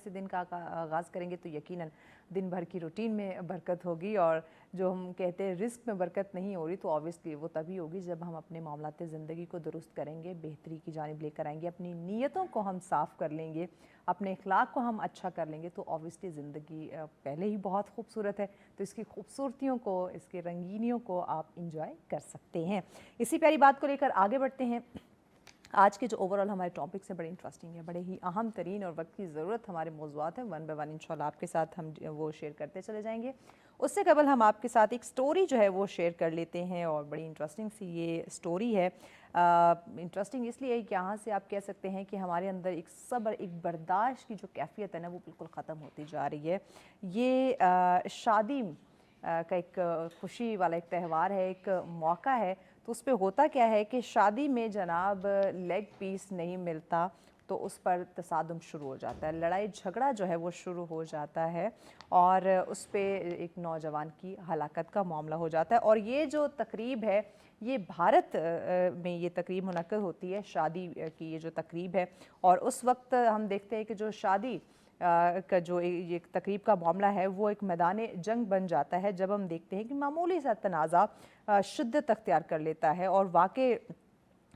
से दिन का आगाज़ करेंगे तो यकीनन दिन भर की रूटीन में बरकत होगी। और जो हम कहते हैं रिस्क में बरकत नहीं हो रही, तो ऑब्वियसली वो तभी होगी जब हम अपने मामलाते ज़िंदगी को दुरुस्त करेंगे, बेहतरी की जानिब लेकर आएंगे, अपनी नीयतों को हम साफ़ कर लेंगे, अपने इखलाक को हम अच्छा कर लेंगे, तो ऑब्वियसली ज़िंदगी पहले ही बहुत खूबसूरत है, तो इसकी खूबसूरतियों को, इसके रंगीनियों को आप इंजॉय कर सकते हैं। इसी प्यारी बात को लेकर आगे बढ़ते हैं। आज के जो ओवरऑल हमारे टॉपिक्स हैं बड़े इंटरेस्टिंग है, बड़े ही अहम तरीन और वक्त की ज़रूरत हमारे मौज़ूआत हैं। वन बाय वन इंशाल्लाह आपके साथ हम वो शेयर करते चले जाएंगे। उससे कबल हम आपके साथ एक स्टोरी जो है वो शेयर कर लेते हैं, और बड़ी इंटरेस्टिंग सी ये स्टोरी है। इंटरेस्टिंग इसलिए कि यहाँ से आप कह सकते हैं कि हमारे अंदर एक सब्र, एक बर्दाश्त की जो कैफियत है ना, वो बिल्कुल ख़त्म होती जा रही है। ये शादी का एक खुशी वाला एक त्यौहार है, एक मौका है। तो उस पे होता क्या है कि शादी में जनाब लेग पीस नहीं मिलता, तो उस पर तसादुम शुरू हो जाता है, लड़ाई झगड़ा जो है वो शुरू हो जाता है, और उस पे एक नौजवान की हलाकत का मामला हो जाता है। और ये जो तकरीब है, ये भारत में ये तकरीब मुनक्कद होती है, शादी की ये जो तकरीब है। और उस वक्त हम देखते हैं कि जो शादी का जो ये तकरीब का मामला है वो एक मैदान जंग बन जाता है, जब हम देखते हैं कि मामूली सा तनाज़ा शिद्दत अख्तियार कर लेता है। और वाक़ई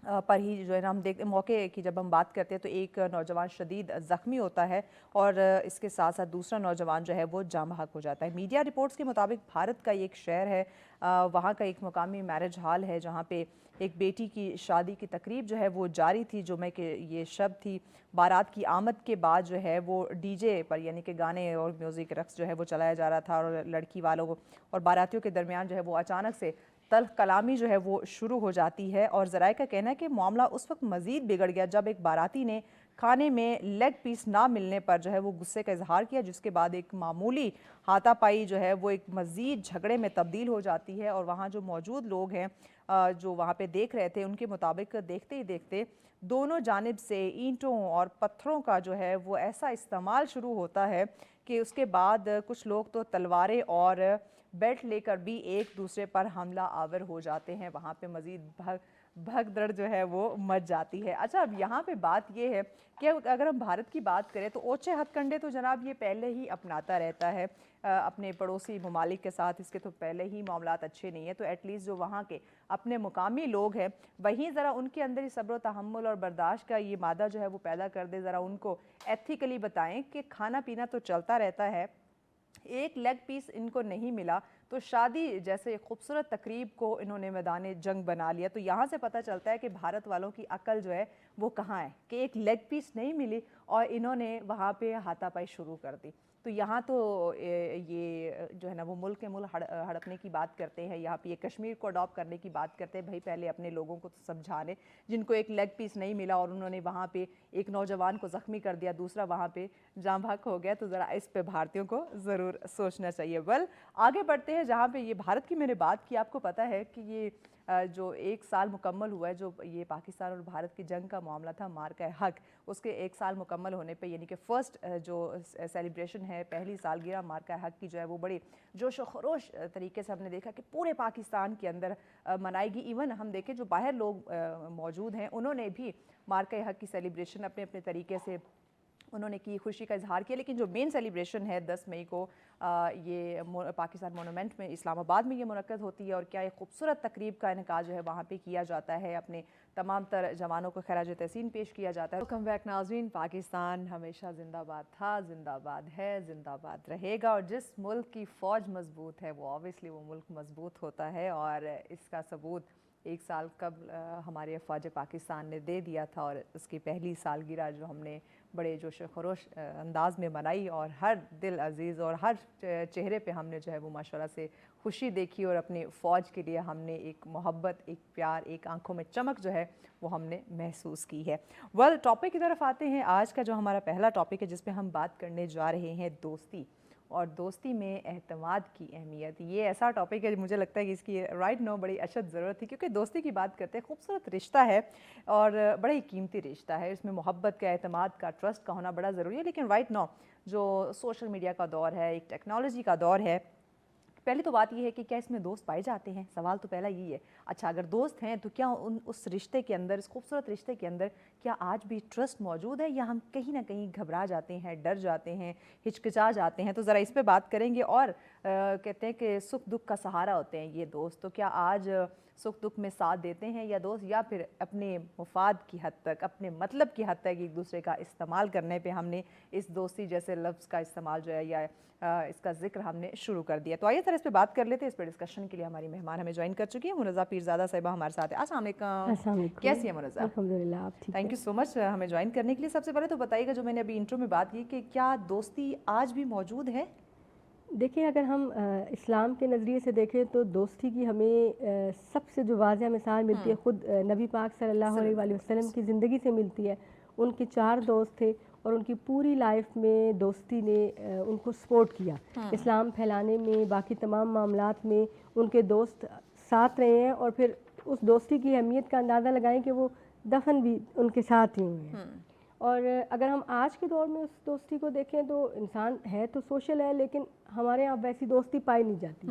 पर ही जो है ना, हम देखते मौके की जब हम बात करते हैं तो एक नौजवान शदीद ज़ख्मी होता है, और इसके साथ साथ दूसरा नौजवान जो है वो जाम बहक हो जाता है। मीडिया रिपोर्ट्स के मुताबिक भारत का ये एक शहर है, वहाँ का एक मुकामी मैरिज हॉल है, जहाँ पे एक बेटी की शादी की तकरीब जो है वो जारी थी। जुमे के ये शब थी, बारात की आमद के बाद जो है वो डीजे पर यानी कि गाने और म्यूज़िक रक्स जो है वो चलाया जा रहा था, और लड़की वालों को और बारातियों के दरमियान जो है वो अचानक से तल्ख कलामी जो है वो शुरू हो जाती है। और ज़राए का कहना है कि मामला उस वक्त मज़ीद बिगड़ गया जब एक बाराती ने खाने में लेग पीस ना मिलने पर जो है वो गुस्से का इजहार किया, जिसके बाद एक मामूली हाथापाई जो है वो एक मज़ीद झगड़े में तब्दील हो जाती है। और वहाँ जो मौजूद लोग हैं, जो वहाँ पे देख रहे थे, उनके मुताबिक देखते ही देखते दोनों जानिब से ईंटों और पत्थरों का जो है वो ऐसा इस्तेमाल शुरू होता है कि उसके बाद कुछ लोग तो तलवारें और बेल्ट लेकर भी एक दूसरे पर हमला आवर हो जाते हैं। वहाँ पे मज़ीद भगदड़ जो है वो मच जाती है। अच्छा, अब यहाँ पे बात ये है कि अगर हम भारत की बात करें तो ओछे हथकंडे तो जनाब ये पहले ही अपनाता रहता है अपने पड़ोसी ममालिक के साथ। इसके तो पहले ही मामलात अच्छे नहीं है, तो एटलीस्ट जो वहाँ के अपने मुकामी लोग हैं वहीं ज़रा उनके अंदर ही सब्र तहम्मुल और बर्दाश्त का ये मादा जो है वो पैदा कर दे। ज़रा उनको एथिकली बताएं कि खाना पीना तो चलता रहता है, एक लेग पीस इनको नहीं मिला तो शादी जैसे खूबसूरत तकरीब को इन्होंने मैदान जंग बना लिया। तो यहाँ से पता चलता है कि भारत वालों की अकल जो है वो कहाँ है, कि एक लेग पीस नहीं मिली और इन्होंने वहाँ पे हाथापाई शुरू कर दी। तो यहाँ तो ये जो है ना वो मुल्क के मुल्क हड़पने की बात करते हैं, यहाँ पे ये कश्मीर को अडॉप्ट करने की बात करते हैं। भाई पहले अपने लोगों को तो समझा लें, जिनको एक लेग पीस नहीं मिला और उन्होंने वहाँ पे एक नौजवान को ज़ख्मी कर दिया, दूसरा वहाँ पे जाम बहक हो गया, तो ज़रा इस पे भारतीयों को ज़रूर सोचना चाहिए। वेल, आगे बढ़ते हैं। जहाँ पे ये भारत की मैंने बात की, आपको पता है कि ये जो एक साल मुकम्मल हुआ है, जो ये पाकिस्तान और भारत की जंग का मामला था, मार्का हक, उसके एक साल मुकम्मल होने पे यानी कि फ़र्स्ट जो सेलिब्रेशन है, पहली सालगिरह मार्का हक की जो है वो बड़ी जोश व खरोश तरीके से हमने देखा कि पूरे पाकिस्तान के अंदर मनाई गई। इवन हम देखें जो बाहर लोग मौजूद हैं, उन्होंने भी मार्का हक की सेलिब्रेशन अपने अपने तरीके से उन्होंने की, खुशी का इजहार किया। लेकिन जो मेन सेलिब्रेशन है 10 मई को ये पाकिस्तान मोनूमेंट में इस्लामाबाद में ये मुनक्कद होती है, और क्या एक खूबसूरत तकरीब का इनकाज जो है वहाँ पे किया जाता है, अपने तमाम तर जवानों को खराज तहसीन पेश किया जाता है। वेलकम बैक नाज़रीन। पाकिस्तान हमेशा जिंदाबाद था, जिंदाबाद है, जिंदाबाद रहेगा, और जिस मुल्क की फ़ौज मजबूत है वो ऑब्वियसली वो मुल्क मजबूत होता है। और इसका सबूत एक साल कबल हमारे अफवाज पाकिस्तान ने दे दिया था, और उसकी पहली सालगिरह जो हमने बड़े जोश खरोश अंदाज में मनाई, और हर दिल अजीज़ और हर चेहरे पे हमने जो है वो माशाल्लाह से खुशी देखी, और अपनी फ़ौज के लिए हमने एक मोहब्बत, एक प्यार, एक आंखों में चमक जो है वो हमने महसूस की है। वेल, टॉपिक की तरफ आते हैं। आज का जो हमारा पहला टॉपिक है जिस पे हम बात करने जा रहे हैं, दोस्ती और दोस्ती में एहतमाद की अहमियत। ये ऐसा टॉपिक है मुझे लगता है कि इसकी राइट नो बड़ी अशद ज़रूरत थी, क्योंकि दोस्ती की बात करते हैं, खूबसूरत रिश्ता है और बड़ा ही कीमती रिश्ता है। इसमें मोहब्बत का, एहतमाद का, ट्रस्ट का होना बड़ा ज़रूरी है। लेकिन राइट नो जो सोशल मीडिया का दौर है, एक टेक्नोलॉजी का दौर है, पहली तो बात यह है कि क्या इसमें दोस्त पाए जाते हैं। सवाल तो पहला यही है। अच्छा, अगर दोस्त हैं तो क्या उस रिश्ते के अंदर, इस खूबसूरत रिश्ते के अंदर क्या आज भी ट्रस्ट मौजूद है या हम कहीं ना कहीं घबरा जाते हैं, डर जाते हैं, हिचकिचा जाते हैं? तो ज़रा इस पे बात करेंगे। और कहते हैं कि सुख दुख का सहारा होते हैं ये दोस्त, तो क्या आज सुख दुख में साथ देते हैं या दोस्त, या फिर अपने मुफाद की हद तक, अपने मतलब की हद तक एक दूसरे का इस्तेमाल करने पे हमने इस दोस्ती जैसे लफ्ज़ का इस्तेमाल जो है या इसका जिक्र हमने शुरू कर दिया? तो आइए सर इस पे बात कर लेते हैं। इस पर डिस्कशन के लिए हमारी मेहमान हमें ज्वाइन कर चुकी है, मुनज़्ज़ा पीरज़ादा साहिबा हमारे साथ है। अस्सलाम वालेकुम, कैसी है मुनज़्ज़ा? अल्हम्दुलिल्लाह, आप ठीक हैं? थैंक यू सो मच हमें ज्वाइन करने के लिए। सबसे पहले तो बताइएगा, जो मैंने अभी इंट्रो में बात की कि क्या दोस्ती आज भी मौजूद है? देखिए, अगर हम इस्लाम के नज़रिए से देखें तो दोस्ती की हमें सबसे जो वाज़ह मिसाल मिलती है ख़ुद नबी पाक सल्लल्लाहु अलैहि वसल्लम की ज़िंदगी से मिलती है। उनके 4 दोस्त थे और उनकी पूरी लाइफ में दोस्ती ने उनको सपोर्ट किया। इस्लाम फैलाने में, बाकी तमाम मामलात में उनके दोस्त साथ रहे हैं और फिर उस दोस्ती की अहमियत का अंदाज़ा लगाएं कि वो दफन भी उनके साथ ही हुए हैं। और अगर हम आज के दौर में उस दोस्ती को देखें तो इंसान है तो सोशल है, लेकिन हमारे यहाँ वैसी दोस्ती पाई नहीं जाती।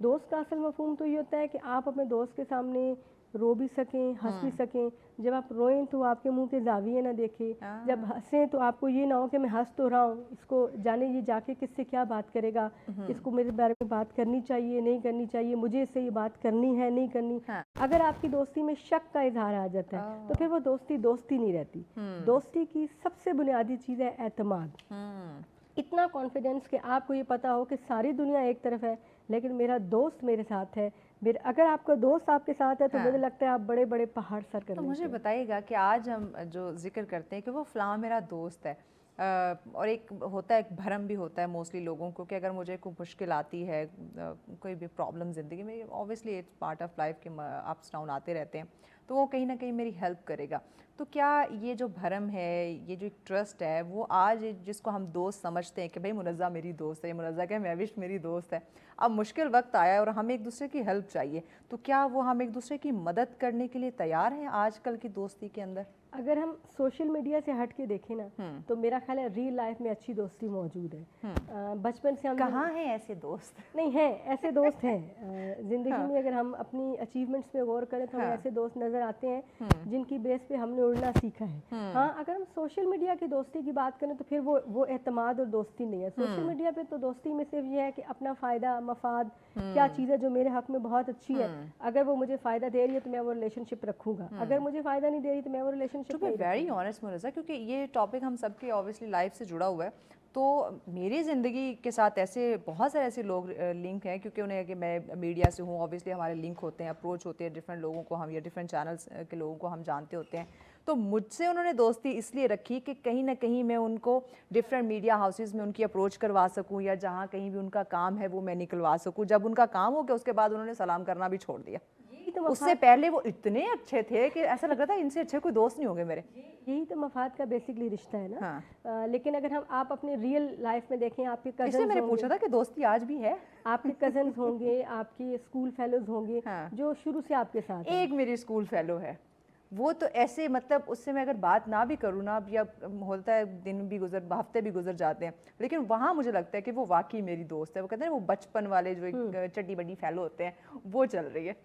दोस्त का असल मफहूम तो ये होता है कि आप अपने दोस्त के सामने रो भी सकें, हंस भी सकें। जब आप रोएं तो आपके मुंह के जाविये ना देखें, जब हंसें तो आपको ये ना हो कि मैं हंस तो रहा हूँ, इसको जाने ये जाके किससे क्या बात करेगा, इसको मेरे बारे में बात करनी चाहिए नहीं करनी चाहिए, मुझे इससे ये बात करनी है नहीं करनी। अगर आपकी दोस्ती में शक का इजहार आ जाता है तो फिर वो दोस्ती दोस्ती नहीं रहती। दोस्ती की सबसे बुनियादी चीज़ है एतमाद। इतना कॉन्फिडेंस कि आपको ये पता हो कि सारी दुनिया एक तरफ है लेकिन मेरा दोस्त मेरे साथ है। अगर आपका दोस्त आपके साथ है तो मुझे लगता है आप बड़े बड़े पहाड़ सर कर लेते हैं। तो मुझे बताइएगा कि आज हम जो जिक्र करते हैं कि वो फ़लाँ मेरा दोस्त है, और एक होता है, एक भरम भी होता है मोस्टली लोगों को कि अगर मुझे कोई मुश्किल आती है, कोई भी प्रॉब्लम ज़िंदगी में, obviously it's part of life के अप्स डाउन आते रहते हैं, तो वो कहीं ना कहीं मेरी हेल्प करेगा। तो क्या ये जो भरम है, ये जो एक ट्रस्ट है, वो आज जिसको हम दोस्त समझते हैं कि भाई मुनज़्ज़ा मेरी दोस्त है, मुनज़्ज़ा क्या महविश मेरी दोस्त है, अब मुश्किल वक्त आया है और हमें एक दूसरे की हेल्प चाहिए, तो क्या वो हम एक दूसरे की मदद करने के लिए तैयार हैं आजकल की दोस्ती के अंदर? अगर हम सोशल मीडिया से हट के देखें ना तो मेरा ख्याल है रियल लाइफ में अच्छी दोस्ती मौजूद है। बचपन से हम कहाँ हैं ऐसे दोस्त? नहीं हैं, ऐसे दोस्त हैं ज़िंदगी में। अगर हम अपनी अचीवमेंट्स पे गौर करें तो हमें ऐसे दोस्त नज़र आते हैं जिनकी बेस पे हमने उड़ना सीखा है। हाँ, अगर हम सोशल मीडिया की दोस्ती की बात करें तो फिर वो एतमाद और दोस्ती नहीं है। सोशल मीडिया पे तो दोस्ती में सिर्फ ये है कि अपना फ़ायदा मफाद, क्या चीज़ है जो मेरे हक में बहुत अच्छी है, अगर वो मुझे फ़ायदा दे रही है तो मैं वो रिलेशनशिप रखूँगा, अगर मुझे फ़ायदा नहीं दे रही तो मैं वो relationship to be very honest Munazza, क्योंकि ये टॉपिक हम सबके ऑब्वियसली लाइफ से जुड़ा हुआ है, तो मेरी ज़िंदगी के साथ ऐसे बहुत सारे ऐसे लोग लिंक हैं, क्योंकि उन्हें कि मैं मीडिया से हूँ, ऑब्वियसली हमारे लिंक होते हैं, अप्रोच होते हैं डिफरेंट लोगों को हम, या डिफरेंट चैनल्स के लोगों को हम जानते होते हैं। तो मुझसे उन्होंने दोस्ती इसलिए रखी कि कहीं ना कहीं मैं उनको डिफरेंट मीडिया हाउसेस में उनकी अप्रोच करवा सकूं, या जहां कहीं भी उनका काम है वो मैं निकलवा सकूं। जब उनका काम हो गया उसके बाद उन्होंने सलाम करना भी छोड़ दिया। उससे पहले वो इतने अच्छे थे कि ऐसा लग रहा था इनसे अच्छे कोई दोस्त नहीं होंगे मेरे। यही तो मफाद का बेसिकली रिश्ता है ना। लेकिन अगर हम आप अपने रियल लाइफ में देखें, आपके कज़न्स, इसलिए मैंने पूछा था कि दोस्ती आज भी है। आपके कज़न्स होंगे, आपके स्कूल फेलोज होंगे जो शुरू से आपके साथ हैं। एक मेरी स्कूल फेलो है, वो तो ऐसे, मतलब उससे मैं अगर बात ना भी करूँ ना, या होता है दिन भी गुजर, हफ्ते भी गुजर जाते हैं, लेकिन वहाँ मुझे लगता है कि वो वाकई मेरी दोस्त है। वो कहते हैं वो बचपन वाले जो एक चड्डी बड्डी फेलो होते हैं वो चल रही है।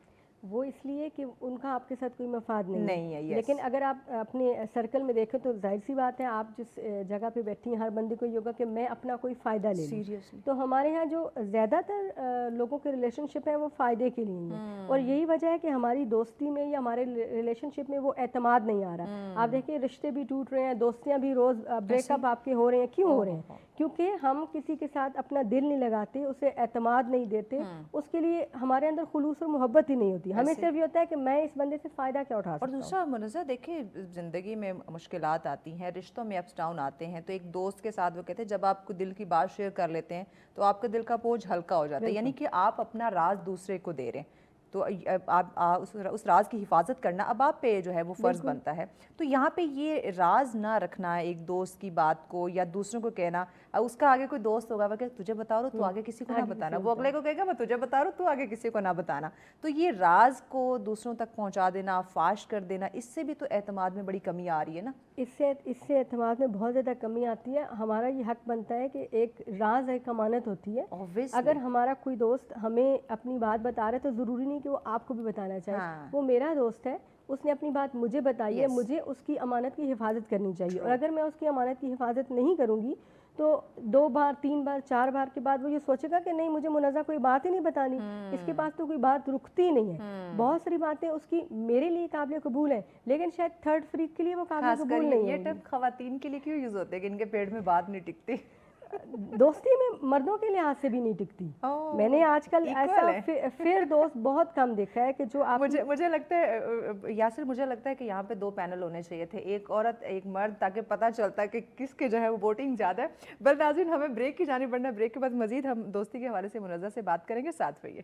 वो इसलिए कि उनका आपके साथ कोई मफाद नहीं है। लेकिन अगर आप अपने सर्कल में देखें तो जाहिर सी बात है, आप जिस जगह पे बैठी हैं हर बंदे को ये होगा कि मैं अपना कोई फ़ायदा ले लूं। तो हमारे यहाँ जो ज़्यादातर लोगों के रिलेशनशिप हैं वो फ़ायदे के लिए हैं, और यही वजह है कि हमारी दोस्ती में या हमारे रिलेशनशिप में वो एतमाद नहीं आ रहा। आप देखिए, रिश्ते भी टूट रहे हैं, दोस्तियाँ भी रोज़ ब्रेकअप आपके हो रहे हैं। क्यों हो रहे हैं? क्योंकि हम किसी के साथ अपना दिल नहीं लगाते, उसे एतमाद नहीं देते, उसके लिए हमारे अंदर खुलूस और मोहब्बत ही नहीं होती। हमें सिर्फ ये होता है कि मैं इस बंदे से फ़ायदा क्या उठा सकता हूं। और दूसरा मुनज़्ज़ा, देखिए ज़िंदगी में मुश्किलात आती हैं, रिश्तों में अप्स डाउन आते हैं, तो एक दोस्त के साथ वो कहते हैं जब आपको दिल की बात शेयर कर लेते हैं तो आपका दिल का बोझ हल्का हो जाता है, यानी कि आप अपना राज दूसरे को दे रहे हैं, तो आप उस राज की हिफाजत करना अब आप पे जो है वो फ़र्ज़ बनता है। तो यहाँ पे ये राज ना रखना एक दोस्त की बात को, या दूसरों को कहना, उसका आगे कोई दोस्त होगा वो तुझे बता रहा हूँ तू आगे किसी को ना बताना, वो अगले को कहेगा मैं तुझे बता रहा हूँ तू आगे किसी को ना बताना। तो ये राज को दूसरों तक पहुँचा देना, फाश कर देना, इससे भी तो एतमाद में बड़ी कमी आ रही है ना। इससे एतमाद में बहुत ज़्यादा कमी आती है। हमारा ये हक बनता है कि एक राज एक अमानत होती है। अगर हमारा कोई दोस्त हमें अपनी बात बता रहा है तो ज़रूरी नहीं कि वो आपको भी बताना चाहे। वो मेरा दोस्त है, उसने अपनी बात मुझे बताई है, मुझे उसकी अमानत की हिफाजत करनी चाहिए। और अगर मैं उसकी अमानत की हिफाजत नहीं करूँगी तो 2 बार 3 बार 4 बार के बाद वो ये सोचेगा कि नहीं, मुझे मुनज़्ज़ा कोई बात ही नहीं बतानी, इसके पास तो कोई बात रुकती ही नहीं है। बहुत सारी बातें उसकी मेरे लिए काबिल कबूल है, लेकिन शायद थर्ड फ्रीक के लिए वो काबिल कबूल नहीं है। ये टर्म खवातीन के लिए क्यों यूज होते हैं कि इनके पेट में बात नहीं टिकती? दोस्ती में मर्दों के लिहाज से भी नहीं टिकती। मैंने आजकल ऐसा फिर दोस्त बहुत कम देखा है कि जो आप मुझे लगता है यासिर, मुझे लगता है कि यहाँ पे 2 पैनल होने चाहिए थे, एक औरत एक मर्द, ताकि पता चलता है कि किसके जो है वो वोटिंग ज़्यादा है। बल नाज़रीन, हमें ब्रेक की जानी पड़ना है। ब्रेक के बाद मजीद हम दोस्ती के हवाले से मुनज़्ज़ा से बात करेंगे, साथ रहिए।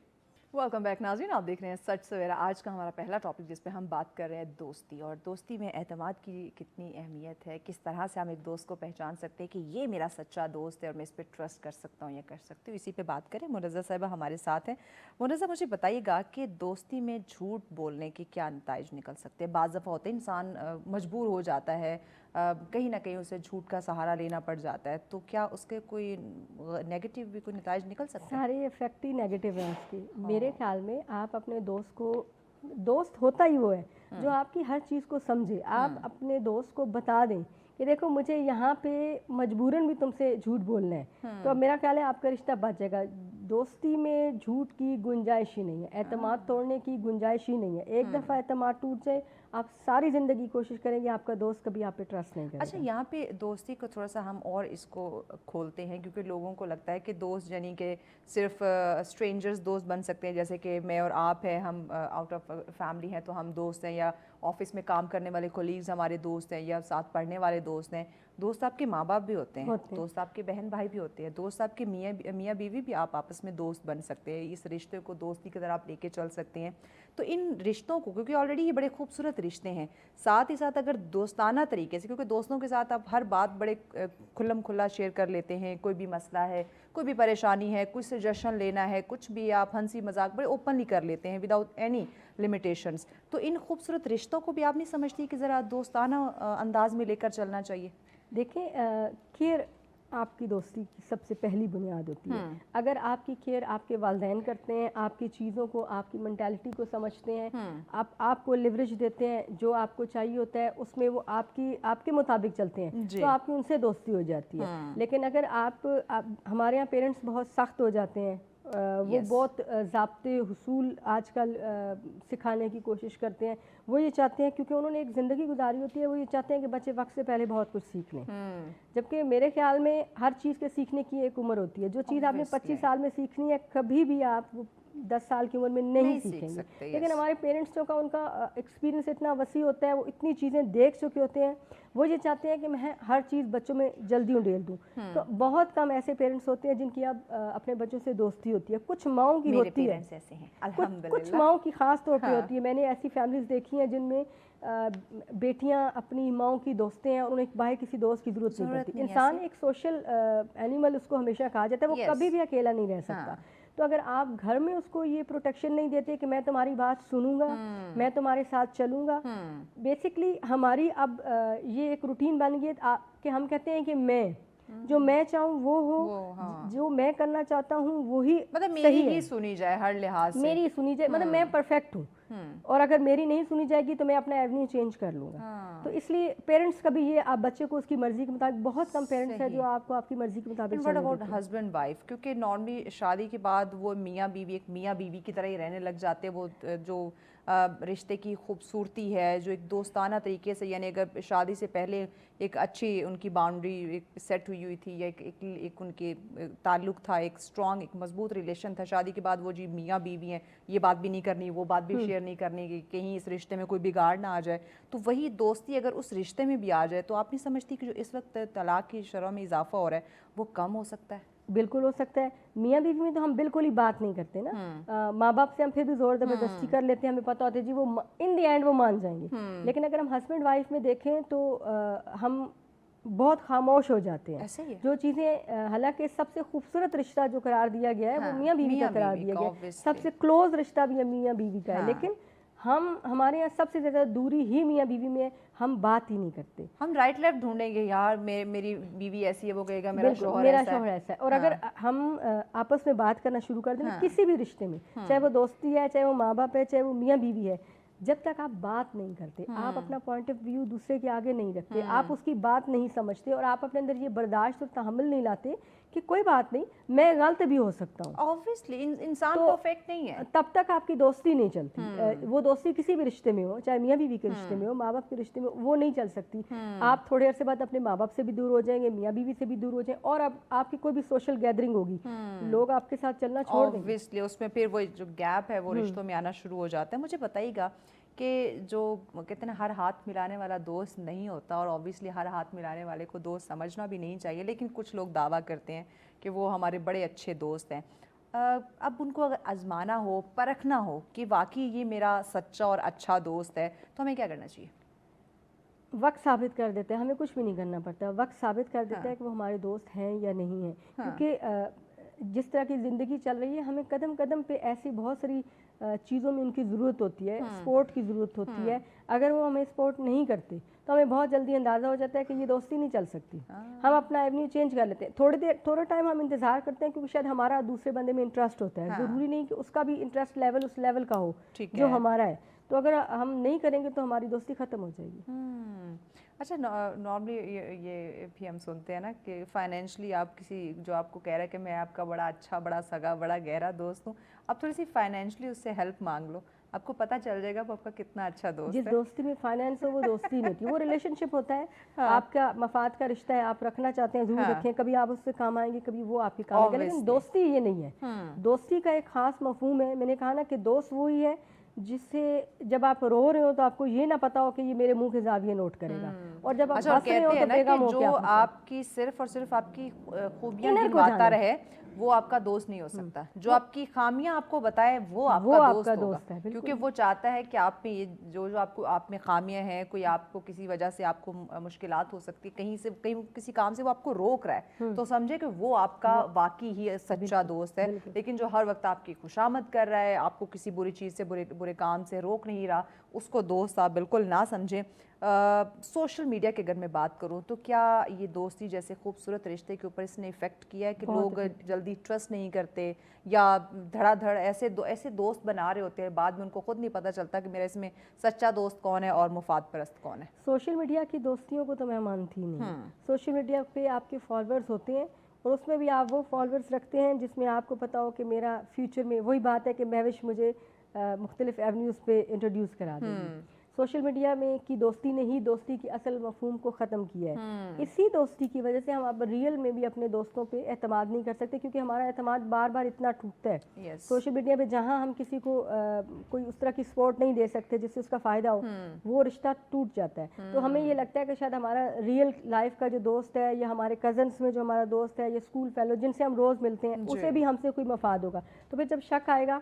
वेलकम बैक नाज़रीन, आप देख रहे हैं सच सवेरा। आज का हमारा पहला टॉपिक जिस पे हम बात कर रहे हैं दोस्ती, और दोस्ती में एतमाद की कितनी अहमियत है, किस तरह से हम एक दोस्त को पहचान सकते हैं कि ये मेरा सच्चा दोस्त है और मैं इस पर ट्रस्ट कर सकता हूँ या कर सकती हूँ। इसी पे बात करें। मुनज़्ज़ा साहिबा हमारे साथ हैं। मुनज़्ज़ा, मुझे बताइएगा कि दोस्ती में झूठ बोलने के क्या नताइज निकल सकते हैं? बाज़ दफ़ा होते हैं इंसान मजबूर हो जाता है, कहीं ना कहीं उसे झूठ का सहारा लेना पड़ जाता है, तो क्या उसके कोई नेगेटिव भी कोई नताइज निकल सकते हैं? सारे इफेक्ट ही नेगेटिव हैं उसके। मेरे ख्याल में आप अपने दोस्त को, दोस्त होता ही वो है जो आपकी हर चीज़ को समझे। आप अपने दोस्त को बता दें कि देखो, मुझे यहाँ पे मजबूरन भी तुमसे झूठ बोलना है, तो अब मेरा ख्याल है आपका रिश्ता बच जाएगा। दोस्ती में झूठ की गुंजाइश ही नहीं है, एतमाद तोड़ने की गुंजाइश ही नहीं है। एक दफ़ा एतमाद टूट जाए, आप सारी ज़िंदगी कोशिश करेंगे, आपका दोस्त कभी आप पे ट्रस्ट नहीं करेगा। अच्छा, यहाँ पे दोस्ती को थोड़ा सा हम और इसको खोलते हैं, क्योंकि लोगों को लगता है कि दोस्त यानी कि सिर्फ स्ट्रेंजर्स दोस्त बन सकते हैं, जैसे कि मैं और आप हैं, हम आउट ऑफ फैमिली हैं तो हम दोस्त हैं, या ऑफिस में काम करने वाले कोलीग्स हमारे दोस्त हैं, या साथ पढ़ने वाले दोस्त हैं। दोस्त आपके माँ बाप भी होते हैं, दोस्त आपके बहन भाई भी होते हैं, दोस्त आपके मियाँ बीवी भी आप आपस में दोस्त बन सकते हैं। इस रिश्ते को दोस्ती की तरह आप लेके चल सकते हैं। तो इन रिश्तों को, क्योंकि ऑलरेडी ये बड़े खूबसूरत रिश्ते हैं, साथ ही साथ अगर दोस्ताना तरीके से, क्योंकि दोस्तों के साथ आप हर बात बड़े खुल्लम खुल्ला शेयर कर लेते हैं, कोई भी मसला है, कोई भी परेशानी है, कुछ से जश्न लेना है, कुछ भी आप हंसी मजाक बड़े ओपनली कर लेते हैं विदाउट एनी लिमिटेशंस। तो इन खूबसूरत रिश्तों को भी आप नहीं समझती कि ज़रा दोस्ताना अंदाज में लेकर चलना चाहिए? देखिए, केयर आपकी दोस्ती की सबसे पहली बुनियाद होती है। अगर आपकी केयर आपके वालिदैन करते हैं, आपकी चीज़ों को, आपकी मेंटालिटी को समझते हैं, आपको लिवरेज देते हैं, जो आपको चाहिए होता है उसमें वो आपके मुताबिक चलते हैं, तो आपकी उनसे दोस्ती हो जाती है। लेकिन अगर आप हमारे यहाँ पेरेंट्स बहुत सख्त हो जाते हैं, वो बहुत ज़ाब्ते हुसूल आजकल सिखाने की कोशिश करते हैं। वो ये चाहते हैं, क्योंकि उन्होंने एक ज़िंदगी गुजारी होती है, वो ये चाहते हैं कि बच्चे वक्त से पहले बहुत कुछ सीख लें। जबकि मेरे ख्याल में हर चीज़ के सीखने की एक उम्र होती है। जो चीज़ आपने 25 साल में सीखनी है, कभी भी आप 10 साल की उम्र में नहीं सीखेंगे। लेकिन हमारे पेरेंट्सों का, उनका एक्सपीरियंस इतना वसी होता है, वो इतनी चीज़ें देख चुके होते हैं, वो ये चाहते हैं कि मैं हर चीज़ बच्चों में जल्दी उड़ेल दूँ। तो बहुत कम ऐसे पेरेंट्स होते हैं जिनकी अब अपने बच्चों से दोस्ती होती है। कुछ माओं की होती है, कुछ माओं की ख़ास तौर पे होती है। मैंने ऐसी फैमिलीज देखी हैं जिनमें बेटियां अपनी माओं की दोस्तें हैं और उन्हें बाहर किसी दोस्त की ज़रूरत नहीं पड़ती। इंसान एक सोशल एनिमल उसको हमेशा कहा जाता है, वो कभी भी अकेला नहीं रह सकता। तो अगर आप घर में उसको ये प्रोटेक्शन नहीं देते कि मैं तुम्हारी बात सुनूंगा, मैं तुम्हारे साथ चलूंगा, बेसिकली हमारी अब ये एक रूटीन बन गई कि हम कहते हैं कि मैं जो मैं चाहूँ वो हो, जो मैं करना चाहता हूँ वही, मतलब मेरी ही सुनी जाए, हर लिहाज से मेरी सुनी जाए, मतलब मैं परफेक्ट हूँ, और अगर मेरी नहीं सुनी जाएगी तो मैं अपना एवेन्यू चेंज कर लूँगा। तो इसलिए पेरेंट्स का भी ये, आप बच्चे को उसकी मर्जी के मुताबिक, बहुत कम पेरेंट्स हैं जो आपको आपकी मर्जी के मुताबिक चलने देते हैं। हस्बैंड वाइफ, क्योंकि नॉर्मली शादी के बाद वो मियाँ बीवी एक मियाँ बीवी की तरह ही रहने लग जाते हैं। वो जो रिश्ते की खूबसूरती है, जो एक दोस्ताना तरीके से, यानी अगर शादी से पहले एक अच्छी उनकी बाउंड्री एक सेट हुई थी, या एक उनके ताल्लुक़ था, एक स्ट्रॉन्ग, एक मजबूत रिलेशन था, शादी के बाद वो जी मियाँ बीवी हैं, ये बात भी नहीं करनी, वो बात भी शेयर नहीं करनी कि कहीं इस रिश्ते में कोई बिगाड़ ना आ जाए। तो वही दोस्ती अगर उस रिश्ते में भी आ जाए, तो आप नहीं समझती कि जो इस वक्त तलाक की शरह में इजाफा हो रहा है वो कम हो सकता है? बिल्कुल हो सकता है। मियाँ बीवी में तो हम बिल्कुल ही बात नहीं करते ना। माँ बाप से हम फिर भी जोर ज़बरदस्ती कर लेते हैं, हमें पता होता है जी वो इन द एंड वो मान जाएंगे। लेकिन अगर हम हस्बैंड वाइफ में देखें तो हम बहुत खामोश हो जाते हैं। ऐसे ही जो चीज़ें, हालांकि सबसे खूबसूरत रिश्ता जो करार दिया गया है वो मियाँ बीवी का करार दिया गया है, सबसे क्लोज रिश्ता भी मियाँ बीवी का है। लेकिन हमारे यहाँ सबसे ज़्यादा दूरी ही मियाँ बीवी में है, हम बात ही नहीं करते। हम राइट लेफ्ट ढूंढेंगे, यार मेरी बीवी ऐसी है, वो कहेगा मेरा शौहर ऐसा है। और अगर हम आपस में बात करना शुरू कर दें किसी भी रिश्ते में, चाहे वो दोस्ती है, चाहे वो माँ बाप है, चाहे वो मियाँ बीवी है, जब तक आप बात नहीं करते, आप अपना पॉइंट ऑफ व्यू दूसरे के आगे नहीं रखते, आप उसकी बात नहीं समझते और आप अपने अंदर ये बर्दाश्त और तहम्मुल नहीं लाते कि कोई बात नहीं, मैं गलत भी हो सकता हूँ, ऑब्वियसली इंसान तो परफेक्ट नहीं है। तब तक आपकी दोस्ती नहीं चलती। वो दोस्ती किसी भी रिश्ते में हो, चाहे मियाँ बीवी के रिश्ते में हो, माँ बाप के रिश्ते में हो, वो नहीं चल सकती। आप थोड़े अरसे बाद अपने माँ बाप से भी दूर हो जाएंगे, मियाँ बीवी से भी दूर हो जाएंगे, और अब आपकी कोई भी सोशल गैदरिंग होगी, लोग आपके साथ चलना छोड़ देंगे। ऑब्वियसली उसमें फिर वो जो गैप है वो रिश्तों में आना शुरू हो जाता है। मुझे बताइएगा कि जो कहते हैं ना, हर हाथ मिलाने वाला दोस्त नहीं होता, और ऑब्वियसली हर हाथ मिलाने वाले को दोस्त समझना भी नहीं चाहिए, लेकिन कुछ लोग दावा करते हैं कि वो हमारे बड़े अच्छे दोस्त हैं। अब उनको अगर आजमाना हो, परखना हो कि वाकई ये मेरा सच्चा और अच्छा दोस्त है, तो हमें क्या करना चाहिए? वक्त साबित कर देता है, हमें कुछ भी नहीं करना पड़ता, वक्त साबित कर देता है कि वो हमारे दोस्त हैं या नहीं हैं। क्योंकि जिस तरह की ज़िंदगी चल रही है, हमें कदम कदम पे ऐसी बहुत सारी चीज़ों में उनकी ज़रूरत होती है, सपोर्ट की ज़रूरत होती है। अगर वो हमें सपोर्ट नहीं करते तो हमें बहुत जल्दी अंदाज़ा हो जाता है कि ये दोस्ती नहीं चल सकती। हम अपना एवेन्यू चेंज कर लेते हैं, थोड़ा टाइम हम इंतज़ार करते हैं, क्योंकि शायद हमारा दूसरे बंदे में इंटरेस्ट होता है। ज़रूरी नहीं कि उसका भी इंटरेस्ट लेवल उस लेवल का हो जो हमारा है। तो अगर हम नहीं करेंगे तो हमारी दोस्ती ख़त्म हो जाएगी। अच्छा, नॉर्मली ये भी हम सुनते हैं ना कि फाइनेंशियली आप किसी, जो आपको कह रहा है कि मैं आपका बड़ा अच्छा, बड़ा सगा, बड़ा गहरा दोस्त हूँ, आप थोड़ी सी फाइनेंशियली उससे हेल्प मांग लो, आपको पता चल जाएगा वो आपका कितना अच्छा दोस्त जिस है। दोस्ती में फाइनेंस हो वो दोस्ती नहीं होती, वो रिलेशनशिप होता है। आपका मफाद का रिश्ता है, आप रखना चाहते हैं, जरूर रखें, कभी आप उससे काम आएंगे, कभी वो आपके काम आएगा, लेकिन दोस्ती ये नहीं है। दोस्ती का एक खास मफहूम है। मैंने कहा ना कि दोस्त वो ही है जिससे जब आप रो रहे हो तो आपको ये ना पता हो कि ये मेरे मुंह के ज़ाविये नोट करेगा, और जब आप अच्छा, हंस रहे हो तो बेगम हो जो के आप आपकी सिर्फ और सिर्फ आपकी खूबियां इनर को गिनवाता जाने, रहे, वो आपका दोस्त नहीं हो सकता। जो आपकी खामियां आपको बताए वो आपका दोस्त होगा, है। क्योंकि वो चाहता है कि आप में ये जो जो आपको आप में खामियां हैं, कोई आपको किसी वजह से आपको मुश्किलात हो सकती है, कहीं किसी काम से वो आपको रोक रहा है, तो समझे कि वो आपका वाकई ही सच्चा दोस्त है। लेकिन जो हर वक्त आपकी खुशामद कर रहा है, आपको किसी बुरी चीज़ से, बुरे काम से रोक नहीं रहा, उसको दोस्त आप बिल्कुल ना समझें। सोशल मीडिया के अगर मैं बात करूं तो क्या ये दोस्ती जैसे खूबसूरत रिश्ते के ऊपर इसने इफ़ेक्ट किया है कि लोग जल्दी ट्रस्ट नहीं करते, या धड़ाधड़ ऐसे दोस्त बना रहे होते हैं, बाद में उनको खुद नहीं पता चलता कि मेरा इसमें सच्चा दोस्त कौन है और मुफाद परस्त कौन है? सोशल मीडिया की दोस्तियों को तो मैं मानती नहीं। सोशल मीडिया पे आपके फॉलोअर्स होते हैं, और उसमें भी आप वो फॉलोअर्स रखते हैं जिसमें आपको पता हो कि मेरा फ्यूचर में, वही बात है कि महविश मुझे मुख्तलिफ एवेन्यूज़ पे इंट्रोड्यूस करा देगी। सोशल मीडिया में की दोस्ती ने ही दोस्ती की असल मफहूम को ख़त्म किया है। इसी दोस्ती की वजह से हम अब रियल में भी अपने दोस्तों पे एतमाद नहीं कर सकते, क्योंकि हमारा एतमाद बार बार इतना टूटता है। सोशल मीडिया पे जहाँ हम किसी को कोई उस तरह की सपोर्ट नहीं दे सकते जिससे उसका फ़ायदा हो, वो रिश्ता टूट जाता है। तो हमें ये लगता है कि शायद हमारा रियल लाइफ का जो दोस्त है, या हमारे कज़न्स में जो हमारा दोस्त है, या स्कूल फेलो जिनसे हम रोज़ मिलते हैं, उसे भी हमसे कोई मफाद होगा। तो फिर जब शक आएगा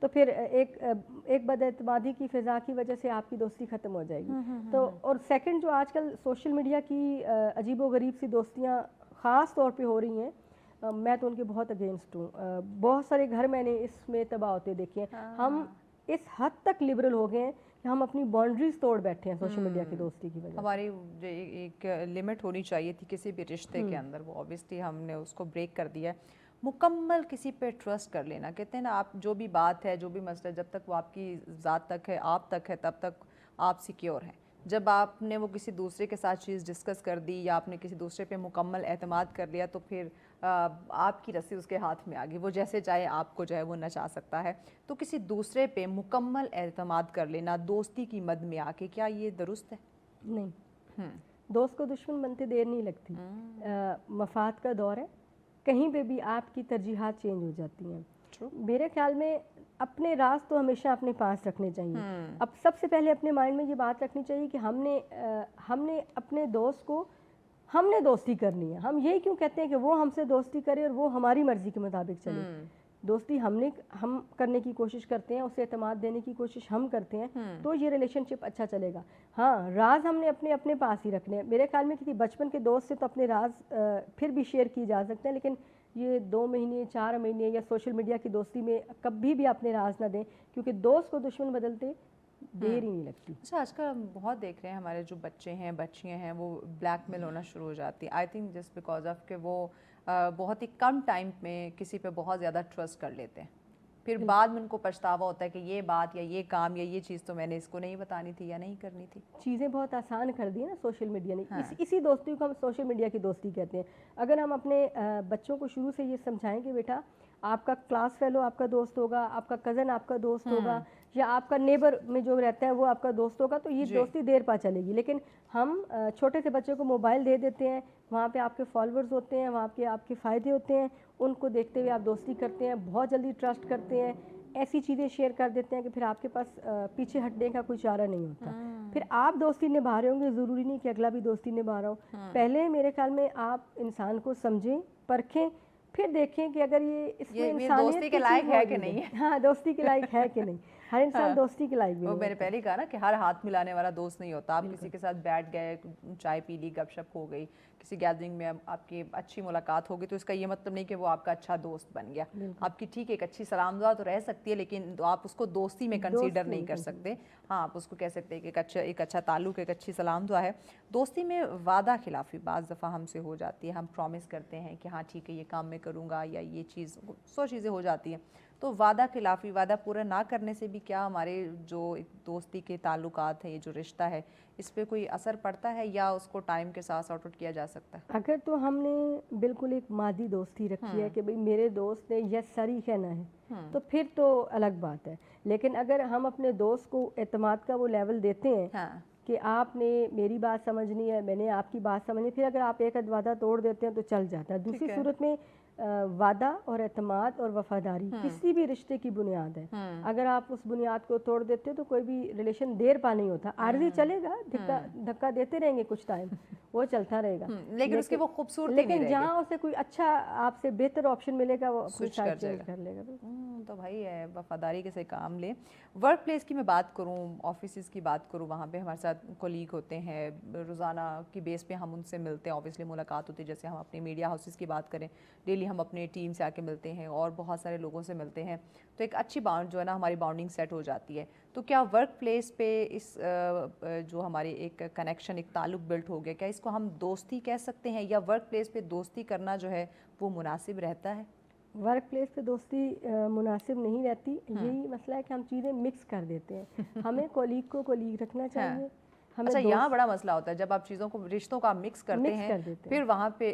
तो फिर एक बदएतमादी की फ़िज़ा की वजह से आपकी दोस्ती ख़त्म हो जाएगी। तो और सेकंड, जो आजकल सोशल मीडिया की अजीबो-गरीब सी दोस्तियाँ ख़ास तौर पे हो रही हैं, मैं तो उनके बहुत अगेंस्ट हूँ। बहुत सारे घर मैंने इसमें तबाह होते देखे हैं। हम इस हद तक लिबरल हो गए हैं कि हम अपनी बाउंड्रीज तोड़ बैठे हैं सोशल मीडिया की दोस्ती की वजह। हमारी जो एक लिमिट होनी चाहिए थी किसी भी रिश्ते के अंदर, वो ऑब्वियसली हमने उसको ब्रेक कर दिया है। मुकम्मल किसी पे ट्रस्ट कर लेना, कहते हैं ना, आप जो भी बात है, जो भी मसला, जब तक वो आपकी ज़ात तक है, आप तक है, तब तक आप सिक्योर हैं। जब आपने वो किसी दूसरे के साथ चीज़ डिस्कस कर दी, या आपने किसी दूसरे पे मुकम्मल एतमाद कर लिया, तो फिर आपकी रस्सी उसके हाथ में आ गई, वो जैसे चाहे आपको जो है वो नचा सकता है। तो किसी दूसरे पे मुकम्मल एतमाद कर लेना दोस्ती की मद में आके, क्या ये दुरुस्त है? नहीं, दोस्त को दुश्मन बनते देर नहीं लगती। मफाद का दौर है, कहीं पे भी आपकी तरजीहात चेंज हो जाती हैं। मेरे ख्याल में अपने राज तो हमेशा अपने पास रखने चाहिए। अब सबसे पहले अपने माइंड में ये बात रखनी चाहिए कि हमने अपने दोस्त को, हमने दोस्ती करनी है। हम यही क्यों कहते हैं कि वो हमसे दोस्ती करे और वो हमारी मर्जी के मुताबिक चले। दोस्ती हम करने की कोशिश करते हैं, उसे एतमाद देने की कोशिश हम करते हैं, तो ये रिलेशनशिप अच्छा चलेगा। हाँ, राज हमने अपने अपने पास ही रखने हैं। मेरे ख्याल में किसी बचपन के दोस्त से तो अपने राज फिर भी शेयर की जा सकते हैं, लेकिन ये 2 महीने 4 महीने या सोशल मीडिया की दोस्ती में कभी भी अपने राज ना दें, क्योंकि दोस्त को दुश्मन बदलते देर ही नहीं लगती। अच्छा, आजकल हम बहुत देख रहे हैं हमारे जो बच्चे हैं, बच्चियां हैं, वो ब्लैकमेल होना शुरू हो जाती है। I think just because of कि वो बहुत ही कम टाइम में किसी पे बहुत ज़्यादा ट्रस्ट कर लेते हैं। फिर बाद में उनको पछतावा होता है कि ये बात या ये काम या ये चीज़ तो मैंने इसको नहीं बतानी थी या नहीं करनी थी। चीज़ें बहुत आसान कर दी है ना सोशल मीडिया ने। हाँ। इसी दोस्ती को हम सोशल मीडिया की दोस्ती कहते हैं। अगर हम अपने बच्चों को शुरू से ये समझाएं कि बेटा आपका क्लास फेलो आपका दोस्त होगा, आपका कज़न आपका दोस्त होगा, या आपका नेबर में जो रहता है वो आपका दोस्त होगा, तो ये दोस्ती देर पा चलेगी। लेकिन हम छोटे से बच्चे को मोबाइल दे देते हैं, वहाँ पे आपके फॉलोअर्स होते हैं, वहाँ पे आपके फ़ायदे होते हैं, उनको देखते हुए आप दोस्ती करते हैं, बहुत जल्दी ट्रस्ट करते हैं, ऐसी चीज़ें शेयर कर देते हैं कि फिर आपके पास पीछे हटने का कोई चारा नहीं होता। फिर आप दोस्ती निभा रहे होंगे, ज़रूरी नहीं कि अगला भी दोस्ती निभा रहा हो। पहले मेरे ख्याल में आप इंसान को समझें, परखें, फिर देखें कि अगर ये इसमें इंसानियत दोस्ती के लायक है कि नहीं है। हाँ, दोस्ती के लायक है कि नहीं। हर इंसान दोस्ती के लायक भी वो नहीं मैंने होता। पहले ही कहा ना कि हर हाथ मिलाने वाला दोस्त नहीं होता। आप किसी के साथ बैठ गए, चाय पी ली, गपशप हो गई, किसी गैदरिंग में आपकी अच्छी मुलाकात होगी, तो इसका ये मतलब नहीं कि वो आपका अच्छा दोस्त बन गया। आपकी ठीक एक अच्छी सलाम दुआ तो रह सकती है, लेकिन आप उसको दोस्ती में कंसीडर नहीं कर सकते। हाँ, आप उसको कह सकते हैं कि एक अच्छा ताल्लुक, एक अच्छी सलाम दुआ है। दोस्ती में वादा खिलाफी बाज़ दफ़ा हमसे हो जाती है। हम प्रॉमिस करते हैं कि हाँ ठीक है, ये काम मैं करूँगा, या ये चीज़ 100 चीज़ें हो जाती हैं। तो वादा खिलाफी, वादा पूरा ना करने से भी क्या हमारे जो एक दोस्ती के ताल्लुकात हैं, ये जो रिश्ता है, इस पे कोई असर पड़ता है, या उसको टाइम के साथ सॉर्ट आउट किया जा सकता है? अगर तो हमने बिल्कुल एक मादी दोस्ती रखी है कि भाई मेरे दोस्त ने यस सर ही कहना है, तो फिर तो अलग बात है। लेकिन अगर हम अपने दोस्त को एतमाद का वो लेवल देते हैं, हाँ, कि आपने मेरी बात समझनी है, मैंने आपकी बात समझनी है, फिर अगर आप एक वादा तोड़ देते हैं तो चल जाता है। दूसरी सूरत में वादा और एतमाद और वफादारी किसी भी रिश्ते की बुनियाद है। अगर आप उस बुनियाद को तोड़ देते हो तो कोई भी रिलेशन देर पा नहीं होता। आर्जी चलेगा, धक्का देते रहेंगे कुछ टाइम, वो चलता रहेगा, लेकिन उसकी वो खूबसूरती नहीं लेकिन जहाँ उसे कोई अच्छा आपसे बेहतर ऑप्शन मिलेगा वो अपनी साइड चेंज कर लेगा। तो भाई है, वफादारी के से काम ले। वर्क प्लेस की मैं बात करूँ, ऑफिस की बात करूँ, वहाँ पे हमारे साथ कोलीग होते हैं, रोज़ाना की बेस पे हम उनसे मिलते हैं, ऑब्वियसली मुलाकात होती है। जैसे हम अपने मीडिया हाउसेस की बात करें, डेली हम अपने टीम से आके मिलते हैं और बहुत सारे लोगों से मिलते हैं, तो एक अच्छी बाउंड जो है ना, हमारी बाउंडिंग सेट हो जाती है। तो क्या वर्क प्लेस पे इस जो हमारी एक कनेक्शन, एक ताल्लुक बिल्ट हो गया, क्या इसको हम दोस्ती कह सकते हैं, या वर्क प्लेस पे दोस्ती करना जो है वो मुनासिब रहता है? वर्क प्लेस पे दोस्ती मुनासिब नहीं रहती। यही मसला है कि हम चीज़ें मिक्स कर देते हैं। हमें कोलीग को कोलीग रखना चाहिए। अच्छा, यहाँ बड़ा मसला होता है जब आप चीज़ों को, रिश्तों का मिक्स करते हैं, फिर वहाँ पे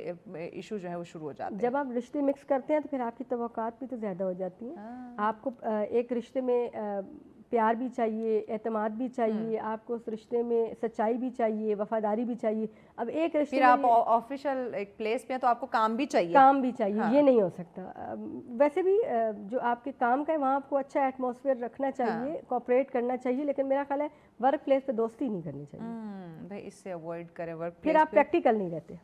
इशू जो है वो शुरू हो जाते हैं। जब आप रिश्ते मिक्स करते हैं तो फिर आपकी तवक्कात भी तो ज़्यादा हो जाती हैं। आपको एक रिश्ते में प्यार भी चाहिए, एतमाद भी चाहिए, आपको उस रिश्ते में सच्चाई भी चाहिए, वफादारी भी चाहिए। अब एक रिश्ते फिर आप ऑफिशियल एक प्लेस पे हैं तो आपको काम भी चाहिए, हाँ। ये नहीं हो सकता। वैसे भी जो आपके काम का है वहाँ आपको अच्छा एटमॉस्फेयर रखना चाहिए, कोऑपरेट करना चाहिए, लेकिन मेरा ख्याल है वर्क प्लेस पे दोस्ती नहीं करनी चाहिए। भाई इससे अवॉइड करें वर्क प्लेस फिर आप प्रैक्टिकल नहीं रहते।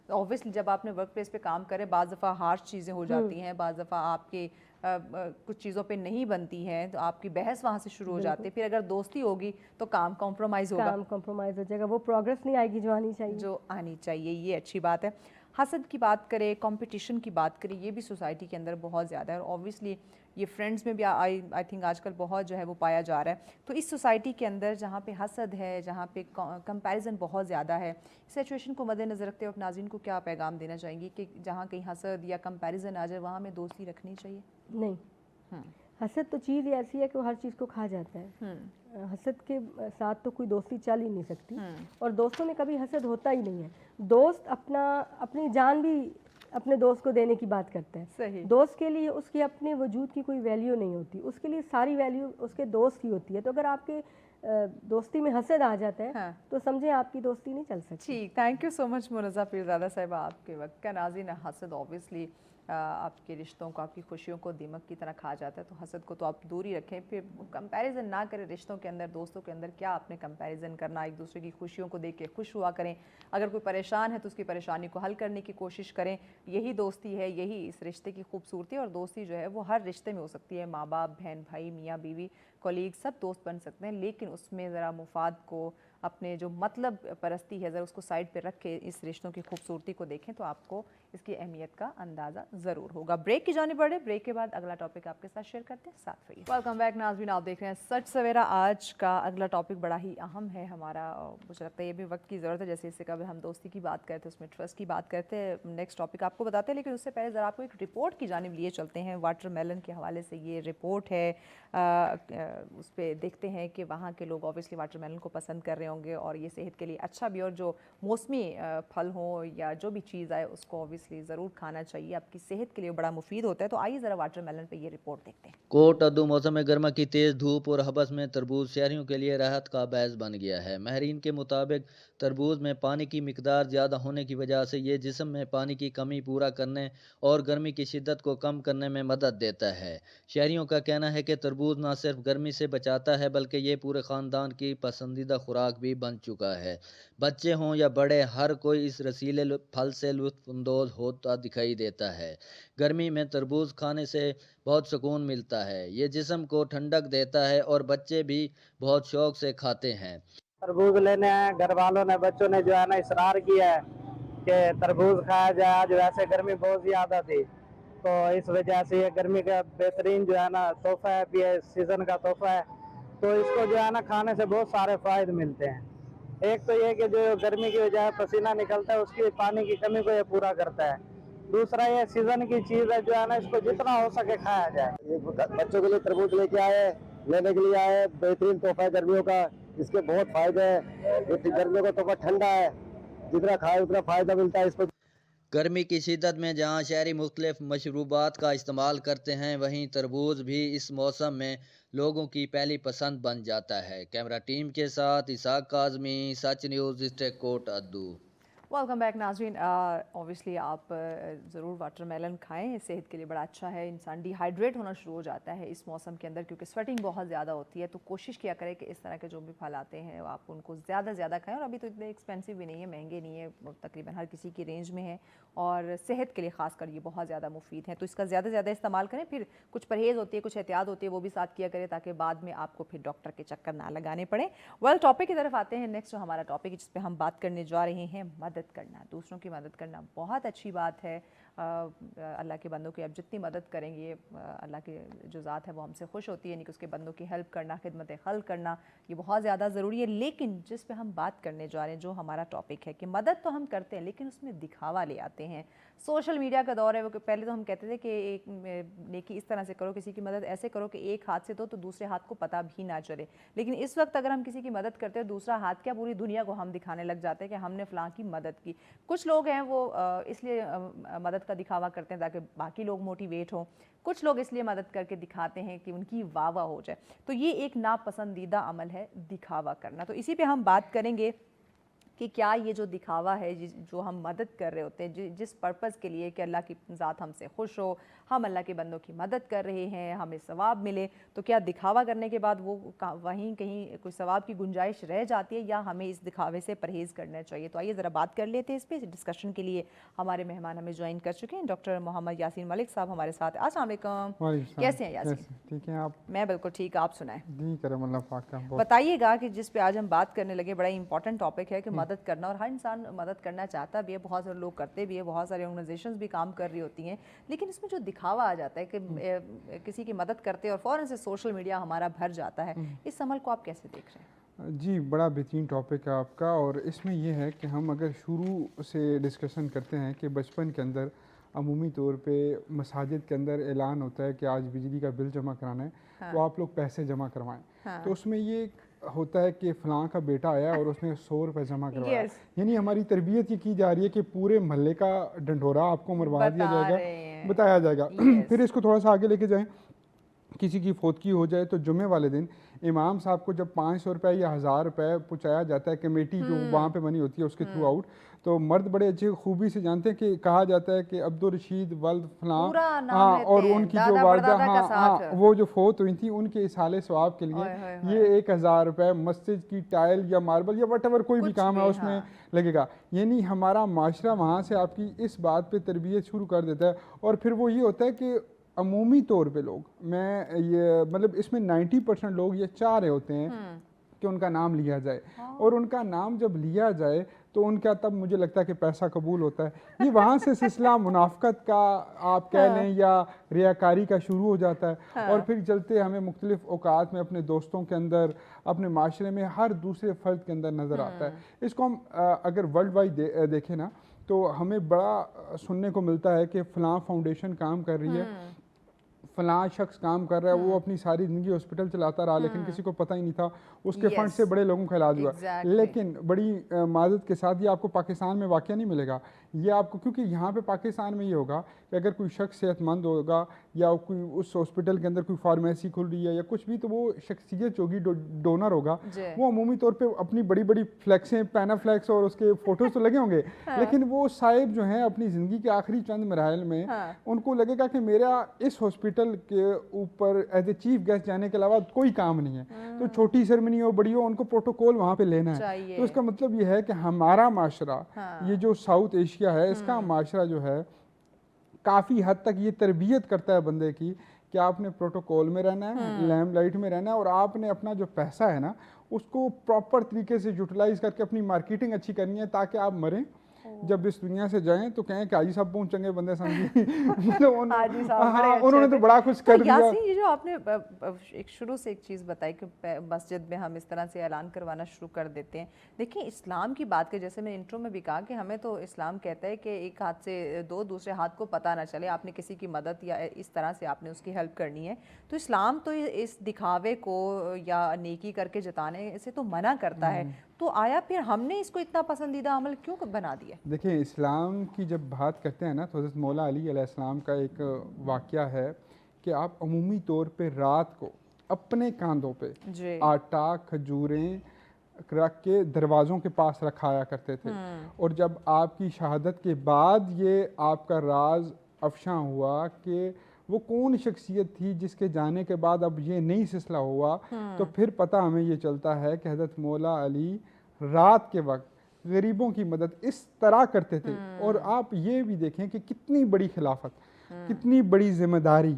ऑब्वियसली जब आपने वर्क प्लेस पे काम करे, बाज़ दफ़ा हार्श चीज़ें हो जाती हैं, बाज़ दफ़ा आपके कुछ चीज़ों पे नहीं बनती हैं, तो आपकी बहस वहाँ से शुरू हो जाती है। फिर अगर दोस्ती होगी तो काम कॉम्प्रोमाइज़ होगा, काम कॉम्प्रोमाइज़ हो जाएगा, वो प्रोग्रेस नहीं आएगी जो आनी चाहिए। ये अच्छी बात है। हसद की बात करें, कंपटीशन की बात करें, ये भी सोसाइटी के अंदर बहुत ज़्यादा है, और ऑब्वियसली ये फ्रेंड्स में भी आई थिंक आजकल बहुत जो है वो पाया जा रहा है। तो इस सोसाइटी के अंदर जहाँ पे हसद है, जहाँ पे कंपैरिजन बहुत ज़्यादा है, सिचुएशन को मद्देनज़र रखते हुए आप नाज़रीन को क्या पैगाम देना चाहेंगी कि जहाँ कहीं हसद या कंपैरिजन आ जाए वहाँ हमें दोस्ती रखनी चाहिए? नहीं, हसद तो चीज़ ऐसी है कि वो हर चीज़ को खा जाता है। हसद के साथ तो कोई दोस्ती चल ही नहीं सकती, और दोस्तों में कभी हसद होता ही नहीं है। दोस्त अपनी जान भी अपने दोस्त को देने की बात करता है। सही। दोस्त के लिए उसके अपने वजूद की कोई वैल्यू नहीं होती, उसके लिए सारी वैल्यू उसके दोस्त की होती है। तो अगर आपके दोस्ती में हसद आ जाता है, तो समझे आपकी दोस्ती नहीं चल सकती। ठीक, thank you so much Munazza Pirzada साहिबा, आपके वक्त का। नाज़रीन, हसद ऑब्वियसली आपके रिश्तों को, आपकी खुशियों को दीमक की तरह खा जाता है, तो हसद को तो आप दूर ही रखें। फिर कंपैरिजन ना करें रिश्तों के अंदर, दोस्तों के अंदर क्या आपने कंपैरिजन करना। एक दूसरे की खुशियों को देख के खुश हुआ करें। अगर कोई परेशान है तो उसकी परेशानी को हल करने की कोशिश करें। यही दोस्ती है, यही इस रिश्ते की खूबसूरती। और दोस्ती जो है वो हर रिश्ते में हो सकती है, माँ बाप, बहन भाई, मियाँ बीवी, कोलीग, सब दोस्त बन सकते हैं, लेकिन उसमें ज़रा मुफाद को अपने जो मतलब परस्ती है ज़रा उसको साइड पे रख के इस रिश्तों की खूबसूरती को देखें तो आपको इसकी अहमियत का अंदाज़ा ज़रूर होगा। ब्रेक की जानिब बढ़े, ब्रेक के बाद अगला टॉपिक आपके साथ शेयर करते हैं, साथ रहिए। वेलकम बैक नाज़रीन, आप देख रहे हैं सच सवेरा। आज का अगला टॉपिक बड़ा ही अहम है हमारा, मुझे लगता है ये भी वक्त की ज़रूरत है। जैसे इससे कभी हम दोस्ती की बात करते हैं, उसमें ट्रस्ट की बात करते हैं, नेक्स्ट टॉपिक आपको बताते हैं, लेकिन उससे पहले ज़रा आपको एक रिपोर्ट की जानिब लिए चलते हैं। वाटरमेलन के हवाले से ये रिपोर्ट है, उस पर देखते हैं कि वहाँ के लोग ऑब्वियसली वाटरमेलन को पसंद कर रहे होंगे और ये सेहत के लिए अच्छा भी, और जो मौसमी फल हो या जो भी चीज़ आए उसको ऑब्वियसली ज़रूर खाना चाहिए, आपकी सेहत के लिए बड़ा मुफीद होता है। तो आइए ज़रा वाटरमेलन पे ये रिपोर्ट देखते हैं। कोट अद्दू मौसम गर्मा की तेज़ धूप और हबस में तरबूज शहरियों के लिए राहत का बायस बन गया है। माहरीन के मुताबिक तरबूज में पानी की मिकदार ज़्यादा होने की वजह से ये जिस्म में पानी की कमी पूरा करने और गर्मी की शिद्दत को कम करने में मदद देता है। शहरियों का कहना है कि तरबूज न सिर्फ गर्मी से बचाता है बल्कि ये पूरे ख़ानदान की पसंदीदा खुराक भी बन चुका है। बच्चे हों या बड़े, हर कोई इस रसीले फल से लुत्फ़अंदोज़ होता दिखाई देता है। गर्मी में तरबूज खाने से बहुत सुकून मिलता है। ये जिस्म को ठंडक देता है और बच्चे भी बहुत शौक से खाते हैं। तरबूज लेने आए, घर वालों ने, बच्चों ने जो है ना इसरार किया है कि तरबूज खाया जाए। आज वैसे गर्मी बहुत ज़्यादा थी, तो इस वजह से ये गर्मी का बेहतरीन जो है ना तोहफा है, भी है सीज़न का तोहफा है। तो इसको जो है ना खाने से बहुत सारे फ़ायदे मिलते हैं। एक तो ये कि जो गर्मी की वजह से पसीना निकलता है उसकी पानी की कमी को ये पूरा करता है। दूसरा ये सीज़न की चीज़ है, जो है ना इसको जितना हो सके खाया जाए। ये बच्चों के लिए तरबूज लेके आए, लेने के लिए आए। बेहतरीन तोहफा है गर्मियों का, इसके बहुत फायदे हैं। ये गर्मियों का तोहफा ठंडा है, जितना खाए उतना फायदा मिलता है इसको। गर्मी की शिद्दत में जहाँ शहरी मुख्तलिफ मशरूबात का इस्तेमाल करते हैं, वहीं तरबूज भी इस मौसम में लोगों की पहली पसंद बन जाता है। कैमरा टीम के साथ इसाक काज़मी, सच न्यूज़, डिस्ट्रिक्ट कोट अद्दू। वेलकम बैक नाज़रीन। ऑब्वियसली आप ज़रूर वाटरमेलन खाएं, सेहत के लिए बड़ा अच्छा है। इंसान डिहाइड्रेट होना शुरू हो जाता है इस मौसम के अंदर क्योंकि स्वेटिंग बहुत ज़्यादा होती है, तो कोशिश किया करें कि इस तरह के जो भी फल आते हैं आप उनको ज़्यादा से ज़्यादा खाएं। और अभी तो इतने एक्सपेंसिव भी नहीं है, महंगे नहीं है, तकरीबन हर किसी की रेंज में है और सेहत के लिए ख़ासकर ये बहुत ज़्यादा मुफीद है। तो इसका ज़्यादा से ज़्यादा इस्तेमाल करें। फिर कुछ परहेज़ होती है, कुछ एहतियात होती है, वो भी साथ किया करें ताकि बाद में आपको फिर डॉक्टर के चक्कर ना लगाने पड़े। वेल, टॉपिक की तरफ आते हैं। नेक्स्ट जो हमारा टॉपिक है जिस पर हम बात करने जा रहे हैं, मदद करना। दूसरों की मदद करना बहुत अच्छी बात है। अल्लाह के बंदों की आप जितनी मदद करेंगे, अल्लाह की जो ज़ात है वो हमसे खुश होती है, यानी कि उसके बंदों की हेल्प करना, खिदमत खल्क करना, ये बहुत ज़्यादा ज़रूरी है। लेकिन जिस पे हम बात करने जा रहे हैं, जो हमारा टॉपिक है कि मदद तो हम करते हैं लेकिन उसमें दिखावा ले आते हैं। सोशल मीडिया का दौर है, वो पहले तो हम कहते थे कि एक नेकी इस तरह से करो, किसी की मदद ऐसे करो कि एक हाथ से दो तो दूसरे हाथ को पता भी ना चले। लेकिन इस वक्त अगर हम किसी की मदद करते हैं, दूसरा हाथ क्या पूरी दुनिया को हम दिखाने लग जाते हैं कि हमने फ़लाँ की मदद की। कुछ लोग हैं वो इसलिए मदद का दिखावा करते हैं ताकि बाकी लोग मोटिवेट हों। कुछ लोग इसलिए मदद करके दिखाते हैं कि उनकी वाह वाह हो जाए। तो ये एक नापसंदीदा अमल है, दिखावा करना। तो इसी पे हम बात करेंगे कि क्या ये जो दिखावा है, जो हम मदद कर रहे होते हैं जिस पर्पज़ के लिए कि अल्लाह की ज़ात हमसे खुश हो, हम अल्लाह के बंदों की मदद कर रहे हैं, हमें सवाब मिले, तो क्या दिखावा करने के बाद वो वहीं कहीं कोई सवाब की गुंजाइश रह जाती है या हमें इस दिखावे से परहेज़ करना चाहिए? तो आइए ज़रा बात कर लेते हैं इस पर। डिस्कशन के लिए हमारे मेहमान हमें ज्वाइन कर चुके हैं। डॉक्टर मोहम्मद यासीन मलिक साहब हमारे साथ। अस्सलाम वालेकुम, कैसे हैं यासीन? ठीक है आप? मैं बिल्कुल ठीक, आप सुनाएं। जी करम अल्लाह पाक का। बताइएगा कि जिस पे आज हम बात करने लगे, बड़ा इंपॉर्टेंट टॉपिक है कि मदद करना, और हर इंसान मदद करना चाहता भी है, बहुत सारे लोग करते भी है, बहुत सारे ऑर्गेनाइजेशंस भी काम कर रही होती हैं, लेकिन इसमें जो दिखावा आ जाता है कि किसी की मदद करते और फ़ौरन से सोशल मीडिया हमारा भर जाता है, इस अमल को आप कैसे देख रहे हैं? जी बड़ा बेहतरीन टॉपिक है आपका। और इसमें यह है कि हम अगर शुरू से डिस्कशन करते हैं कि बचपन के अंदर अमूमी तौर पे मसाजिद के अंदर ऐलान होता है कि आज बिजली का बिल जमा कराना है, हाँ। तो आप लोग पैसे जमा करवाएं। हाँ। तो उसमें ये होता है कि फ़लाँ का बेटा आया और उसने 100 रुपये जमा करवाया। यानी हमारी तरबियत ये की जा रही है कि पूरे मोहल्ले का ढंढोरा आपको मरवा दिया जाएगा, बताया जाएगा। फिर इसको थोड़ा सा आगे लेके जाएं, किसी की फौतगी हो जाए तो जुमे वाले दिन इमाम साहब को जब 500 रुपये या 1000 रुपये पहुँचाया जाता है, कमेटी जो वहाँ पे बनी होती है उसके थ्रू आउट, तो मर्द बड़े अच्छे खूबी से जानते हैं कि कहा जाता है कि अब्दुल रशीद वल्द फलां, हाँ, और उनकी जो वालदा, हाँ, वो जो फौत हुई थी, उनके इसाले सवाब के लिए ये 1000 रुपये मस्जिद की टाइल या मार्बल या वट एवर कोई भी काम है उसमें लगेगा। यानी हमारा माशरा वहाँ से आपकी इस बात पर तरबियत शुरू कर देता है। और फिर वो ये होता है कि अमूमी तौर पे लोग, मैं ये मतलब इसमें 90% लोग ये चाह रहे होते हैं कि उनका नाम लिया जाए, और उनका नाम जब लिया जाए तो उनका तब मुझे लगता है कि पैसा कबूल होता है। ये वहाँ से सिलसिला मुनाफ़क़त का आप कह लें या रियाकारी का शुरू हो जाता है, और फिर चलते हमें मुख्तलिफ़ औकात में अपने दोस्तों के अंदर, अपने माशरे में हर दूसरे फ़र्द के अंदर नज़र आता है। इसको हम अगर वर्ल्ड वाइड देखें ना, तो हमें बड़ा सुनने को मिलता है कि फ़लाँ फाउंडेशन काम कर रही है, फ़लाँ शख्स काम कर रहा है, वो अपनी सारी ज़िंदगी हॉस्पिटल चलाता रहा लेकिन किसी को पता ही नहीं था, उसके फंड से बड़े लोगों का इलाज हुआ। लेकिन बड़ी माज़रत के साथ ये आपको पाकिस्तान में वाक़या नहीं मिलेगा। ये आपको, क्योंकि यहाँ पे पाकिस्तान में ये होगा कि अगर कोई शख्स सेहतमंद होगा या कोई उस हॉस्पिटल के अंदर कोई फार्मेसी खुल रही है या कुछ भी, तो वो शख्सियत होगी, डोनर होगा, वो अमूमी तौर पे अपनी बड़ी बड़ी फ्लैक्सें, पैनाफ्लैक्स और उसके फ़ोटोज़ तो लगे होंगे, लेकिन वो साहिब जो हैं अपनी ज़िंदगी के आखिरी चंद मराहल में उनको लगेगा कि मेरा इस हॉस्पिटल के ऊपर एज ए चीफ गेस्ट जाने के अलावा कोई काम नहीं है। तो छोटी सेरेमनी हो बड़ी हो, उनको प्रोटोकॉल वहाँ पे लेना है। तो इसका मतलब ये है कि हमारा माशरा, ये जो साउथ एशिया है, इसका माशरा जो है काफ़ी हद तक ये तरबियत करता है बंदे की कि आपने प्रोटोकॉल में रहना है, लैम्पलाइट में रहना है, और आपने अपना जो पैसा है ना उसको प्रॉपर तरीके से यूटिलाइज करके अपनी मार्केटिंग अच्छी करनी है, ताकि आप मरें जब इस दुनिया से जाएं तो कहें कि हाजी साहब बहुत चंगे बंदे समझी। मतलब उन्होंने तो बड़ा कुछ कर दिया। ये जो आपने एक शुरू से एक चीज़ बताई कि मस्जिद में हम इस तरह से ऐलान करवाना शुरू कर देते हैं। देखिए इस्लाम की बात करें, जैसे मैंने इंट्रो में भी कहा कि हमें तो इस्लाम कहता है कि एक हाथ से दो, दूसरे हाथ को पता ना चले, आपने किसी की मदद या इस तरह से आपने उसकी हेल्प करनी है। तो इस्लाम तो इस दिखावे को या नेकी करके जताने से तो मना करता है, तो आया फिर हमने इसको इतना पसंदीदा अमल क्यों बना दिया? देखिए इस्लाम की जब बात करते हैं ना, तो हज़रत मौला अली अलैहिस्सलाम का एक वाक़या है कि आप अमूमी तौर पे रात को अपने कांधों पे आटा खजूरें रख के दरवाज़ों के पास रखाया करते थे, और जब आपकी शहादत के बाद ये आपका राज अफशा हुआ कि वो कौन शख्सियत थी जिसके जाने के बाद अब ये नई सिलसिला हुआ, तो फिर पता हमें ये चलता है कि हज़रत मौला अली रात के वक्त गरीबों की मदद इस तरह करते थे। और आप ये भी देखें कि कितनी बड़ी खिलाफत, कितनी बड़ी जिम्मेदारी,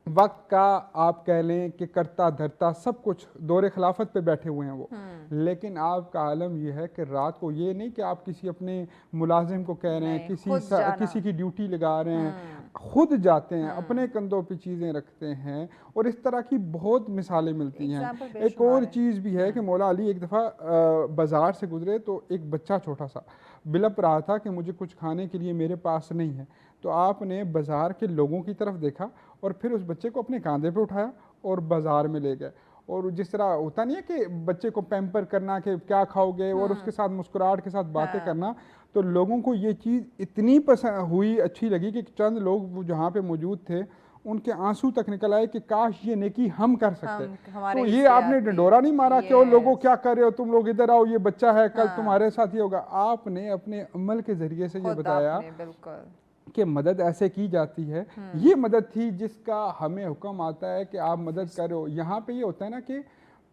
वक्त का आप कह लें कि करता धरता सब कुछ दौरे खिलाफत पे बैठे हुए हैं वो, लेकिन आपका आलम यह है कि रात को ये नहीं कि आप किसी अपने मुलाजिम को कह रहे हैं, किसी की ड्यूटी लगा रहे हैं, खुद जाते हैं, अपने कंधों पे चीज़ें रखते हैं, और इस तरह की बहुत मिसालें मिलती हैं। एक और चीज़ भी है कि मौला अली एक दफ़ा बाज़ार से गुजरे तो एक बच्चा छोटा सा बिलप रहा था कि मुझे कुछ खाने के लिए मेरे पास नहीं है। तो आपने बाज़ार के लोगों की तरफ देखा और फिर उस बच्चे को अपने कांधे पे उठाया और बाज़ार में ले गए। और जिस तरह होता नहीं है कि बच्चे को पैम्पर करना कि क्या खाओगे, और उसके साथ मुस्कुराहट के साथ बातें करना, तो लोगों को ये चीज़ इतनी पसंद हुई, अच्छी लगी कि चंद लोग जहाँ पे मौजूद थे उनके आंसू तक निकल आए कि काश ये नेकी हम कर सकते। तो ये आपने डंडोरा नहीं मारा कि और लोगों क्या कर रहे हो, तुम लोग इधर आओ, ये बच्चा है, कल तुम्हारे साथ ही होगा। आपने अपने अमल के जरिए से ये बताया कि मदद ऐसे की जाती है। ये मदद थी जिसका हमें हुक्म आता है कि आप मदद करो। यहाँ पे ये होता है ना कि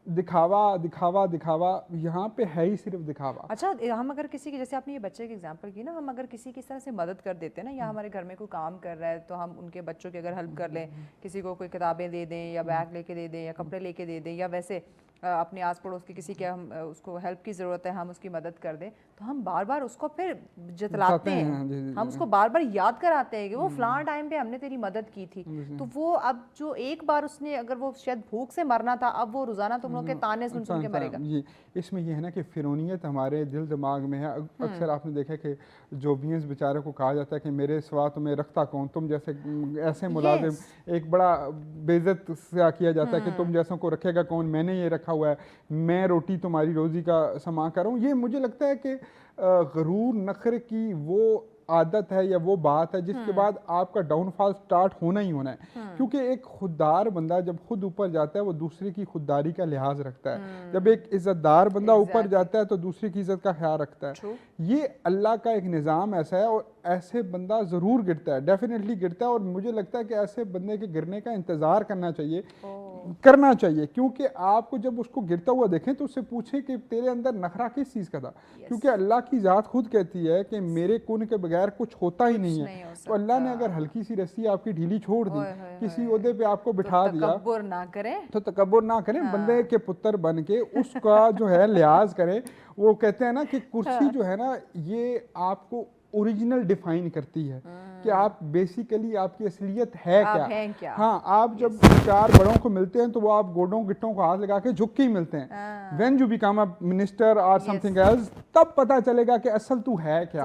दिखावा दिखावा दिखावा, यहाँ पे है ही सिर्फ दिखावा। अच्छा, हम अगर किसी की, जैसे आपने ये बच्चे की एग्जांपल की ना, हम अगर किसी की इस तरह से मदद कर देते हैं ना, या हमारे घर में कोई काम कर रहा है तो हम उनके बच्चों की अगर हेल्प कर लें, किसी को कोई किताबें दे दें या बैग लेके दे दें या कपड़े लेके दे दें, या वैसे अपने आस पड़ोस के किसी के हम उसको हेल्प की ज़रूरत है, हम उसकी मदद कर दें, तो हम बार बार उसको फिर जतलाते हैं, हम उसको बार बार याद कराते हैं कि वो फलां टाइम पे हमने तेरी मदद की थी। तो वो अब जो एक बार उसने, अगर वो शायद भूख से मरना था, अब वो रोज़ाना तुम लोग के ताने सुन सुन के मरेगा। जी, इसमें ये है ना कि फिरौनियत हमारे दिल दिमाग में है। अक्सर आपने देखा कि जोबियंस बेचारे को कहा जाता है कि मेरे सिवा तुम्हें रखता कौन, तुम जैसे ऐसे मुलाजिम, एक बड़ा बेइज्जत सा किया जाता है कि तुम जैसों को रखेगा कौन, मैंने ये रखा हुआ है, मैं रोटी तुम्हारी रोजी का समा कर रहा हूँ। ये मुझे लगता है कि गरूर नखरे की वो आदत है या वो बात है जिसके बाद आपका डाउनफॉल स्टार्ट होना ही होना है। क्योंकि एक खुददार बंदा जब खुद ऊपर जाता है वो दूसरे की खुददारी का लिहाज रखता है। जब एक इज्जतदार बंदा ऊपर जाता है तो दूसरे की इज्जत का ख्याल रखता है। ये अल्लाह का एक निज़ाम ऐसा है, और ऐसे बंदा ज़रूर गिरता है, डेफिनेटली गिरता है। और मुझे लगता है कि ऐसे बंदे के गिरने का इंतज़ार करना चाहिए। करना चाहिए, क्योंकि आपको जब उसको गिरता हुआ देखें तो उससे पूछें कि तेरे अंदर नखरा किस चीज़ का था। क्योंकि अल्लाह की ज़ात खुद कहती है कि मेरे कुन के बगैर कुछ होता ही नहीं है। तो अल्लाह ने अगर हल्की सी रस्सी आपकी ढीली छोड़ दी, किसी ओहदे पे आपको बिठा दिया, तकब्बुर ना करें, तो तकब्बुर ना करें, बंदे के पुत्र बन के उसका जो है लिहाज करें। वो कहते हैं ना कि कुर्सी जो है ना, ये आपको ओरिजिनल डिफाइन करती है कि आप बेसिकली आपकी असलियत है क्या। हाँ, आप जब चार बड़ों को मिलते हैं तो वो आप गोडों गिट्टों को हाथ लगा के झुक के ही मिलते हैं। When you become a minister और समथिंग एल्स, तब पता चलेगा कि असल तू है क्या।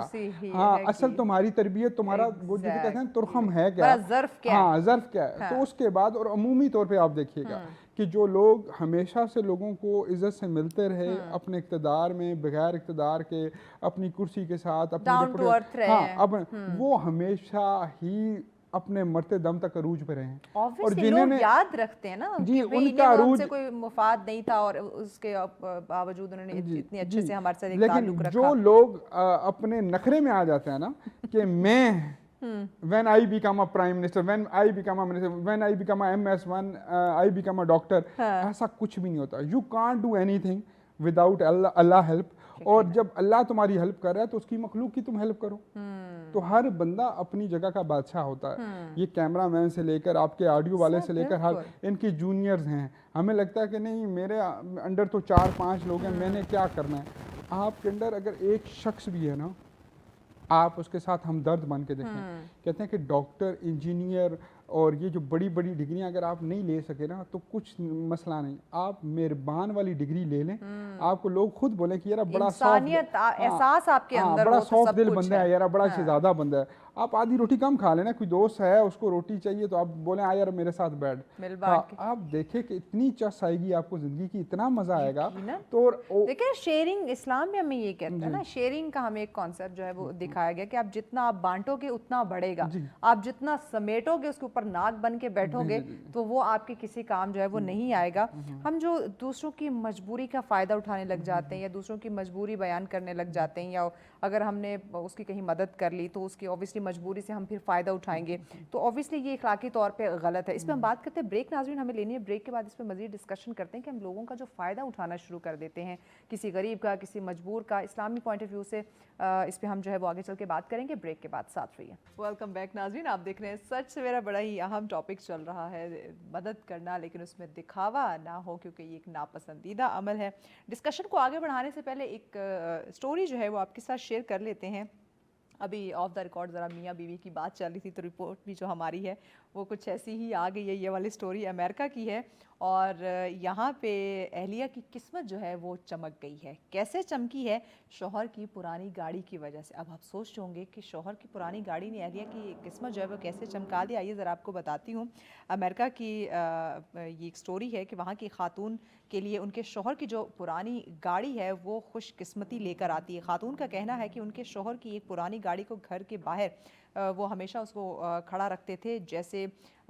हाँ, असल तुम्हारी तरबियत, तुम्हारा वो जिसे कहते हैं तुरखम है क्या, ज़र्फ क्या, हाँ ज़र्फ क्या है। तो उसके बाद और अमूमी तौर पे आप देखिएगा कि जो लोग हमेशा से लोगों को इज्जत से मिलते रहे, अपने इक़्तिदार में बगैर इक़्तिदार के, अपनी कुर्सी के साथ, अपनी हाँ, अब वो हमेशा ही अपने मरते दम तक अरूज पे रहे हैं। और जिन्हें याद रखते हैं ना जी, कि उनका अरूज कोई मुफाद नहीं था और उसके बावजूद उन्होंने इतनी अच्छे से हमारे साथ एक ताल्लुक रखा। जो लोग अपने नखरे में आ जाते हैं ना कि मैं when I become a prime minister, when I become a minister, when I become a MS1, I become a doctor, ऐसा कुछ भी नहीं होता। You can't do anything without Allah help। और जब अल्लाह तुम्हारी हेल्प कर रहा है तो उसकी मखलूक की तुम हेल्प करो। तो हर बंदा अपनी जगह का बादशाह होता है। ये कैमरा मैन से लेकर आपके ऑडियो वाले से लेकर हर इनकी जूनियर्स हैं। हमें लगता है कि नहीं, मेरे अंडर तो 4-5 लोग हैं, मैंने क्या करना है। आपके अंदर अगर एक शख्स भी है ना, आप उसके साथ हमदर्द बन के देखें। कहते हैं कि डॉक्टर, इंजीनियर और ये जो बड़ी बड़ी डिग्रियां अगर आप नहीं ले सके ना तो कुछ मसला नहीं, आप मेहरबान वाली डिग्री ले लें। आपको लोग खुद बोले कि यार बड़ा इंसानियत एहसास आपके अंदर बड़ा सॉफ्ट दिल बंदा है, यार बड़ा शहजादा बंदा है। आप आधी रोटी कम खा लेना, कोई दोस्त है उसको रोटी चाहिए तो आप बोले आ यार मेरे साथ बैठ। आप देखें कि इतनी चस आएगी आपको जिंदगी की, इतना मजा आएगा। तो देखिए शेयरिंग, इस्लाम में हमें ये कहता है ना, शेयरिंग का हमें एक कॉन्सेप्ट जो है वो दिखाया गया कि आप जितना आप बांटोगे उतना बढ़ेगा, आप जितना समेटोगे उसके ऊपर नाक बन के बैठोगे तो वो आपके किसी काम जो है वो नहीं आएगा। हम जो दूसरों की मजबूरी का फ़ायदा उठाने लग जाते हैं या दूसरों की मजबूरी बयान करने लग जाते हैं, या अगर हमने उसकी कहीं मदद कर ली तो उसकी ऑब्वियसली मजबूरी से हम फिर फ़ायदा उठाएंगे, तो ऑब्वियसली ये अखलाकी तौर पे गलत है। इस पर हम बात करते हैं, ब्रेक नाज़रीन हमें लेनी है, ब्रेक के बाद इस पर मज़ीद डिस्कशन करते हैं कि हम लोगों का जो फ़ायदा उठाना शुरू कर देते हैं, किसी गरीब का, किसी मजबूर का, इस्लामी पॉइंट ऑफ व्यू से इस पर हम जो है वो आगे चल के बात करेंगे। ब्रेक के बाद साथ रहिए। वेलकम बैक नाज़रीन, आप देख रहे हैं सच से मेरा बड़ा ही अहम टॉपिक चल रहा है, मदद करना लेकिन उसमें दिखावा ना हो, क्योंकि ये एक नापसंदीदा अमल है। डिस्कशन को आगे बढ़ाने से पहले एक स्टोरी जो है वो आपके साथ शेयर कर लेते हैं। अभी ऑफ द रिकॉर्ड ज़रा मियाँ बीवी की बात चल रही थी तो रिपोर्ट भी जो हमारी है वो कुछ ऐसी ही आ गई है। ये वाली स्टोरी अमेरिका की है और यहाँ पे अहलिया की किस्मत जो है वो चमक गई है। कैसे चमकी है? शौहर की पुरानी गाड़ी की वजह से। अब आप सोच रहे होंगे कि शौहर की पुरानी गाड़ी ने अहलिया की किस्मत जो है वो कैसे चमका दी। आइए ज़रा आपको बताती हूँ। अमेरिका की ये एक स्टोरी है कि वहाँ की खातून के लिए उनके शौहर की जो पुरानी गाड़ी है वो खुशकिस्मती लेकर आती है। खातून का कहना है कि उनके शौहर की एक पुरानी गाड़ी को घर के बाहर वो हमेशा उसको खड़ा रखते थे, जैसे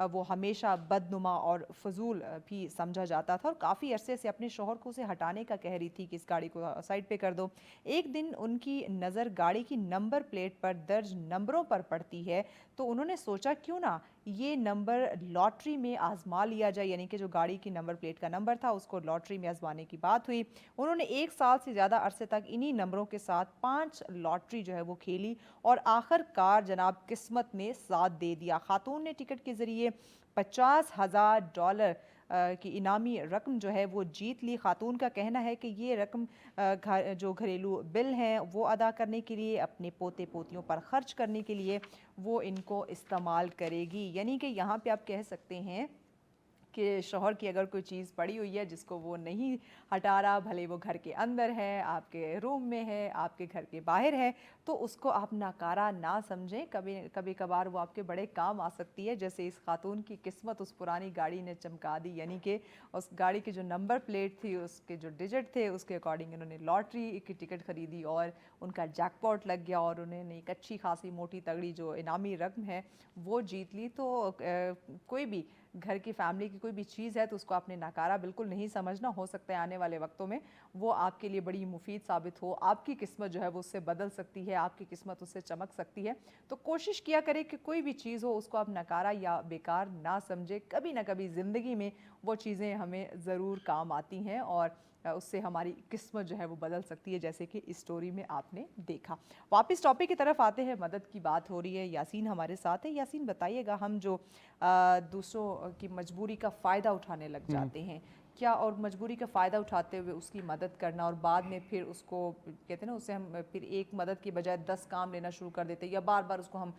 वो हमेशा बदनुमा और फजूल भी समझा जाता था और काफ़ी अरसे से अपने शौहर को उसे हटाने का कह रही थी कि इस गाड़ी को साइड पे कर दो। एक दिन उनकी नज़र गाड़ी की नंबर प्लेट पर दर्ज नंबरों पर पड़ती है तो उन्होंने सोचा क्यों ना ये नंबर लॉटरी में आजमा लिया जाए, यानी कि जो गाड़ी की नंबर प्लेट का नंबर था उसको लॉटरी में आजमाने की बात हुई। उन्होंने 1 साल से ज़्यादा अरसे तक इन्हीं नंबरों के साथ 5 लॉटरी जो है वो खेली और आखिरकार जनाब किस्मत ने साथ दे दिया। खातून ने टिकट के ज़रिए $50,000 की इनामी रकम जो है वो जीत ली। खातून का कहना है कि ये रकम जो घरेलू बिल हैं वो अदा करने के लिए, अपने पोते पोतियों पर खर्च करने के लिए वो इनको इस्तेमाल करेगी। यानी कि यहाँ पे आप कह सकते हैं कि शौहर की अगर कोई चीज़ पड़ी हुई है जिसको वो नहीं हटा रहा, भले वो घर के अंदर है, आपके रूम में है, आपके घर के बाहर है, तो उसको आप नाकारा ना समझें। कभी कभार वो आपके बड़े काम आ सकती है। जैसे इस खातून की किस्मत उस पुरानी गाड़ी ने चमका दी, यानी कि उस गाड़ी की जो नंबर प्लेट थी, उसके जो डिजिट थे, उसके अकॉर्डिंग उन्होंने लॉटरी की टिकट खरीदी और उनका जैकपॉट लग गया और उन्होंने एक अच्छी खासी मोटी तगड़ी जो इनामी रकम है वो जीत ली। तो कोई भी घर की फैमिली की कोई भी चीज़ है तो उसको आपने नकारा बिल्कुल नहीं समझना। हो सकता है आने वाले वक्तों में वो आपके लिए बड़ी मुफीद साबित हो, आपकी किस्मत जो है वो उससे बदल सकती है, आपकी किस्मत उससे चमक सकती है। तो कोशिश किया करें कि कोई भी चीज़ हो उसको आप नकारा या बेकार ना समझे। कभी ना कभी ज़िंदगी में वो चीज़ें हमें ज़रूर काम आती हैं और उससे हमारी किस्मत जो है वो बदल सकती है, जैसे कि इस स्टोरी में आपने देखा। वापस टॉपिक की तरफ आते हैं, मदद की बात हो रही है, यासीन हमारे साथ है। यासीन बताइएगा, हम जो दूसरों की मजबूरी का फ़ायदा उठाने लग जाते हैं क्या, और मजबूरी का फ़ायदा उठाते हुए उसकी मदद करना और बाद में फिर उसको कहते हैं ना, उससे हम फिर एक मदद की बजाय 10 काम लेना शुरू कर देते हैं, या बार बार उसको हम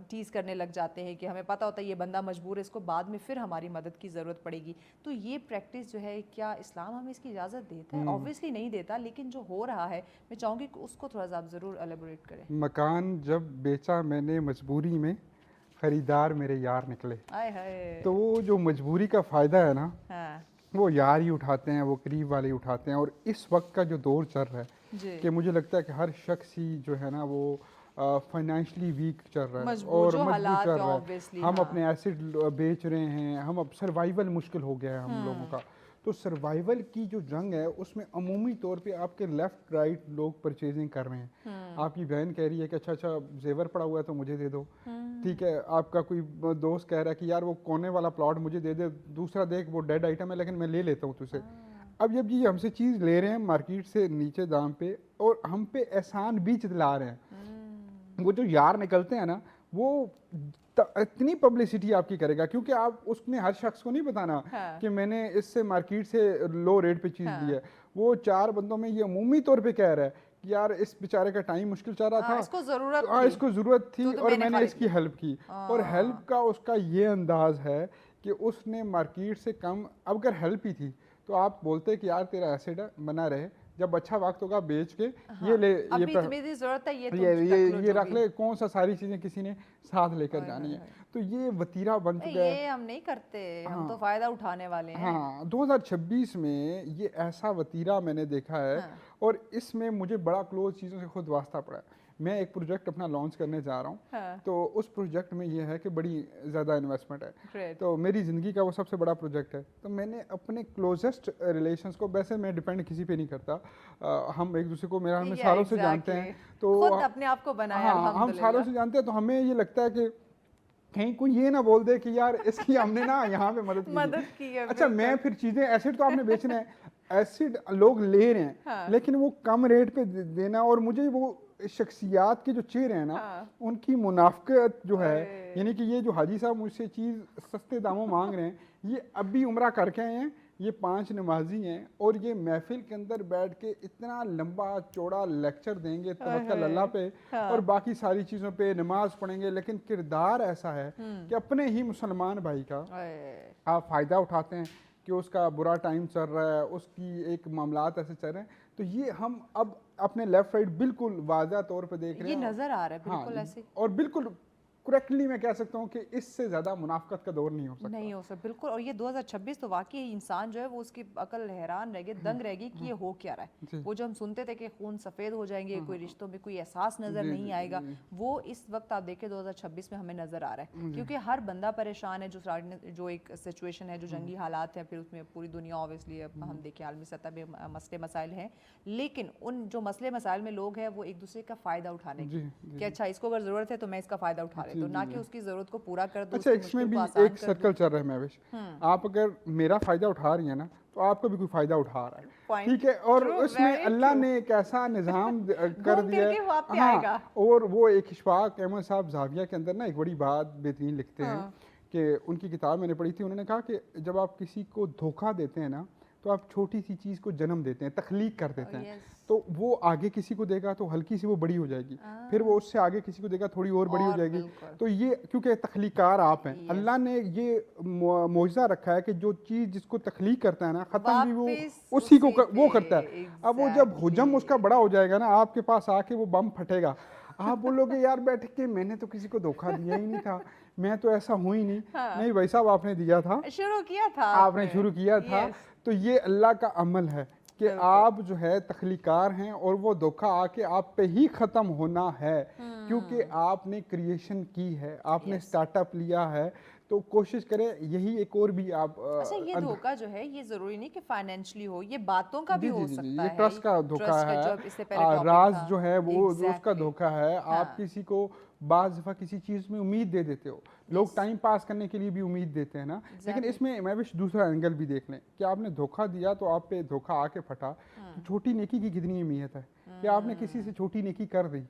टीज़ करने लग जाते हैं कि हमें पता होता है ये बंदा मजबूर है, इसको बाद में फिर हमारी मदद की ज़रूरत पड़ेगी। तो ये प्रैक्टिस जो है, क्या इस्लाम हमें इसकी इजाज़त देता है? ऑब्वियसली नहीं देता, लेकिन जो हो रहा है मैं चाहूँगी कि उसको थोड़ा सा आप ज़रूर एलेबोरेट करें। मकान जब बेचा मैंने मजबूरी में, खरीदार मेरे यार निकले। आए हाय। तो वो जो मजबूरी का फ़ायदा है ना, हाँ वो यार ही उठाते हैं, वो करीब वाले ही उठाते हैं। और इस वक्त का जो दौर चल रहा है जी, कि मुझे लगता है कि हर शख्स ही जो है ना वो फाइनेंशियली वीक चल रहा है मजबूर और जो मजबूर हालात चल है रहा है। ऑब्वियसली। हम हाँ। अपने एसिड बेच रहे हैं, हम अब सर्वाइवल मुश्किल हो गया है हम लोगों का। तो सर्वाइवल की जो जंग है उसमें अमूमी तौर पे आपके लेफ्ट राइट लोग परचेजिंग कर रहे हैं। आपकी बहन कह रही है कि अच्छा अच्छा जेवर पड़ा हुआ है तो मुझे दे दो, ठीक है। आपका कोई दोस्त कह रहा है कि यार वो कोने वाला प्लॉट मुझे दे दे, दूसरा देख वो डेड आइटम है लेकिन मैं ले लेता हूँ तुझसे। अब जब ये हमसे चीज़ ले रहे हैं मार्केट से नीचे दाम पे और हम पे एहसान बीच दिला रहे हैं, वो जो यार निकलते हैं ना वो इतनी पब्लिसिटी आपकी करेगा, क्योंकि आप उसने हर शख्स को नहीं बताना हाँ। कि मैंने इससे मार्केट से लो रेट पे चीज़ ली है। वो 4 बंदों में ये अमूमी तौर पे कह रहा है कि यार इस बेचारे का टाइम मुश्किल चल रहा था, इसको ज़रूरत हाँ थी, इसको ज़रूरत थी तो और मैंने खरीद इसकी लिया। हेल्प की। और हेल्प का उसका ये अंदाज है कि उसने मार्केट से कम, अब अगर हेल्प ही थी तो आप बोलते कि यार तेरा एसिड बना रहे, जब अच्छा वक्त होगा बेच के ये ले, ये अभी तुम्हें ज़रूरत है, ये तुम ये जो रख भी। ले, कौन सा सारी चीज़ें किसी ने साथ लेकर जानी है। तो ये वतीरा बन चुका है। ये हम नहीं करते, हम तो फ़ायदा उठाने वाले हैं। हाँ 2026 में ये ऐसा वतीरा मैंने देखा है। और इसमें मुझे बड़ा क्लोज चीज़ों से खुद वास्ता पड़ा है। मैं एक प्रोजेक्ट अपना लॉन्च करने जा रहा हूँ, तो उस प्रोजेक्ट में ये है कि बड़ी ज़्यादा इन्वेस्टमेंट है। Great. तो मेरी ज़िंदगी का वो सबसे बड़ा प्रोजेक्ट है। तो मैंने अपने क्लोजेस्ट रिलेशंस को, वैसे मैं डिपेंड किसी पे नहीं करता, हम एक दूसरे को मेरा हमें सालों से जानते हैं, तो खुद अपने आप को बनाया, हाँ हम सालों से जानते हैं। तो हमें ये लगता है कि कहीं कोई ये ना बोल दे कि यार इसकी हमने ना यहाँ पे मदद की है। अच्छा मैं फिर चीज़ें, एसिड तो आपने बेचना है, एसिड लोग ले रहे हैं, लेकिन वो कम रेट पे देना। और मुझे वो शख्सियात के जो चेहरे हैं ना, उनकी मुनाफकत जो है, यानी कि ये जो हाजी साहब मुझसे चीज़ सस्ते दामों मांग रहे हैं, ये अभी उम्रा करके आए हैं, ये 5 नमाजी हैं और ये महफिल के अंदर बैठ के इतना लंबा चौड़ा लेक्चर देंगे तवक्कल अल्लाह पे और बाकी सारी चीज़ों पे, नमाज पढ़ेंगे, लेकिन किरदार ऐसा है कि अपने ही मुसलमान भाई का आप फ़ायदा उठाते हैं कि उसका बुरा टाइम चल रहा है, उसकी एक मामलात ऐसे चल रहे हैं। तो ये हम अब अपने लेफ्ट राइट बिल्कुल वाज़ा तौर पे देख रहे हैं, ये नज़र आ रहा है बिल्कुल ऐसे। और बिल्कुल करेक्टली मैं कह सकता हूँ कि इससे ज़्यादा मुनाफकत का दौर नहीं हो सकता। नहीं हो सकता, बिल्कुल। और ये 2026 तो वाकई इंसान जो है वो उसकी अकल हैरान रह गई, दंग रह गई कि ये हो क्या रहा है। वो जो हम सुनते थे कि खून सफ़ेद हो जाएंगे, कोई रिश्तों में कोई एहसास नज़र नहीं आएगा, वो इस वक्त आप देखें 2026 में हमें नज़र आ रहा है। क्योंकि हर बंदा परेशान है, जो एक सिचुएशन है, जो जंगी हालात हैं, फिर उसमें पूरी दुनिया ऑब्वियसली हम देखें आलमी सतह पे मसले मसाइल हैं, लेकिन उन जो मसले मसाइल में लोग हैं वो एक दूसरे का फ़ायदा उठाने की कि अच्छा इसको अगर ज़रूरत है तो मैं इसका फ़ायदा उठा तो ना कि उसकी जरूरत को पूरा कर दो। अच्छा इसमें भी एक सर्कल चल रहा है महविश, आप अगर मेरा फायदा उठा रही है ना तो आपका भी कोई फायदा उठा रहा है, ठीक है। और उसमें अल्लाह ने एक ऐसा निज़ाम कर दिया है। हाँ, और वो एक इशफाक अहमद साहब जाविया के अंदर ना एक बड़ी बात बेहतरीन लिखते हैं कि उनकी किताब मैंने पढ़ी थी, उन्होंने कहा कि जब आप किसी को धोखा देते हैं ना तो आप छोटी सी चीज़ को जन्म देते हैं, तख्लीक कर देते हैं। तो वो आगे किसी को देगा तो हल्की सी वो बड़ी हो जाएगी, फिर वो उससे आगे किसी को देगा थोड़ी और बड़ी हो जाएगी। तो ये क्योंकि तख्लीकार आप हैं, अल्लाह ने ये मौजज़ा रखा है कि जो चीज़ जिसको तख्लीक करता है ना, ख़त्म भी वो उसी को वो करता है। अब वो जब हुजम उसका बड़ा हो जाएगा ना, आपके पास आके वो बम फटेगा, आप बोलोगे यार बैठ के मैंने तो किसी को धोखा दिया ही नहीं था, मैं तो ऐसा हूँ ही नहीं। नहीं भाई साहब आपने दिया था, शुरू किया था, आपने शुरू किया था। तो ये अल्लाह का अमल है कि आप जो है तख्लीकार हैं और वो धोखा आके आप पे ही ख़त्म होना है, क्योंकि आपने क्रिएशन की है, आपने स्टार्टअप लिया है, तो कोशिश करें यही एक और भी आप अच्छा, ये धोखा जो है ये जरूरी नहीं कि फाइनेंशियली हो, ये बातों का भी हो सकता ये है। ट्रस्ट का धोखा ट्रस्ट का है, जो इससे पहले टॉपिक राज था। जो है वो उसका Exactly. धोखा है। हाँ। आप किसी को बाज़ दफ़ा किसी चीज़ में उम्मीद दे देते हो, लोग टाइम पास करने के लिए भी उम्मीद देते हैं ना, लेकिन इसमें मैं भी दूसरा एंगल भी देख लें कि आपने धोखा दिया तो आप पे धोखा आके फटा, तो छोटी नेकी की कितनी अहमियत है कि आपने किसी से छोटी नेकी कर दी।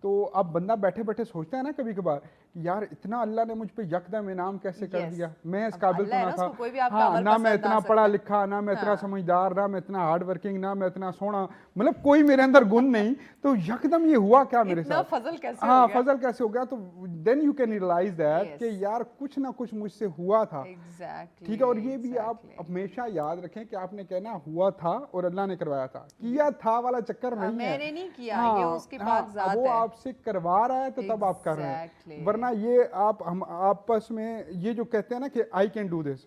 तो अब बंदा बैठे बैठे सोचता है ना कभी कभार कि यार इतना अल्लाह ने मुझ पे यकदम इनाम कैसे कर दिया, मैं इस काबिल तो ना था, हाँ ना मैं इतना पढ़ा लिखा, ना मैं इतना समझदार, ना मैं इतना हार्ड वर्किंग, ना मैं इतना सोना, मतलब कोई मेरे अंदर गुण नहीं, तो यकदम ये हुआ क्या मेरे साथ, फजल कैसे हाँ हो गया? फजल कैसे हो गया। तो then you can realise that कि यार कुछ ना कुछ मुझसे हुआ था। Exactly, ठीक है, और ये भी आप हमेशा याद रखें कि आपने कहना हुआ था और अल्लाह ने करवाया था, किया था वाला चक्कर नहीं है, मैंने नहीं किया, ये उसकी पाकज़ात वो है। आपसे करवा रहा है तो तब आप कर रहे हैं, वरना ये आप हम आपस में ये जो कहते हैं ना कि I can do this,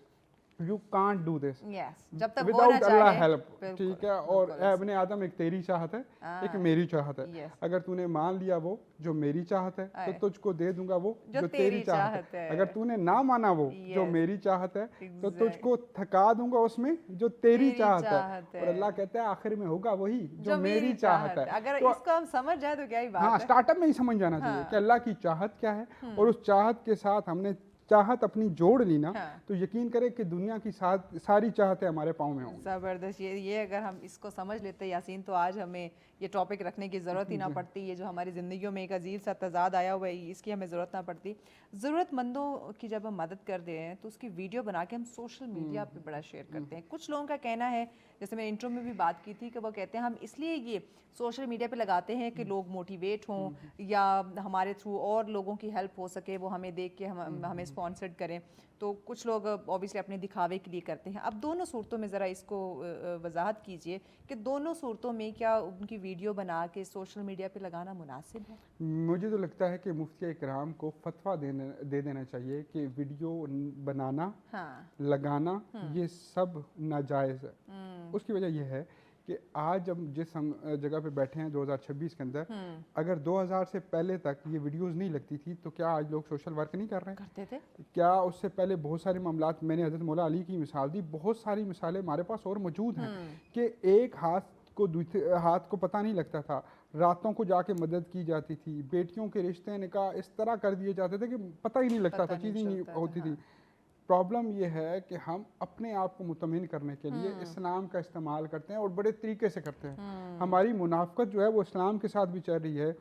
you can't do this जब तक विदाउट अल्लाह हेल्प, बिल्कुल, ठीक है। और इब्ने आदम एक तेरी चाहत है, एक मेरी चाहत है, अगर तूने मान लिया वो जो मेरी चाहत है तो तुझको दे दूंगा वो जो तेरी चाहत है, अगर तूने ना माना वो जो मेरी चाहत है तो तुझको थका दूंगा उसमें जो तेरी चाहत है। और अल्लाह कहता है आखिर में होगा वही जो मेरी चाहत है। अगर तो इसको हम समझ जाए तो क्या ही बात है। हाँ, स्टार्टअप में ही समझ जाना चाहिए कि अल्लाह की चाहत क्या है, और उस चाहत के साथ हमने चाहत अपनी जोड़ ली ना, तो यकीन करें कि दुनिया की सारी चाहतें हमारे पाँव में होंगी। ज़बरदस्त, ये अगर हम इसको समझ लेते यासीन तो आज हमें ये टॉपिक रखने की ज़रूरत ही ना पड़ती। ये जो हमारी ज़िंदगियों में एक अजीब सा तजाद आया हुआ है, इसकी हमें ज़रूरत ना पड़ती। ज़रूरतमंदों की जब हम मदद कर रहे हैं तो उसकी वीडियो बना के हम सोशल मीडिया पे बड़ा शेयर करते हैं। कुछ लोगों का कहना है, जैसे मैंने इंट्रो में भी बात की थी, कि वो कहते हैं हम इसलिए ये सोशल मीडिया पे लगाते हैं कि लोग मोटिवेट हों या हमारे थ्रू और लोगों की हेल्प हो सके, वो हमें देख के हमें स्पॉन्सर्ड करें। तो कुछ लोग ऑब्वियसली अपने दिखावे के लिए करते हैं। अब दोनों सूरतों में ज़रा इसको वजाहत कीजिए कि दोनों सूरतों में क्या उनकी वीडियो बना के सोशल मीडिया पे लगाना मुनासिब है? मुझे तो लगता है कि मुफ्ती इकराम को फतवा दे देना चाहिए कि वीडियो बनाना, लगाना ये सब नाजायज़ है। उसकी वजह यह है कि आज हम जिस जगह पे बैठे हैं 2026 के अंदर, अगर 2000 से पहले तक ये वीडियोस नहीं लगती थी तो क्या आज लोग सोशल वर्क नहीं कर रहे हैं? करते थे। क्या उससे पहले बहुत सारे मामलात, मैंने हज़रत मौला अली की मिसाल दी, बहुत सारी मिसालें हमारे पास और मौजूद हैं कि एक हाथ को दूसरे हाथ को पता नहीं लगता था, रातों को जाके मदद की जाती थी, बेटियों के रिश्ते निकाह इस तरह कर दिए जाते थे कि पता ही नहीं लगता था, चीज़ ही नहीं होती थी। प्रॉब्लम ये है कि हम अपने आप को मुतमिन करने के लिए इस्लाम का इस्तेमाल करते हैं और बड़े तरीके से करते हैं। हमारी मुनाफकत जो है वो इस्लाम के साथ भी चल रही है।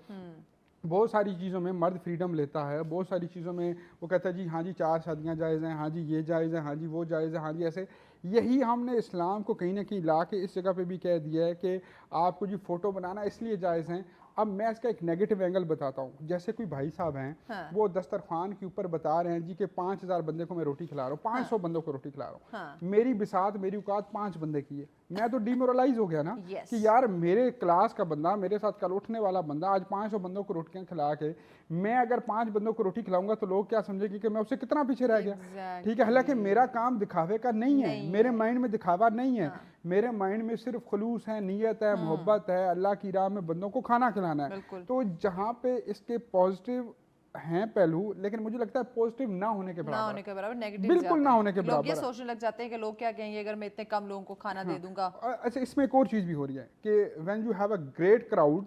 बहुत सारी चीज़ों में मर्द फ्रीडम लेता है, बहुत सारी चीज़ों में वो कहता है जी हाँ जी 4 शादियाँ जायज़ हैं, हाँ जी ये जायज़ है, हाँ जी वो जायज़ है, हाँ जी ऐसे। यही हमने इस्लाम को कहीं ना कहीं ला के इस जगह पे भी कह दिया है कि आपको जी फ़ोटो बनाना इसलिए जायज़ हैं। अब मैं इसका एक नेगेटिव एंगल बताता हूँ। जैसे कोई भाई साहब हैं, वो दस्तरखान के ऊपर बता रहे हैं जी कि 5000 बंदे को मैं रोटी खिला रहा हूँ, 500 बंदों को रोटी खिला रहा हूँ। मेरी बिसात, मेरी औकात 5 बंदे की है, मैं तो डिमोरलाइज हो गया ना कि यार मेरे क्लास का बंदा, मेरे साथ कल उठने वाला बंदा आज 500 बंदों को रोटियां खिला के, मैं अगर 5 बंदों को रोटी खिलाऊंगा तो लोग क्या समझेंगे कि मैं उससे कितना पीछे रह गया। ठीक है, हालांकि मेरा काम दिखावे का नहीं है, मेरे माइंड में दिखावा नहीं है, मेरे माइंड में सिर्फ खलूस है, नीयत है, मोहब्बत है, अल्लाह की राह में बंदों को खाना खिलाना है। तो जहाँ पे इसके पॉजिटिव हैं पहलू, लेकिन मुझे लगता है पॉजिटिव ना होने के बराबर, नेगेटिव बिल्कुल ना होने के बराबर। लोग ये सोचने लग जाते हैं कि लोग क्या कहेंगे अगर मैं इतने कम लोगों को खाना दे दूंगा। अच्छा, इसमें एक और चीज़ भी हो रही है कि when you have a great crowd,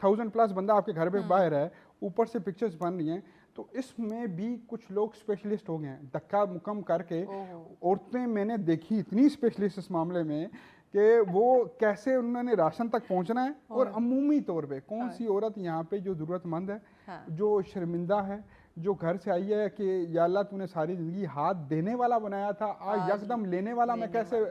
1000+ बंदा आपके घर पे बाहर है, ऊपर से पिक्चर्स बन रही हैं, तो इसमें भी कुछ लोग स्पेशलिस्ट हो गए हैं, धक्का मुक्कम करके। औरतें मैंने देखी इतनी स्पेशलिस्ट इस मामले में कि वो कैसे उन्होंने राशन तक पहुंचना है, और अमूमी तौर पे कौन सी औरत यहाँ पे जो ज़रूरतमंद है, जो शर्मिंदा है, जो घर से आई है कि या अल्लाह तूने सारी ज़िंदगी हाथ देने वाला बनाया था, आज यकदम लेने वाला मैं कैसे,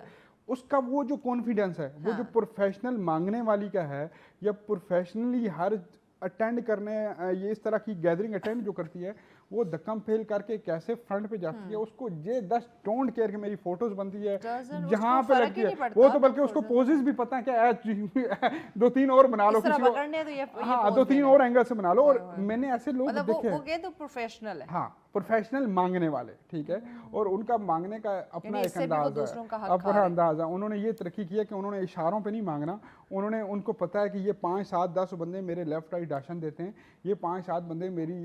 उसका वो जो कॉन्फिडेंस है, वो जो प्रोफेशनल मांगने वाली का है, या प्रोफेशनली हर अटेंड करने, ये इस तरह की गैदरिंग अटेंड जो करती है, वो धक्कम फेल करके कैसे फ्रंट पे जाती है, उसको ये 10 डोंट केयर कि मेरी फोटोज बनती है जहाँ पे लगती है, वो तो बल्कि उसको पोजेस भी पता है कि 2-3 और बना लो, किसी हाँ 2-3 और एंगल से बना लो। और मैंने ऐसे लोग देखे, वो तो प्रोफेशनल है। हाँ, प्रोफेशनल मांगने वाले, ठीक है, और उनका मांगने का अपना एक अंदाज है, अपना अंदाज है। उन्होंने ये तरक्की किया कि उन्होंने इशारों पे नहीं मांगना, उन्होंने उनको पता है कि ये 5, 7, 10 बंदे मेरे लेफ्ट राइट राशन देते हैं, ये 5, 7 बंदे मेरी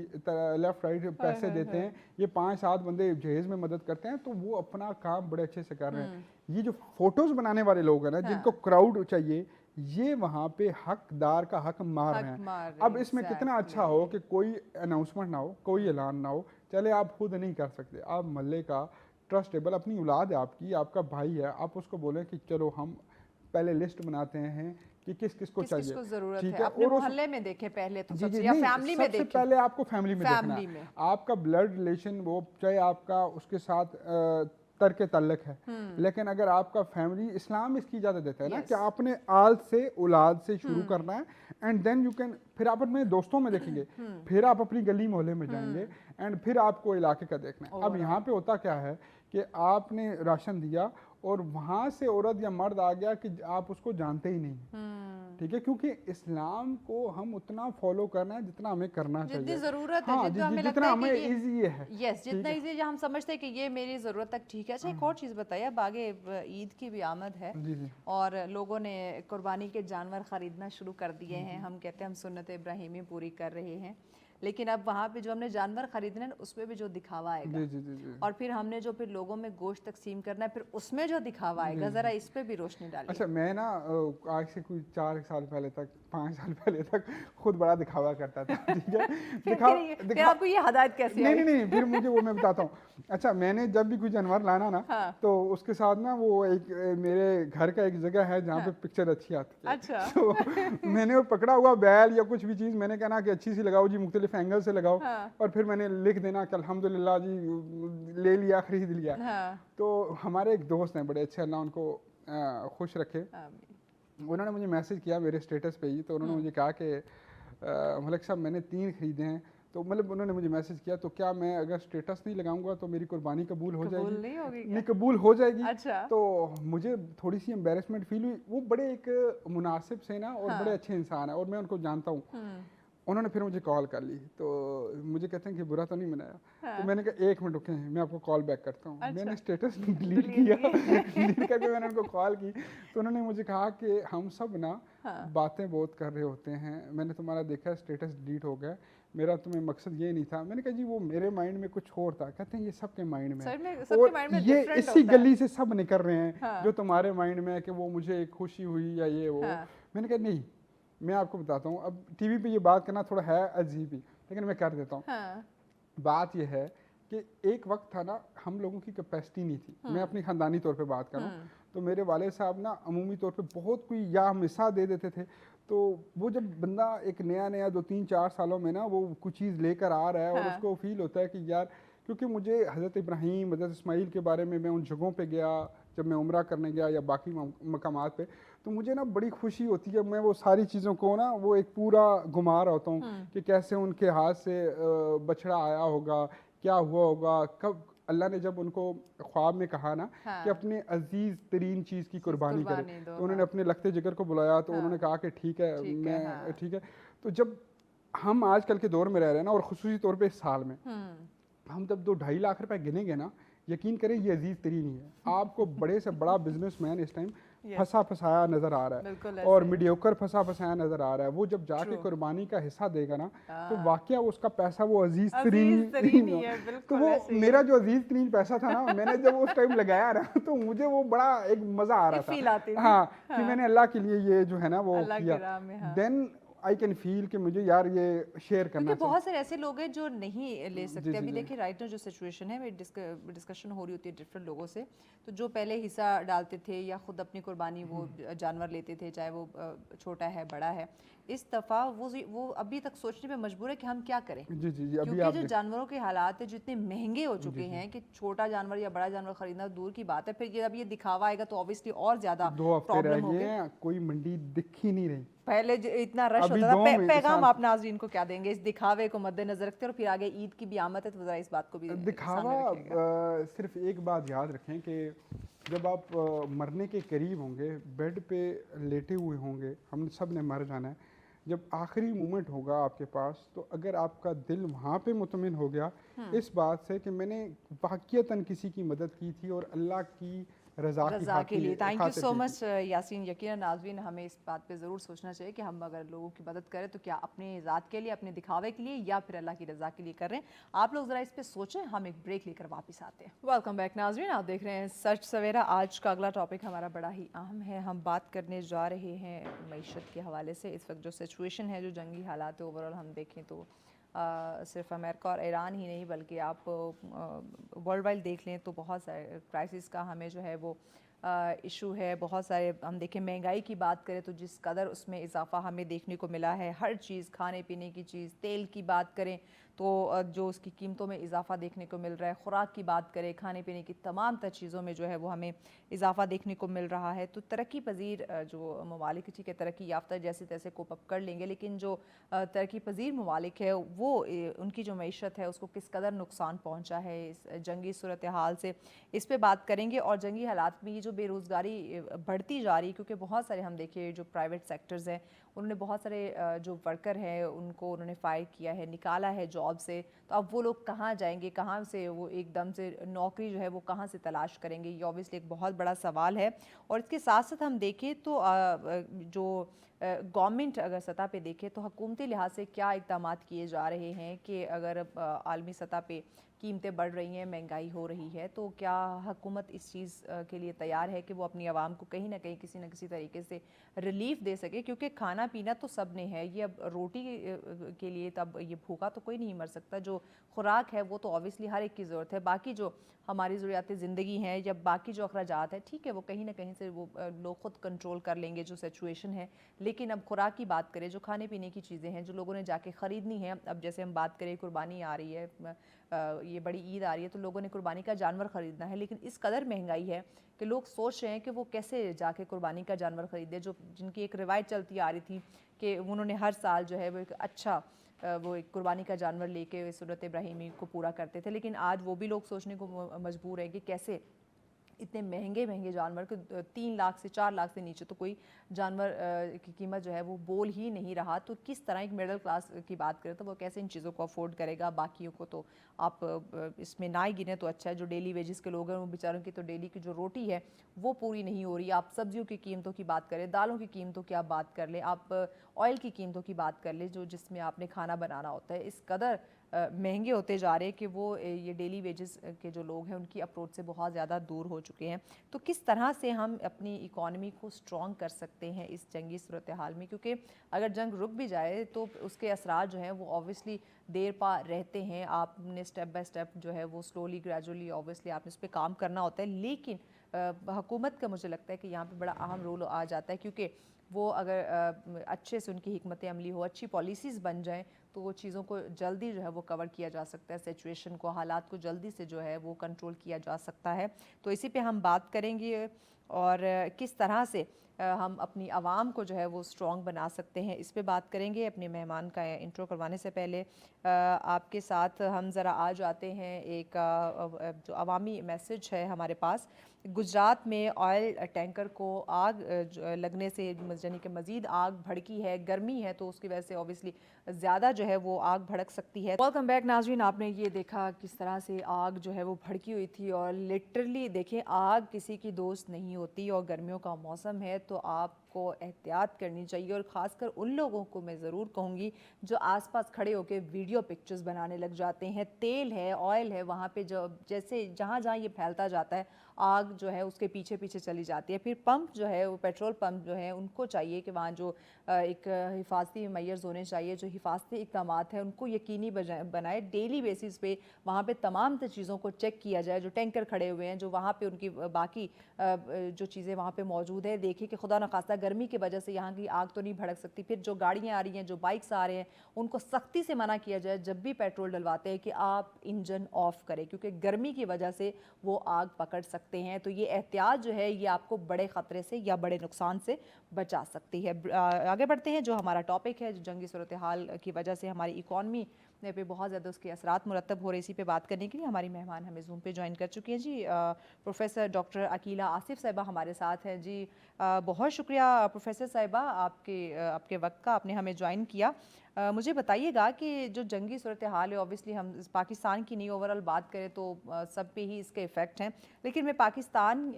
लेफ्ट राइट पैसे देते हैं, ये 5, 7 बंदे जहेज में मदद करते हैं, तो वो अपना काम बड़े अच्छे से कर रहे हैं। ये जो फोटोज बनाने वाले लोग हैं ना, जिनको क्राउड चाहिए, ये वहाँ पे हकदार का हक मार रहे हैं। अब इसमें कितना अच्छा हो कि कोई अनाउंसमेंट ना हो, कोई ऐलान ना हो, चले आप खुद नहीं कर सकते, आप मोहल्ले का ट्रस्टेबल, अपनी औलाद है आपकी, आपका भाई है, आप उसको बोलें कि चलो हम पहले लिस्ट बनाते हैं कि किस किस को चाहिए, किसको जरूरत ठीक है, अपने मोहल्ले में देखें पहले तो सबसे, या फैमिली में देखें। पहले आपको फैमिली में देखना है, आपका ब्लड रिलेशन वो चाहे आपका उसके साथ तर्क तल्लक है, लेकिन अगर आपका फैमिली, इस्लाम इसकी इजाजत देता है ना कि आपने आल से औलाद से शुरू करना है, एंड देन यू कैन, फिर आप अपने दोस्तों में देखेंगे, फिर आप अपनी गली मोहल्ले में जाएंगे, एंड फिर आपको इलाके का देखना है। अब यहाँ पे होता क्या है कि आपने राशन दिया और वहां से औरत या मर्द आ गया कि आप उसको जानते ही नहीं, ठीक है, क्योंकि इस्लाम को हम उतना फॉलो करना है जितना हमें करना चाहिए, जितनी जरूरत है, हाँ, जितना हमें जितना लगता है हमें कि इजी है, यस, जितना इजी हम समझते हैं कि ये मेरी जरूरत तक ठीक है। अच्छा, एक और चीज बताइए, अब आगे ईद की भी आमद है और लोगों ने कुर्बानी के जानवर खरीदना शुरू कर दिए हैं। हम कहते हैं हम सुन्नत इब्राहिमी पूरी कर रहे हैं, लेकिन अब वहाँ पे जो हमने जानवर खरीदने हैं उसमें भी जो दिखावा आएगा, और फिर हमने जो फिर लोगों में गोश्त तकसीम करना है, फिर उसमें जो दिखावा आएगा, जरा इस पे भी रोशनी डालिए। अच्छा, मैं ना आज से कोई 4 साल पहले तक, 5 साल पहले तक खुद बड़ा दिखावा करता था, ठीक है। फिर आपको ये हदायत कैसे आई? नहीं, फिर मुझे वो मैं बताता हूँ। अच्छा, मैंने जब भी कोई जानवर लाना ना, तो उसके साथ ना वो एक मेरे घर का एक जगह है जहाँ पे पिक्चर अच्छी आती है। अच्छा। तो मैंने वो पकड़ा हुआ बैल या कुछ भी चीज़, मैंने कहना कि अच्छी सी लगाओ जी, मुख्तलिफ एंगल से लगाओ, और फिर मैंने लिख देना कि अल्हम्दुलिल्लाह जी, ले लिया, खरीद लिया। तो हमारे एक दोस्त हैं बड़े अच्छे, अल्लाह उनको खुश रखे, उन्होंने मुझे मैसेज किया मेरे स्टेटस पे ही, तो उन्होंने मुझे कहा कि मलिक साहब मैंने 3 खरीदे हैं, तो मतलब उन्होंने मुझे मैसेज किया, तो क्या मैं अगर स्टेटस नहीं लगाऊंगा तो मेरी कुर्बानी कबूल हो जाएगी? नहीं कबूल हो जाएगी। अच्छा। तो मुझे थोड़ी सी एम्बेरसमेंट फील हुई। वो बड़े एक मुनासिब से ना और बड़े अच्छे इंसान है और मैं उनको जानता हूँ। उन्होंने फिर मुझे कॉल कर ली, तो मुझे कहते हैं कि बुरा तो नहीं मनाया। तो मैंने कहा 1 मिनट रुकें, मैं आपको कॉल बैक करता हूँ। मैंने स्टेटस डिलीट किया, डिलीट करके मैंने उनको कॉल की, तो उन्होंने मुझे कहा कि हम सब ना बातें बहुत कर रहे होते हैं, मैंने तुम्हारा देखा स्टेटस डिलीट हो गया, मेरा तुम्हें मकसद ये नहीं था। मैंने कहा जी वो मेरे माइंड में कुछ और था। कहते हैं ये सबके माइंड में है और ये इसी गली से सब निकल रहे हैं जो तुम्हारे माइंड में है कि वो मुझे खुशी हुई या ये वो। मैंने कहा नहीं, मैं आपको बताता हूँ, अब टीवी पे ये बात करना थोड़ा है अजीब ही, लेकिन मैं कर देता हूँ। बात ये है कि एक वक्त था ना, हम लोगों की कैपेसिटी नहीं थी। मैं अपनी ख़ानदानी तौर पे बात करूँ तो मेरे वाले साहब ना अमूमी तौर पे बहुत कोई या हम हिस्सा दे देते थे, तो वो जब बंदा एक नया 2-3-4 सालों में ना वो कुछ चीज़ लेकर आ रहा है और उसको फील होता है कि यार, क्योंकि मुझे हज़रत इब्राहीम, हज़रत इस्माईल के बारे में मैं उन जगहों पे गया, जब मैं उम्रा करने गया या बाकी मकामात पे, तो मुझे ना बड़ी खुशी होती है। मैं वो सारी चीज़ों को ना वो एक पूरा घुमा रहा होता हूँ कि कैसे उनके हाथ से बछड़ा आया होगा, क्या हुआ होगा, कब अल्लाह ने जब उनको ख्वाब में कहा ना कि अपने अजीज़ तरीन चीज़ की कुर्बानी करे, तो उन्होंने अपने लखते जिगर को बुलाया, तो उन्होंने कहा कि ठीक है, मैं ठीक है। तो जब हम आजकल के दौर में रह रहे हैं ना, और ख़ुसूसी तौर पर इस साल में हम जब 2-2.5 लाख रुपए गिनेंगे ना, यकीन करें ये अजीज तरीन ही है। आपको बड़े से बड़ा बिजनेसमैन इस टाइम फंसा फंसाया नजर आ रहा है और मीडियोकर फंसा फंसाया नजर आ रहा है। वो जब जाके कुर्बानी का हिस्सा देगा ना, तो वाकया उसका पैसा वो अजीज तरीन है। तो वो मेरा जो अजीज तरीन पैसा था ना, मैंने जब उस टाइम लगाया ना, तो मुझे वो बड़ा एक मजा आ रहा था, हाँ, कि मैंने अल्लाह के लिए ये जो है ना वो किया। देन आई कैन फील कि मुझे यार ये शेयर करना चाहिए। बहुत सारे ऐसे लोग हैं जो नहीं ले सकते। अभी देखिए राइट नाउ जो सिचुएशन है, डिस्कशन हो रही होती है डिफरेंट लोगों से, तो जो पहले हिस्सा डालते थे या खुद अपनी कुर्बानी वो जानवर लेते थे, चाहे वो छोटा है बड़ा है, इस दफ़ा वो अभी तक सोचने पे मजबूर है कि हम क्या करें। क्योंकि जो जानवरों के हालात है जो इतने महंगे हो चुके हैं कि छोटा जानवर या बड़ा जानवर खरीदना दूर की बात है। फिर जब ये दिखावा आएगा तो ऑब्वियसली और ज्यादा प्रॉब्लम होगी। कोई मंडी दिख ही नहीं रही, पहले इतना रश होता था। पैगाम आप नाज़रीन को क्या देंगे इस दिखावे को मद्देनजर रखते हैं? और फिर आगे ईद की भी आमद है, तो जरा इस बात को भी दिखावा। सिर्फ एक बात याद रखें कि जब आप मरने के करीब होंगे, बेड पे लेटे हुए होंगे, हम सब ने मर जाना है, जब आखिरी मोमेंट होगा आपके पास, तो अगर आपका दिल वहाँ पे मुतमिन हो गया इस बात से कि मैंने वाक़ियतन किसी की मदद की थी और अल्लाह की रज़ा के लिए। थैंक यू खातिर सो की मच थी। यासीन। यकीनन नाज़रीन, हमें इस बात पे ज़रूर सोचना चाहिए कि हम अगर लोगों की मदद करें तो क्या अपने ज़ात के लिए, अपने दिखावे के लिए, या फिर अल्लाह की रज़ा के लिए कर रहे हैं। आप लोग ज़रा इस पे सोचें, हम एक ब्रेक लेकर वापस आते हैं। वेलकम बैक नाज़रीन, आप देख रहे हैं सच सवेरा। आज का अगला टॉपिक हमारा बड़ा ही अहम है। हम बात करने जा रहे हैं मईशत के हवाले से। इस वक्त जो सिचुएशन है, जो जंगी हालात है, ओवरऑल हम देखें तो सिर्फ अमेरिका और ईरान ही नहीं बल्कि आप वर्ल्ड वाइड देख लें तो बहुत सारे क्राइसिस का हमें जो है वो इशू है। बहुत सारे हम देखें, महंगाई की बात करें तो जिस कदर उसमें इजाफा हमें देखने को मिला है, हर चीज़, खाने पीने की चीज़, तेल की बात करें तो जो उसकी कीमतों में इजाफा देखने को मिल रहा है, ख़ुराक की बात करें, खाने पीने की तमाम तर चीज़ों में जो है वो हमें इजाफा देखने को मिल रहा है। तो तरक्की पजीर जो ममालिक, ठीक है, तरक्की याफ्ता जैसे तैसे कोप अप कर लेंगे, लेकिन जो तरक्की पजीर ममालिक है वो उनकी जो मईशत है उसको किस कदर नुकसान पहुँचा है इस जंगी सूरत हाल से, इस पर बात करेंगे। और जंगी हालात में ये जो बेरोज़गारी बढ़ती जा रही है, क्योंकि बहुत सारे हम देखिए जो प्राइवेट सेक्टर्स हैं उन्होंने बहुत सारे जो वर्कर हैं उनको उन्होंने फायर किया है, निकाला है जॉब से। तो अब वो लोग कहाँ जाएंगे, कहाँ से वो एकदम से नौकरी जो है वो कहाँ से तलाश करेंगे, ये ऑब्वियसली एक बहुत बड़ा सवाल है। और इसके साथ साथ हम देखें तो जो गवर्नमेंट अगर सतह पे देखें तो हुकूमती लिहाज से क्या इक़दाम किए जा रहे हैं कि अगर आलमी सतह पे कीमतें बढ़ रही हैं, महंगाई हो रही है, तो क्या हुकूमत इस चीज़ के लिए तैयार है कि वो अपनी आवाम को कहीं ना कहीं किसी न किसी तरीके से रिलीफ दे सके। क्योंकि खाना पीना तो सब ने है, ये अब रोटी के लिए तब ये भूखा तो कोई नहीं मर सकता। जो खुराक है वो तो ऑब्वियसली हर एक की ज़रूरत है, बाकी जो हमारी ज़रूरियात ज़िंदगी हैं या बाकी जो अखराजात है, ठीक है, वो कहीं ना कहीं से वो लोग ख़ुद कंट्रोल कर लेंगे जो सिचुएशन है। लेकिन अब खुराक की बात करें, जो खाने पीने की चीज़ें हैं जो लोगों ने जाके ख़रीदनी है, अब जैसे हम बात करें कुर्बानी आ रही है, ये बड़ी ईद आ रही है, तो लोगों ने कुर्बानी का जानवर ख़रीदना है, लेकिन इस कदर महंगाई है कि लोग सोच रहे हैं कि वो कैसे जाके कुर्बानी का जानवर ख़रीदे। जो जिनकी एक रिवायत चलती आ रही थी कि उन्होंने हर साल जो है वो एक अच्छा वो एक कुर्बानी का जानवर लेके सुन्नत इब्राहीमी को पूरा करते थे, लेकिन आज वो भी लोग सोचने को मजबूर हैं कि कैसे इतने महंगे महंगे जानवर को 3 लाख से 4 लाख से नीचे तो कोई जानवर की कीमत जो है वो बोल ही नहीं रहा। तो किस तरह एक मिडिल क्लास की बात करें तो वो कैसे इन चीज़ों को अफोर्ड करेगा। बाकियों को तो आप इसमें ना ही गिने तो अच्छा है। जो डेली वेजेस के लोग हैं वो बेचारों की तो डेली की जो रोटी है वो पूरी नहीं हो रही। आप सब्जियों की कीमतों की बात करें, दालों की कीमतों की आप बात कर लें, आप ऑयल की कीमतों की बात कर लें, जो जिसमें आपने खाना बनाना होता है, इस कदर महंगे होते जा रहे हैं कि वो ये डेली वेजेस के जो लोग हैं उनकी अप्रोच से बहुत ज़्यादा दूर हो चुके हैं। तो किस तरह से हम अपनी इकॉनमी को स्ट्रॉन्ग कर सकते हैं इस जंगी सूरत हाल में, क्योंकि अगर जंग रुक भी जाए तो उसके असरात जो हैं वो ऑब्वियसली देर पा रहते हैं। आपने स्टेप बाय स्टेप जो है वो स्लोली ग्रेजुअली ऑब्वियसली आपने उस पर काम करना होता है, लेकिन हुकूमत का मुझे लगता है कि यहाँ पे बड़ा अहम रोल आ जाता है, क्योंकि वो अगर अच्छे से उनकी हिकमत अमली हो, अच्छी पॉलिसीज़ बन जाएँ तो वो चीज़ों को जल्दी जो है वो कवर किया जा सकता है, सिचुएशन को, हालात को जल्दी से जो है वो कंट्रोल किया जा सकता है। तो इसी पे हम बात करेंगे और किस तरह से हम अपनी आवाम को जो है वो स्ट्रॉन्ग बना सकते हैं, इस पे बात करेंगे। अपने मेहमान का इंट्रो करवाने से पहले आपके साथ हम ज़रा आ जाते हैं एक जो अवामी मैसेज है हमारे पास। गुजरात में ऑयल टैंकर को आग लगने से यानी कि मज़ीद आग भड़की है, गर्मी है, तो उसकी वजह से ऑब्वियसली ज़्यादा जो है वो आग भड़क सकती है। वेलकम बैक नाज़रीन, आपने ये देखा किस तरह से आग जो है वो भड़की हुई थी और लिटरली देखें आग किसी की दोस्त नहीं होती और गर्मियों का मौसम है तो आपको एहतियात करनी चाहिए। और ख़ासकर उन लोगों को मैं ज़रूर कहूँगी जो आसपास खड़े होकर वीडियो पिक्चर्स बनाने लग जाते हैं। तेल है, ऑयल है, वहाँ पे जो जैसे जहाँ जहाँ ये फैलता जाता है आग जो है उसके पीछे पीछे चली जाती है। फिर पंप जो है वो पेट्रोल पंप जो है उनको चाहिए कि वहाँ जो एक हिफाजती मैयर्स होने चाहिए, जो हिफाजती इक़दाम हैं उनको यकीनी बनाए। डेली बेसिस पे वहाँ पे तमाम तर चीज़ों को चेक किया जाए। जो टैंकर खड़े हुए हैं, जो वहाँ पे उनकी बाकी जो चीज़ें वहाँ पे मौजूद है, देखिए कि खुदा न खास्ता गर्मी की वजह से यहाँ की आग तो नहीं भड़क सकती। फिर जो गाड़ियाँ आ रही हैं, जो बाइक्स आ रहे हैं, उनको सख्ती से मना किया जाए जब भी पेट्रोल डलवाते हैं कि आप इंजन ऑफ करें, क्योंकि गर्मी की वजह से वो आग पकड़ सकते हैं। तो ये एहतियात जो है ये आपको बड़े ख़तरे से या बड़े नुकसान से बचा सकती है। आगे बढ़ते हैं। जो हमारा टॉपिक है, जो जंगी सूरत हाल की वजह से हमारी इकॉनमी पे बहुत ज़्यादा उसके असरात मुरतब हो रहे। इसी पे बात करने के लिए हमारी मेहमान हमें ज़ूम पे ज्वाइन कर चुकी हैं जी। प्रोफेसर डॉक्टर अकीला आसिफ साहिबा हमारे साथ हैं जी। बहुत शुक्रिया प्रोफेसर साहिबा आपके वक्त का, आपने हमें ज्वाइन किया। मुझे बताइएगा कि जो जंगी सूरत हाल है, ऑब्वियसली हम पाकिस्तान की नहीं ओवरऑल बात करें तो सब पे ही इसके इफ़ेक्ट हैं, लेकिन मैं पाकिस्तान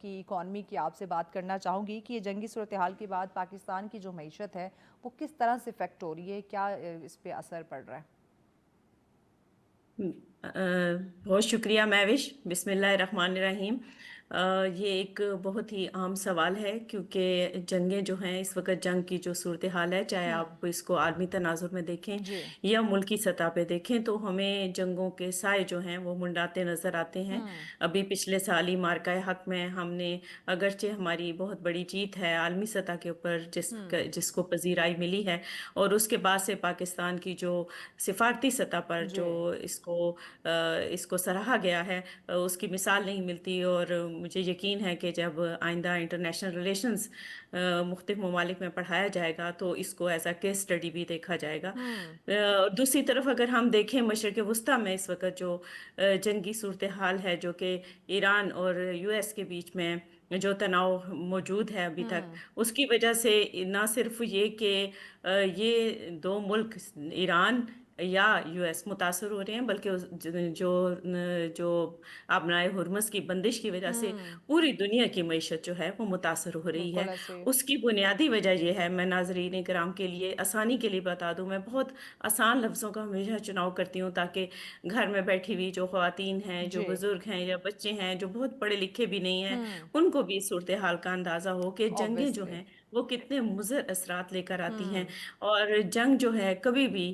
की इकॉनमी की आपसे बात करना चाहूँगी कि ये जंगी सूरत हाल के बाद पाकिस्तान की जो मईशत है वो किस तरह से इफ़ेक्ट हो रही है, क्या इस पर असर पड़ रहा है? बहुत शुक्रिया महविश। बिस्मिल्लाहिर्रहमानिर्रहीम। ये एक बहुत ही आम सवाल है, क्योंकि जंगें जो हैं इस वक्त, जंग की जो सूरत हाल है, चाहे आप इसको आलमी तनाजुर में देखें जी। या मुल्की सतह पे देखें, तो हमें जंगों के साए जो हैं वो मुंडाते नज़र आते हैं। अभी पिछले साल ही मार्का हक में हमने, अगरचे हमारी बहुत बड़ी जीत है आलमी सतह के ऊपर जिसको पजीराई मिली है, और उसके बाद से पाकिस्तान की जो सिफारती सतह पर जो इसको सराहा गया है, उसकी मिसाल नहीं मिलती। और मुझे यकीन है कि जब आइंदा इंटरनेशनल रिलेशंस मुख्तलिफ ममालिक में पढ़ाया जाएगा तो इसको एज अ केस स्टडी भी देखा जाएगा। दूसरी तरफ अगर हम देखें मशरक़ वस्ता में इस वक्त जो जंगी सूरत हाल है, जो कि ईरान और यूएस के बीच में जो तनाव मौजूद है अभी तक, उसकी वजह से ना सिर्फ ये कि ये दो मुल्क ईरान या यूएस मुतासर हो रहे हैं, बल्कि जो आबनाए हुर्मुज़ की बंदिश की वजह से पूरी दुनिया की मईशत जो है वो मुतासर हो रही है। उसकी बुनियादी वजह यह है, मैं नाज़रीन कराम के लिए आसानी के लिए बता दूं, मैं बहुत आसान लफ्ज़ों का हमेशा चुनाव करती हूँ ताकि घर में बैठी हुई जो ख़वातीन हैं, जो बुज़ुर्ग हैं या बच्चे हैं जो बहुत पढ़े लिखे भी नहीं हैं, उनको भी सूरत हाल का अंदाज़ा हो कि जंगें जो हैं वो कितने मुज़र असरात लेकर आती हैं। और जंग जो है कभी भी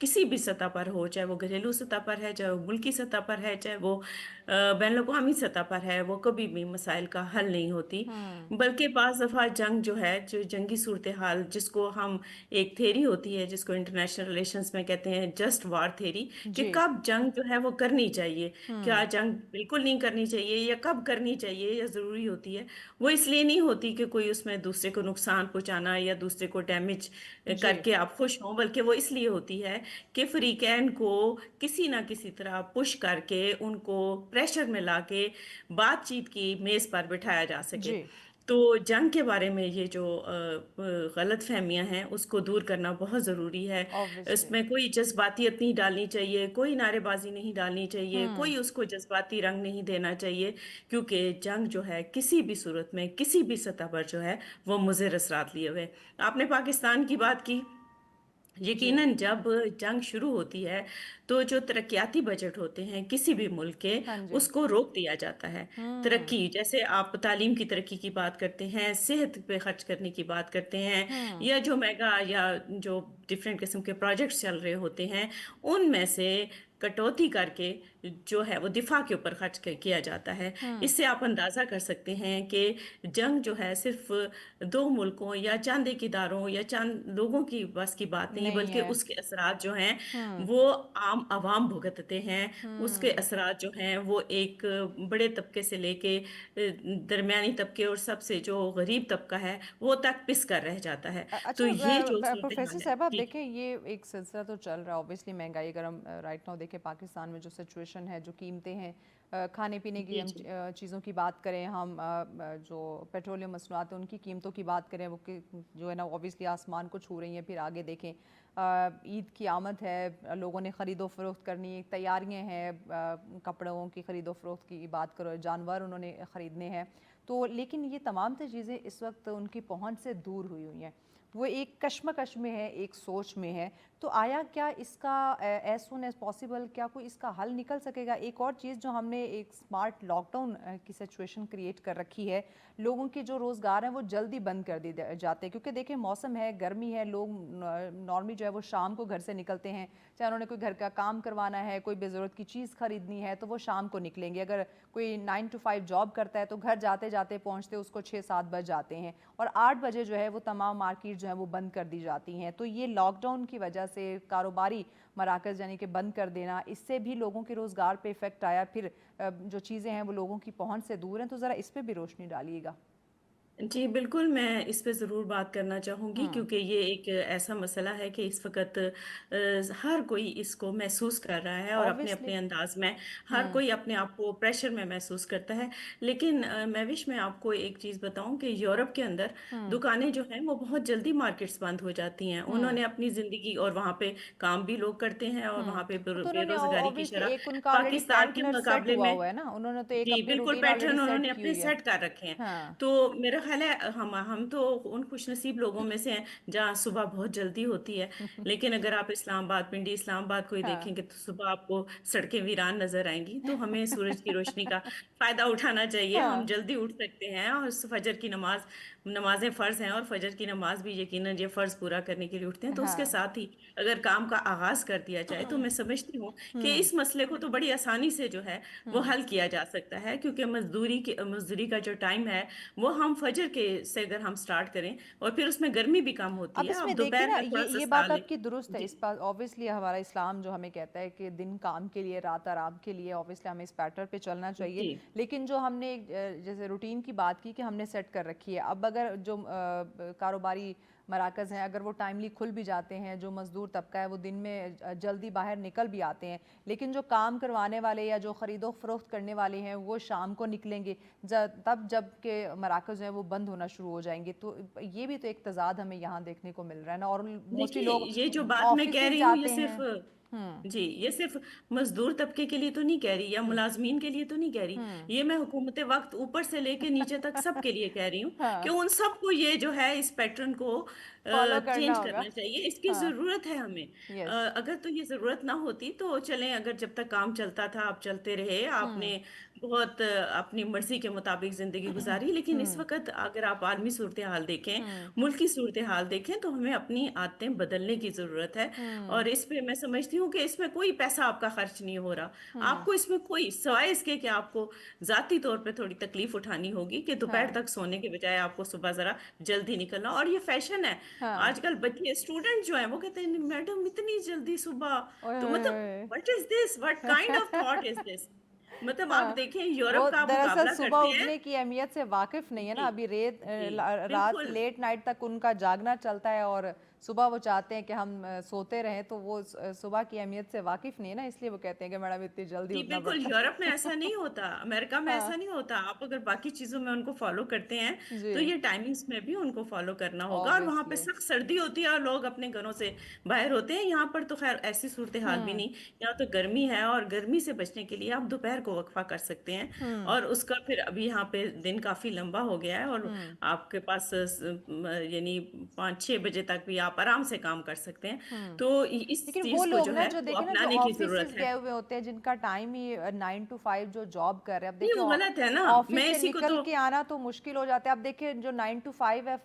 किसी भी सतह पर हो, चाहे वो घरेलू सतह पर है, चाहे वो मुल्की सतह पर है, चाहे वो बैनुल अक़वामी सतह पर है, वो कभी भी मसाइल का हल नहीं होती। बल्कि बाज़ दफ़ा जंग जो है, जो जंगी सूरत हाल, जिसको हम एक थेरी होती है जिसको इंटरनेशनल रिलेशंस में कहते हैं जस्ट वार थेरी, कि कब जंग जो है वो करनी चाहिए, क्या जंग बिल्कुल नहीं करनी चाहिए या कब करनी चाहिए या ज़रूरी होती है। वो इसलिए नहीं होती कि कोई उसमें दूसरे को नुकसान पहुंचाना या दूसरे को डैमेज करके आप खुश हों, बल्कि वो इसलिए होती है कि फ्रीकैन को किसी ना किसी तरह पुश करके उनको प्रेशर में लाके बातचीत की मेज पर बिठाया जा सके। तो जंग के बारे में ये जो गलत फहमियाँ हैं उसको दूर करना बहुत ज़रूरी है। इसमें कोई जज्बातियत नहीं डालनी चाहिए, कोई नारेबाजी नहीं डालनी चाहिए, कोई उसको जज्बाती रंग नहीं देना चाहिए, क्योंकि जंग जो है किसी भी सूरत में किसी भी सतह पर जो है वो मुज़र असरात लिए हुए। आपने पाकिस्तान की बात की, यकीनन जब जंग शुरू होती है तो जो तरक्याती बजट होते हैं किसी भी मुल्क के, उसको रोक दिया जाता है। तरक्की, जैसे आप तालीम की तरक्की की बात करते हैं, सेहत पे खर्च करने की बात करते हैं, या जो मेगा या जो डिफरेंट किस्म के प्रोजेक्ट्स चल रहे होते हैं, उनमें से कटौती करके जो है वो दिफा के ऊपर खर्च किया जाता है। इससे आप अंदाज़ा कर सकते हैं कि जंग जो है सिर्फ दो मुल्कों या चंद एक इदारों या चंद लोगों की बस की बात नहीं, बल्कि उसके असरात जो हैं वो आम आवाम भुगतते हैं। उसके असरात जो हैं वो एक बड़े तबके से लेके दरमियानी तबके और सबसे जो गरीब तबका है वो तक पिस कर रह जाता है। तो ये जो प्रोफेसर साहब आप देखें, ये एक सिलसिला तो चल रहा है ऑब्वियसली, महंगाई अगर हम राइट नाउ देखें पाकिस्तान में जो सिचुएशन है, जो कीमतें हैं, खाने पीने की चीज़ों की बात करें, हम जो पेट्रोलियम मसनूआत हैं उनकी कीमतों की बात करें, वो जो है ना ऑब्वियसली आसमान को छू रही हैं। फिर आगे देखें ईद की आमद है, लोगों ने ख़रीदो फरोख्त करनी, तैयारियां हैं, कपड़ों की ख़रीदो फरोख्त की बात करो, जानवर उन्होंने ख़रीदने हैं। तो लेकिन ये तमाम चीज़ें इस वक्त उनकी पहुंच से दूर हुई हुई हैं, वो एक कश्मकश में है, एक सोच में है। तो आया क्या इसका एज सुन एज पॉसिबल क्या कोई इसका हल निकल सकेगा? एक और चीज़ जो हमने एक स्मार्ट लॉकडाउन की सिचुएशन क्रिएट कर रखी है, लोगों के जो रोज़गार हैं वो जल्दी बंद कर दिए जाते हैं, क्योंकि देखिए मौसम है, गर्मी है, लोग नॉर्मली जो है वो शाम को घर से निकलते हैं, चाहे उन्होंने कोई घर का काम करवाना है, कोई बेज़रूरत की चीज़ खरीदनी है तो वो शाम को निकलेंगे। अगर कोई 9 to 5 जॉब करता है तो घर जाते जाते पहुँचते उसको 6-7 बज जाते हैं, और 8 बजे जो है वो तमाम मार्केट जो है वो बंद कर दी जाती हैं। तो ये लॉकडाउन की वजह से कारोबारी मराकज़ यानी कि बंद कर देना, इससे भी लोगों के रोज़गार पे इफ़ेक्ट आया। फिर जो चीज़ें हैं वो लोगों की पहुंच से दूर हैं, तो ज़रा इस पे भी रोशनी डालिएगा। जी, बिल्कुल, मैं इस पे ज़रूर बात करना चाहूँगी हम्म। क्योंकि ये एक ऐसा मसला है कि इस वक़्त हर कोई इसको महसूस कर रहा है और ऑब्वियसली। अपने-अपने अंदाज़ में हर हम्म। कोई अपने आप को प्रेशर में महसूस करता है। लेकिन महविश मैं आपको एक चीज़ बताऊँ कि यूरोप के अंदर हम्म। दुकानें जो हैं वो बहुत जल्दी मार्केट्स बंद हो जाती हैं। हम्म। उन्होंने अपनी ज़िंदगी और वहाँ पे काम भी लोग करते हैं और वहाँ पे तो उन्होंने बेरोज़गारी की ऑब्वियसली शरह एक उनका ऑलरेडी पाकिस्तान के पैटर्न सेट मुकाबले हुआ में हुआ है ना, उन्होंने तो एक जी, अपनी बिल्कुल रूटीन ऑलरेडी पैटर्न सेट उन्होंने की अपने हुई है। सेट कर रखे हैं। हाँ। तो मेरा ख्याल है हम तो उन खुशनसीब लोगों में से हैं जहाँ सुबह बहुत जल्दी होती है। लेकिन अगर आप इस्लामाबाद, पिंडी इस्लामाबाद को ही हाँ। देखेंगे तो सुबह आपको सड़कें वीरान नजर आएंगी। तो हमें सूरज की रोशनी का फायदा उठाना चाहिए। हम हाँ। जल्दी उठ सकते हैं और फजर की नमाजें फ़र्ज हैं और फजर की नमाज भी यकीनन ये फ़र्ज पूरा करने के लिए उठते हैं। तो उसके हाँ। साथ ही अगर काम का आगाज कर दिया जाए तो मैं समझती हूँ कि इस मसले को तो बड़ी आसानी से जो है वो हल किया जा सकता है क्योंकि मजदूरी का जो टाइम है वो हम फजर के से अगर हम स्टार्ट करें और फिर उसमें गर्मी भी कम होती अब है। आप इसमें देखिए दोपहर ना, में थोड़ा सा ये बात साल लें। आपकी दुरुस्त है। इस जी बात ऑब्वियसली हमारा इस्लाम जो हमें कहता है कि दिन काम के लिए रात आराम के लिए, ऑब्वियसली हमें इस पैटर्न पे चलना चाहिए। जी लेकिन जो हमने जैसे रूटीन की बात की कि हमने सेट कर रखी है, अब अगर जो कारोबारी मराकज़ हैं अगर वो टाइमली खुल भी जाते हैं, जो मज़दूर तबका है वो दिन में जल्दी बाहर निकल भी आते हैं, लेकिन जो काम करवाने वाले या जो ख़रीदो फरोख्त करने वाले हैं वो शाम को निकलेंगे तब जब के मराकज़ हैं वो बंद होना शुरू हो जाएंगे। तो ये भी तो एक तज़ाद हमें यहाँ देखने को मिल रहा है ना। और मोस्टली देखिए, लोग ये जो बात मैं कह ऑफिस रही हूँ ये जाते सिर्फ हैं। हम्म। जी ये सिर्फ मजदूर तबके के लिए तो नहीं कह रही या मुलाजमीन के लिए तो नहीं कह रही। हम्म। ये मैं हुकूमत वक्त ऊपर से लेके नीचे तक सब के लिए कह रही हूँ कि हाँ। उन सबको ये जो है इस पैटर्न को फॉलो करना चेंज होगा। करना चाहिए। इसकी हाँ। जरूरत है हमें। यस। अगर तो ये जरूरत ना होती तो चलें, अगर जब तक काम चलता था आप चलते रहे, आपने बहुत अपनी मर्जी के मुताबिक जिंदगी गुजारी। लेकिन इस वक्त अगर आप आलमी सूरत हाल देखें, मुल्क की सूरत हाल देखें तो हमें अपनी आदतें बदलने की जरूरत है। और इस पे मैं समझती हूँ कि इसमें कोई पैसा आपका खर्च नहीं हो रहा। आपको इसमें कोई सवाए इसके कि आपको जाती तौर पे थोड़ी तकलीफ उठानी होगी कि दोपहर हाँ। तक सोने के बजाय आपको सुबह जरा जल्दी निकलना। और ये फैशन है। हाँ। आजकल बच्चे स्टूडेंट जो हैं वो कहते हैं मैडम इतनी जल्दी सुबह। ओए तो ओए मतलब ओए। What is this, what kind of thought is this. मतलब आप हाँ। देखें वो यूरोप का आप दरअसल मुकाबला सुबह करते हैं। उठने की अहमियत से वाकिफ नहीं है ना, जी अभी जी रात बिल्कुल। लेट नाइट तक उनका जागना चलता है और सुबह वो चाहते हैं कि हम सोते रहें, तो वो सुबह की अहमियत से वाकिफ नहीं है ना, इसलिए वो कहते हैं कि मैडम इतनी जल्दी जी उठना बिल्कुल, पड़ता यूरोप में ऐसा नहीं होता, अमेरिका में है। ऐसा हाँ। नहीं होता। आप अगर बाकी चीजों में उनको फॉलो करते हैं जी। तो ये टाइमिंग्स में भी उनको फॉलो करना होगा। और वहां पे ऑब्वियसली। सख्त सर्दी होती है और लोग अपने घरों से बाहर होते हैं। यहाँ पर तो खैर ऐसी सूरत हाल भी हम्म। नहीं। यहाँ तो गर्मी है और गर्मी से बचने के लिए आप दोपहर को वक्फा कर सकते हैं। और उसका फिर अभी यहाँ पे दिन काफी लंबा हो गया है और हम्म। आपके पास यानी 5-6 बजे तक भी आप आराम से काम कर सकते हैं। हम्म। तो इस लेकिन वो चीज को लोग जो ना है जो वो देखे ना, जो अपनाने की ऑफिस जरूरत है। गए हुए होते हैं, जिनका टाइम ही 9 to 5 जो जॉब कर रहे हैं, अब नहीं, देखिए वो गलत है ना। ऑफिस मैं से इसी को निकल तो के आना तो मुश्किल हो जाता है। अब देखिए जो 9 to 5 है,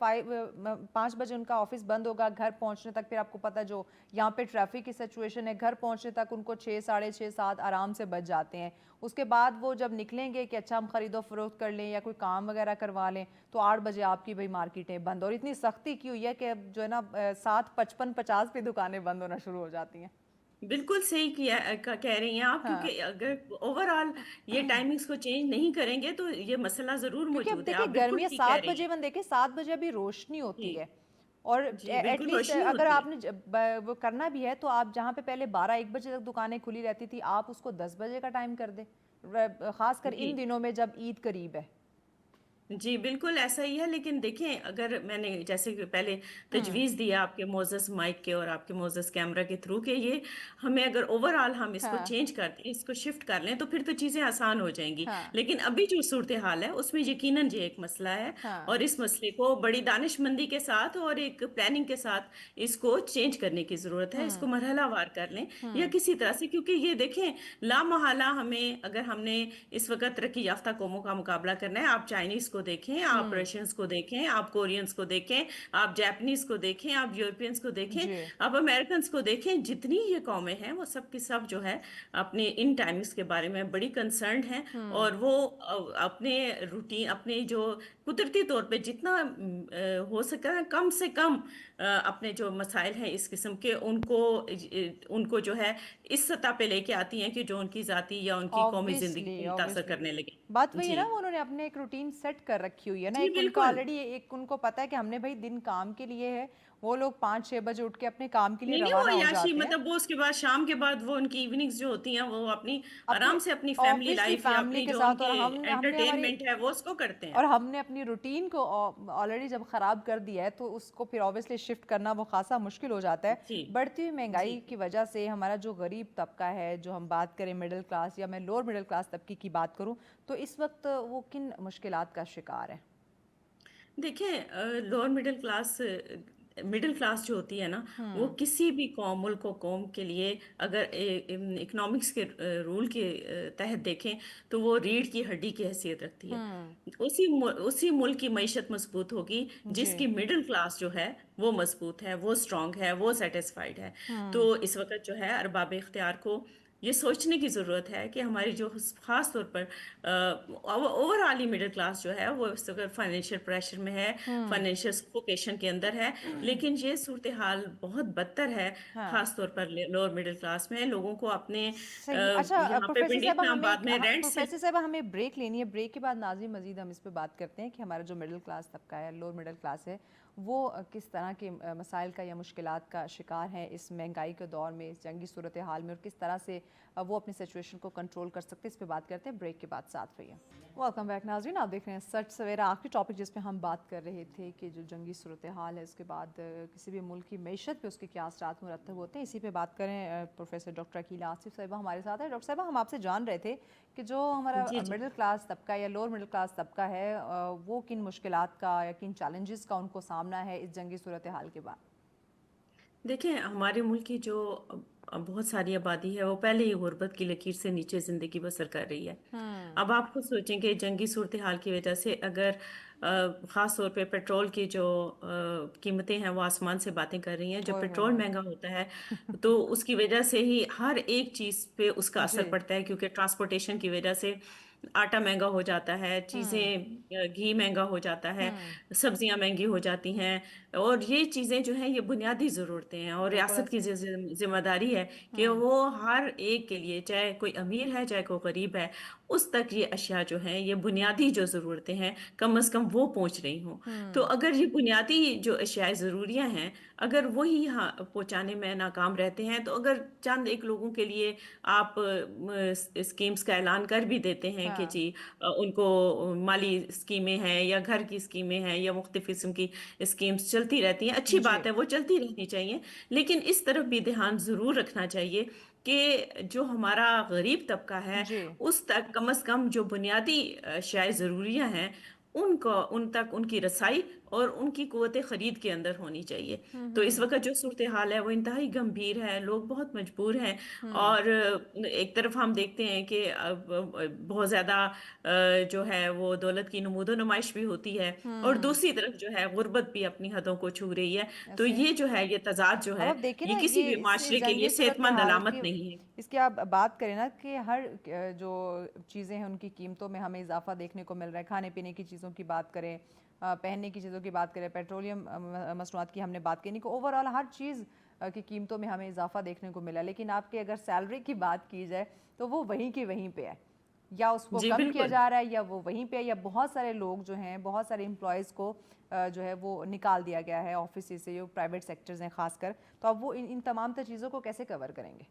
5 बजे उनका ऑफिस बंद होगा, घर पहुंचने तक फिर आपको पता है जो यहाँ पे ट्रैफिक की सिचुएशन है, घर पहुंचने तक उनको 6, 6:30, 7 आराम से बच जाते हैं। उसके बाद वो जब निकलेंगे कि अच्छा हम खरीदो फरोख्त कर लें या कोई काम वगैरह करवा लें, तो 8 बजे आपकी भाई मार्केटें बंद। और इतनी सख्ती की हुई है कि अब जो है ना 7:55-50 पे दुकानें बंद होना शुरू हो जाती हैं। बिल्कुल सही कह रही हैं आप हाँ। क्योंकि अगर ओवरऑल ये टाइमिंग्स को चेंज नहीं करेंगे तो ये मसला जरूर क्योंकि अब मौजूद है। देखिए आप बिल्कुल गर्मियाँ ठीक कह 7 रही बजे, हैं। इवन देखिए 7 बजे अभी रोशनी जी होती है। और जी बिल्कुल एटलीस्ट रोशनी अगर होती है। आपने वो करना भी है तो आप जहाँ पे पहले 12-1 बजे तक दुकानें खुली रहती थी, आप उसको 10 बजे का टाइम कर दें, खासकर जी इन दिनों में जब ईद करीब है। जी बिल्कुल ऐसा ही है। लेकिन देखें, अगर मैंने जैसे कि पहले हम्म। तजवीज़ दिया आपके मोजस माइक के और आपके मोजस कैमरा के थ्रू के ये हमें अगर ओवरऑल हम इसको हाँ। चेंज कर दें, इसको शिफ्ट कर लें तो फिर तो चीज़ें आसान हो जाएंगी। हाँ। लेकिन अभी जो सूरत हाल है उसमें यकीनन ये एक मसला है हाँ। और इस मसले को बड़ी दानिशमंदी के साथ और एक प्लानिंग के साथ इसको चेंज करने की ज़रूरत है। इसको मरहलावार कर लें या किसी तरह से, क्योंकि ये देखें लामहला हमें, अगर हमने इस वक्त तरक्की याफ्ता कौमों का मुकाबला करना है, आप चाइनीज को देखें, आप रशियंस को देखें, आप कोरियंस को देखें, आप जापानीज को देखें, आप यूरोपियंस को देखें, जी। आप अमेरिकन को देखें, जितनी ये कौमें हैं वो सब की सब जो है अपने इन टाइमिंग्स के बारे में बड़ी कंसर्न हैं। और वो अपने रूटीन, अपने जो कुदरती तौर पे जितना हो सका है कम से कम अपने जो मसाइल हैं इस किस्म के उनको जो है इस सतह पे लेके आती हैं कि जो उनकी जाती या उनकी कौमी जिंदगी ऑब्वियसली को मुतासर ऑब्वियसली करने लगे। बात वही है जी ना, वो उन्होंने अपने एक रूटीन सेट कर रखी हुई है ना, जी एक उनका बिल्कुल। ऑलरेडी एक उनको पता है कि हमने भाई दिन काम के लिए है, वो लोग 5-6 बजे उठ के अपने काम के लिए नहीं नहीं, वो रवाना हो याशी जाते हैं मतलब वो उसके बाद शाम के बाद वो उनकी इवनिंग्स जो होती हैं वो अपनी अपने आराम से अपनी फैमिली ऑब्वियसली लाइफ या फैमिली अपनी के जो साथ, और उनके हम हमने हमारी एंटरटेनमेंट है वो उसको करते और हैं। हमने अपनी रूटीन को ऑलरेडी जब ख़राब कर दिया है तो उसको फिर ऑब्वियसली शिफ्ट करना वो खासा मुश्किल हो जाता है। जी बढ़ती हुई महंगाई जी। की वजह से हमारा जो गरीब तबका है, जो हम बात करें मिडिल क्लास या मैं लोअर मिडिल क्लास तबके की बात करूं, तो इस वक्त वो किन मुश्किलात का शिकार है? देखिए लोअर मिडिल क्लास जो होती है ना, वो हम्म। किसी भी कौम मुल्क और कौम के लिए अगर इकोनॉमिक्स के रूल के तहत देखें तो वो रीढ़ की हड्डी की हैसियत रखती है। हम्म। उसी मुल्क की मईशत मजबूत होगी जी। जिसकी मिडिल क्लास जो है वो मजबूत है, वो स्ट्रांग है, वो सेटिस्फाइड है। हम्म। तो इस वक्त जो है अरबाब इख्तियार को ये सोचने की ज़रूरत है कि हमारी जो ख़ास तौर पर ओवरऑल ही मिडिल क्लास जो है वो इस वक्त फाइनेंशियल प्रेशर में है, हम्म। फाइनेंशियल सफोकेशन के अंदर है। लेकिन ये सूरत हाल बहुत बदतर है, हाँ, ख़ास तौर पर लोअर मिडिल क्लास में लोगों को अपने सही। अच्छा यहाँ पे प्रोफेसर पिंडीक साहबा नाम हमें बाद में रेंट से। प्रोफेसर साहबा हमें ब्रेक लेनी है, ब्रेक के बाद नाज़िम मजीद हम इस पे बात करते हैं कि हमारा जो मिडिल क्लास तबका है, लोअर मिडिल क्लास है, वो किस तरह के मसाइल का या मुश्किलात का शिकार है इस महंगाई के दौर में, इस जंगी सूरत हाल में, और किस तरह से वो अपनी सिचुएशन को कंट्रोल कर सकते हैं। इस पे बात करते हैं ब्रेक के बाद, साथ रहिए। वेलकम बैक नाज़रीन, आप देख रहे हैं सच सवेरा। आखिरी टॉपिक जिस पे हम बात कर रहे थे कि जो जंगी सूरत हाल है उसके बाद किसी भी मुल्क की मईशत पे उसके क्या असरात मुरतब होते हैं, इसी पे बात करें। प्रोफेसर डॉक्टर अकीला आसिफ साहिबा हमारे साथ है। डॉक्टर साहिबा, हम आपसे जान रहे थे कि जो हमारा जी जी। मिडिल क्लास तबका या लोअर मिडिल क्लास तबका है, वो किन मुश्किलात का या किन चैलेंजेस का उनको सामना है इस जंगी सूरत हाल के बाद? देखिए हमारे मुल्क की जो बहुत सारी आबादी है वो पहले ही गुर्बत की लकीर से नीचे जिंदगी बसर कर रही है। हम्म। अब आप खुद सोचें कि जंगी सूरत हाल की वजह से अगर ख़ास तौर पे पेट्रोल की जो कीमतें हैं वो आसमान से बातें कर रही हैं। जब ओए होए पेट्रोल होए। महंगा होता है तो उसकी वजह से ही हर एक चीज़ पे उसका जी। असर पड़ता है, क्योंकि ट्रांसपोर्टेशन की वजह से आटा महंगा हो जाता है, हम्म। चीज़ें घी महंगा हो जाता है, हम्म। सब्जियां महंगी हो जाती हैं। और ये चीज़ें जो हैं ये बुनियादी ज़रूरतें हैं और बिल्कुल रियासत की ऐसे। जिम्मेदारी है कि हम्म। वो हर एक के लिए, चाहे कोई अमीर है चाहे कोई गरीब है, उस तक ये अशिया जो हैं, ये बुनियादी जो ज़रूरतें हैं, कम से कम वो पहुंच रही हों। तो हम्म। अगर ये बुनियादी जो अशियाए ज़रूरियाँ हैं अगर वही यहाँ पहुंचाने में नाकाम रहते हैं, तो अगर चंद एक लोगों के लिए आप स्कीम्स का ऐलान कर भी देते हैं कि हाँ। जी उनको माली स्कीमें हैं या घर की स्कीमें हैं या मुख्तलिफ किस्म की स्कीम्स चलती रहती हैं, अच्छी जी। बात है, वो चलती रहनी चाहिए। लेकिन इस तरफ भी ध्यान ज़रूर रखना चाहिए कि जो हमारा गरीब तबका है जी। उस तक कम से कम जो बुनियादी अशियाए ज़रूरियाँ हैं उनको, उन तक उनकी रसाई और उनकी कुव्वत खरीद के अंदर होनी चाहिए। तो इस हम्म। वक्त जो सूरत हाल है वो इंतहाई गंभीर है, लोग बहुत मजबूर हैं। हम्म। और एक तरफ हम देखते हैं कि बहुत ज़्यादा जो है वो दौलत की नमूदो नुमाइश भी होती है, और हम्म। दूसरी तरफ जो है गुर्बत भी अपनी हदों को छू रही है। तो ऐसे। ये जो है ये तजाद जो अब है आप देखिए ये ना, किसी ये भी इस माशरे के लिए जंगी सूरत सेहतमंद हाल अलामत की, नहीं है। इसकी आप बात करें ना कि हर जो चीज़ें हैं उनकी कीमतों में हमें इजाफा देखने को मिल रहा है। खाने पीने की चीज़ों की बात करें, पहनने की चीज़ों की बात करें, पेट्रोलियम मसनूआत की हमने बात की, नहीं, ओवरऑल हर चीज़ की कीमतों में हमें इजाफा देखने को मिला। लेकिन आपकी अगर सैलरी की बात की जाए तो वो वहीं की वहीं पे है, या उसको जी कम किया बिल्कुल। जा रहा है या वो वहीं पे है, या बहुत सारे लोग जो हैं, बहुत सारे एम्प्लॉयज़ को जो है वो निकाल दिया गया है ऑफिस से, जो प्राइवेट सेक्टर्स हैं खासकर। तो अब वो इन तमाम चीज़ों को कैसे कवर करेंगे?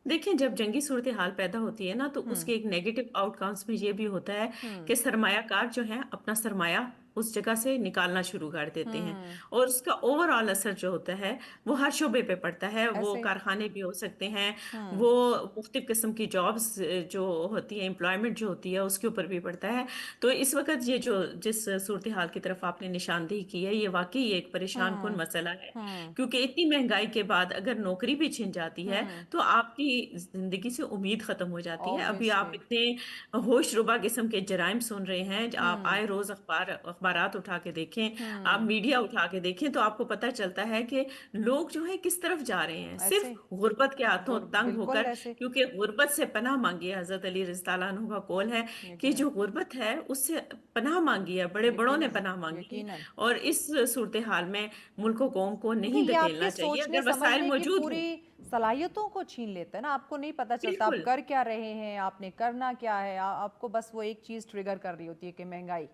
देखिए जब जंगी सूरत हाल पैदा होती है ना तो हम्म। उसके एक नेगेटिव आउटकम्स में ये भी होता है हम्म। कि सरमायाकार जो है अपना सरमाया उस जगह से निकालना शुरू कर देते हैं, हम्म। और उसका ओवरऑल असर जो होता है वो हर शोबे पे पड़ता है। वो ऐसे। कारखाने भी हो सकते हैं, हम्म। वो मुख्तलिफ किस्म की जॉब्स जो होती है, एम्प्लॉयमेंट जो होती है उसके ऊपर भी पड़ता है। तो इस वक्त ये जो जिस सूरत हाल की तरफ आपने निशानदेही की है ये वाकई एक परेशान कुन हम्म। मसला है, हम्म। क्योंकि इतनी महंगाई के बाद अगर नौकरी भी छिन जाती है हम्म। तो आपकी जिंदगी से उम्मीद खत्म हो जाती है। अभी आप ऑब्वियसली। इतने होश रुबा किस्म के जराइम सुन रहे हैं, आप हम्म। आए रोज अखबारात उठा के देखें, आप हम्म। मीडिया उठा के देखें, तो आपको पता चलता है कि लोग जो है किस तरफ जा रहे हैं, ऐसे। सिर्फ गुर्बत के हाथों तंग बिल्कुल होकर। ऐसे। क्योंकि गुर्बत से पनाह मांगी है, हजरत अली रज़ी अल्लाह अन्हु का कौल है कि यकीनन। जो गुर्बत है उससे पनाह मांगी है, बड़े बड़ों ने यकीनन। पनाह मांगी है। यकीनन। और इस सूरत हाल में मुल्क कौम को देखिए, नहीं ये आपके धकेलना चाहिए सोचने अगर वसाइल समझने की मौजूद हों। पूरी सलाहियतों को छीन लेता है ना। आपको नहीं पता चलता आप बिल्कुल। कर क्या रहे हैं, आपने करना क्या है। आपको बस वो एक चीज़ ट्रिगर कर रही होती है कि महंगाई।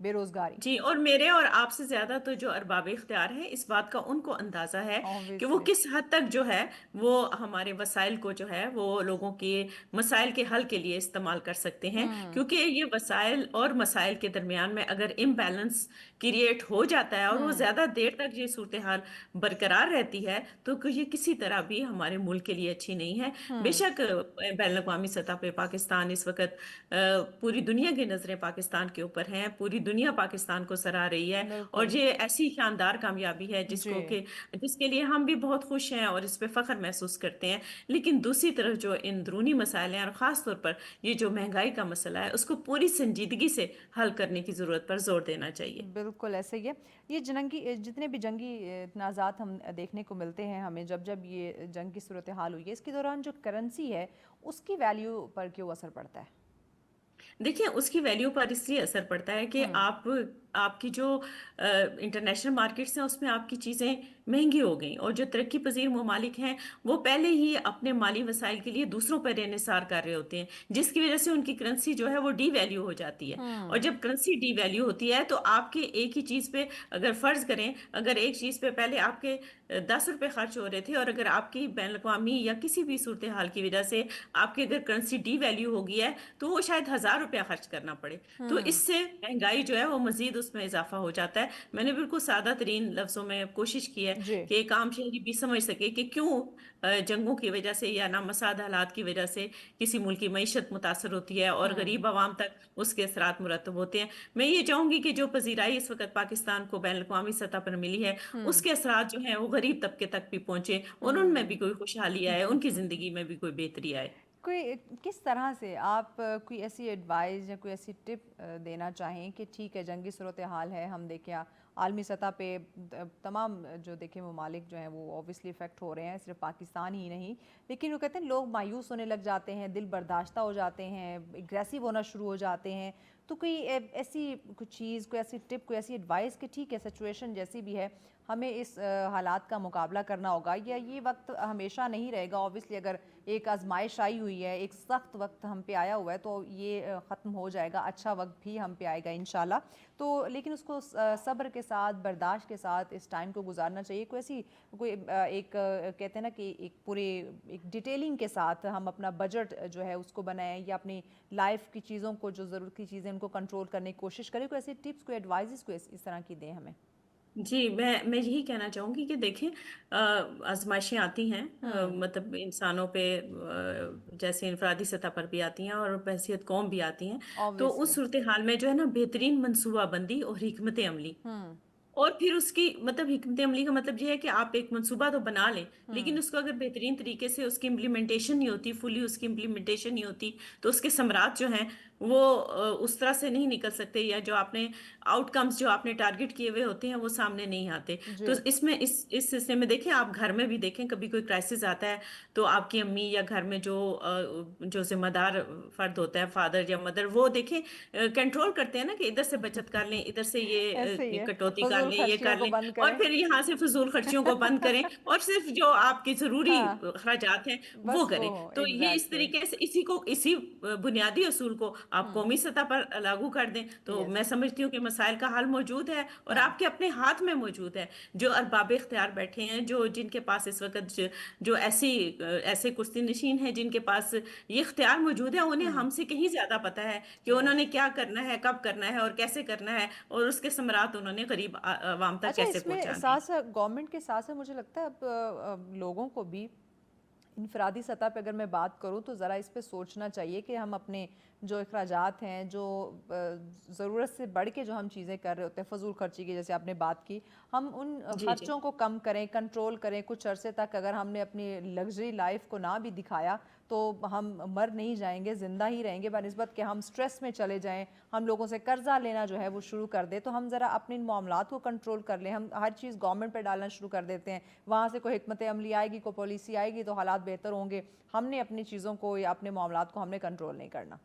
बेरोजगारी। जी, और मेरे और आपसे ज़्यादा तो जो अरबाब इख्तियार हैं, इस बात का उनको अंदाज़ा है कि वो ऑब्वियसली। किस हद तक जो है, वो हमारे वसाइल को जो है, वो लोगों के मसाइल के हल के लिए इस्तेमाल कर सकते हैं। हम्म। क्योंकि ये वसाइल और मसाइल के दरमियान में अगर इम्बैलेंस क्रिएट हो जाता है और वो हम्म। ज़्यादा देर तक ये सूरत हाल बरकरार रहती है, तो ये किसी तरह भी हमारे मुल्क के लिए अच्छी नहीं है। हम्म। बेशक बैन अवी सतह पे पाकिस्तान इस वक्त पूरी दुनिया की नज़रें पाकिस्तान के ऊपर हैं, पूरी दुनिया पाकिस्तान को सराह रही है, और बिल्कुल। ये ऐसी शानदार कामयाबी है जी। जिसके लिए हम भी बहुत खुश हैं और इस पे फख्र महसूस करते हैं। लेकिन दूसरी तरफ जो इन अंदरूनी मसाइल हैं, और ख़ास तौर पर ये जो महंगाई का मसला है, उसको पूरी संजीदगी से हल करने की ज़रूरत पर जोर देना चाहिए। बिल्कुल ऐसे ही है। ये जितने भी जंगी तनाज़ात हम देखने को मिलते हैं हमें, जब जब ये जंग की सूरत हाल हुई है, इसके दौरान जो करेंसी है उसकी वैल्यू पर क्यों असर पड़ता है? देखिए, उसकी वैल्यू पर इसलिए असर पड़ता है कि हम्म। आपकी जो इंटरनेशनल मार्केट्स हैं, उसमें आपकी चीज़ें महंगी हो गई, और जो तरक्की पजीर ममालिक हैं, वो पहले ही अपने माली वसाइल के लिए दूसरों पर इन्हिसार कर रहे होते हैं, जिसकी वजह से उनकी करेंसी जो है वो डी वैल्यू हो जाती है। और हम्म। जब करेंसी डी वैल्यू होती है, तो आपके एक ही चीज़ पे, अगर फ़र्ज़ करें, अगर एक चीज़ पे पहले आपके 10 रुपए खर्च हो रहे थे, और अगर आपकी बैन अवी या किसी भी सूरत हाल की वजह से आपकी अगर करेंसी डी वैल्यू हो गई है, तो वो शायद 1000 रुपया खर्च करना पड़े। तो हम्म। इससे महंगाई जो है वो मजीद उसमें इजाफा हो जाता है। मैंने बिल्कुल सादा तरीन लफ्जों में कोशिश की है जी। कि एक आम शहरी भी समझ सके कि क्यों जंगों की वजह से या नामसाद हालात की वजह से किसी मुल्क की मईशत मुतासर होती है, और हम्म। गरीब आवाम तक उसके असरात मुरतब होते हैं। मैं ये चाहूंगी कि जो पजीराई इस वक्त पाकिस्तान को बैन अवी सतह पर मिली है, हम्म। उसके असरात जो हैं वो गरीब तबके तक भी पहुंचे, और उनमें भी कोई खुशहाली आए, उनकी जिंदगी में भी कोई बेहतरी आए। कोई किस तरह से आप कोई ऐसी एडवाइस या कोई ऐसी टिप देना चाहें कि ठीक है, जंगी सूरत हाल है, हम देखें आलमी सतह पे तमाम जो देखें ममालिक जो हैं वो ऑब्वियसली इफ़ेक्ट हो रहे हैं, सिर्फ पाकिस्तान ही नहीं, लेकिन वो कहते हैं लोग मायूस होने लग जाते हैं, दिल बर्दाश्ता हो जाते हैं, एग्रेसिव होना शुरू हो जाते हैं। तो कोई ऐसी कुछ चीज़, कोई ऐसी टिप, कोई ऐसी एडवाइस कि ठीक है, सिचुएशन जैसी भी है, हमें इस हालात का मुकाबला करना होगा, या ये वक्त हमेशा नहीं रहेगा? ऑब्वियसली अगर एक आजमाइश आई हुई है, एक सख्त वक्त हम पे आया हुआ है, तो ये ख़त्म हो जाएगा, अच्छा वक्त भी हम पे आएगा इंशाल्लाह। तो लेकिन उसको सब्र के साथ, बर्दाश्त के साथ इस टाइम को गुजारना चाहिए। कोई ऐसी कोई कहते हैं ना कि एक पूरे एक डिटेलिंग के साथ हम अपना बजट जो है उसको बनाएं, या अपनी लाइफ की चीज़ों को, जो ज़रूरत की चीज़ें, उनको कंट्रोल करने की कोशिश करें। कोई ऐसी टिप्स, कोई एडवाइस कोई इस तरह की दें हमें? जी, मैं यही कहना चाहूँगी कि देखें, आज़माइशें आती हैं, हम्म। मतलब इंसानों पे, जैसे इनफरादी सतह पर भी आती हैं और बहैसियत कौम भी आती हैं। तो उस ऑब्वियसली। सूरत हाल में जो है ना, बेहतरीन मनसूबाबंदी और हिकमत अमली, हम्म। और फिर उसकी मतलब हिकमत अमली का मतलब ये है कि आप एक मंसूबा तो बना लें, हम्म। लेकिन उसको अगर बेहतरीन तरीके से उसकी इम्प्लीमेंटेशन नहीं होती, फुली उसकी इम्प्लीमेंटेशन नहीं होती, तो उसके समरात जो हैं वो उस तरह से नहीं निकल सकते, या जो आपने आउटकम्स जो आपने टारगेट किए हुए होते हैं वो सामने नहीं आते। जी। तो इसमें इस सिलसिले में देखें, आप घर में भी देखें, कभी कोई क्राइसिस आता है, तो आपकी अम्मी या घर में जो जिम्मेदार फर्द होता है, फादर या मदर, वो देखें कंट्रोल करते हैं ना, कि इधर से बचत कर लें, इधर से ऐसे ही ये है, कटौती कर फजूल लें, ये खर्चियों कर को लें, बंद और करें। फिर यहाँ से फजूल खर्चियों को बंद करें, और सिर्फ जो आपके जरूरी हाँ, खर्चात हैं वो बस वो करें। हो, तो ये इस एग्जैक्टली। तरीके से इसी बुनियादी असूल को आप हम्म। कौमी सतह पर लागू कर दें, तो यस। मैं समझती हूँ कि मसाइल का हल मौजूद है, और हाँ। आपके अपने हाथ में मौजूद है। जो अरबाब इख्तियार बैठे हैं, जो जिनके पास इस वक्त जो ऐसे कुर्सी नशीन हैं जिनके पास ये इख्तियार मौजूद है, उन्हें हम्म। हमसे कहीं ज्यादा पता है कि यस। उन्होंने क्या करना है, कब करना है, और कैसे करना है, और उसके समरात उन्होंने गरीब आवाम तक अच्छा, कैसे इसमें पहुंचाने साथ हैं। साथ गवर्नमेंट के साथ साथ मुझे लगता है अब लोगों को भी इनफरादी सतह पे अगर मैं बात करूँ तो ज़रा इस पे सोचना चाहिए कि हम अपने जो अखराजात हैं, जो ज़रूरत से बढ़ के जो हम चीज़ें कर रहे होते हैं, फजूल खर्ची की जैसे आपने बात की, हम उन जी जी। खर्चों को कम करें, कंट्रोल करें। कुछ अरसे तक अगर हमने अपनी लग्जरी लाइफ को ना भी दिखाया तो हम मर नहीं जाएंगे, ज़िंदा ही रहेंगे, बनिस्बत कि हम स्ट्रेस में चले जाएं, हम लोगों से कर्जा लेना जो है वो शुरू कर दे। तो हम ज़रा अपने इन मामलात को कंट्रोल कर लें। हम हर चीज़ गवर्नमेंट पर डालना शुरू कर देते हैं, वहाँ से कोई हिकमत अमली आएगी, कोई पॉलिसी आएगी तो हालात बेहतर होंगे। हमने अपनी चीज़ों को या अपने मामलात को हमने कंट्रोल नहीं करना।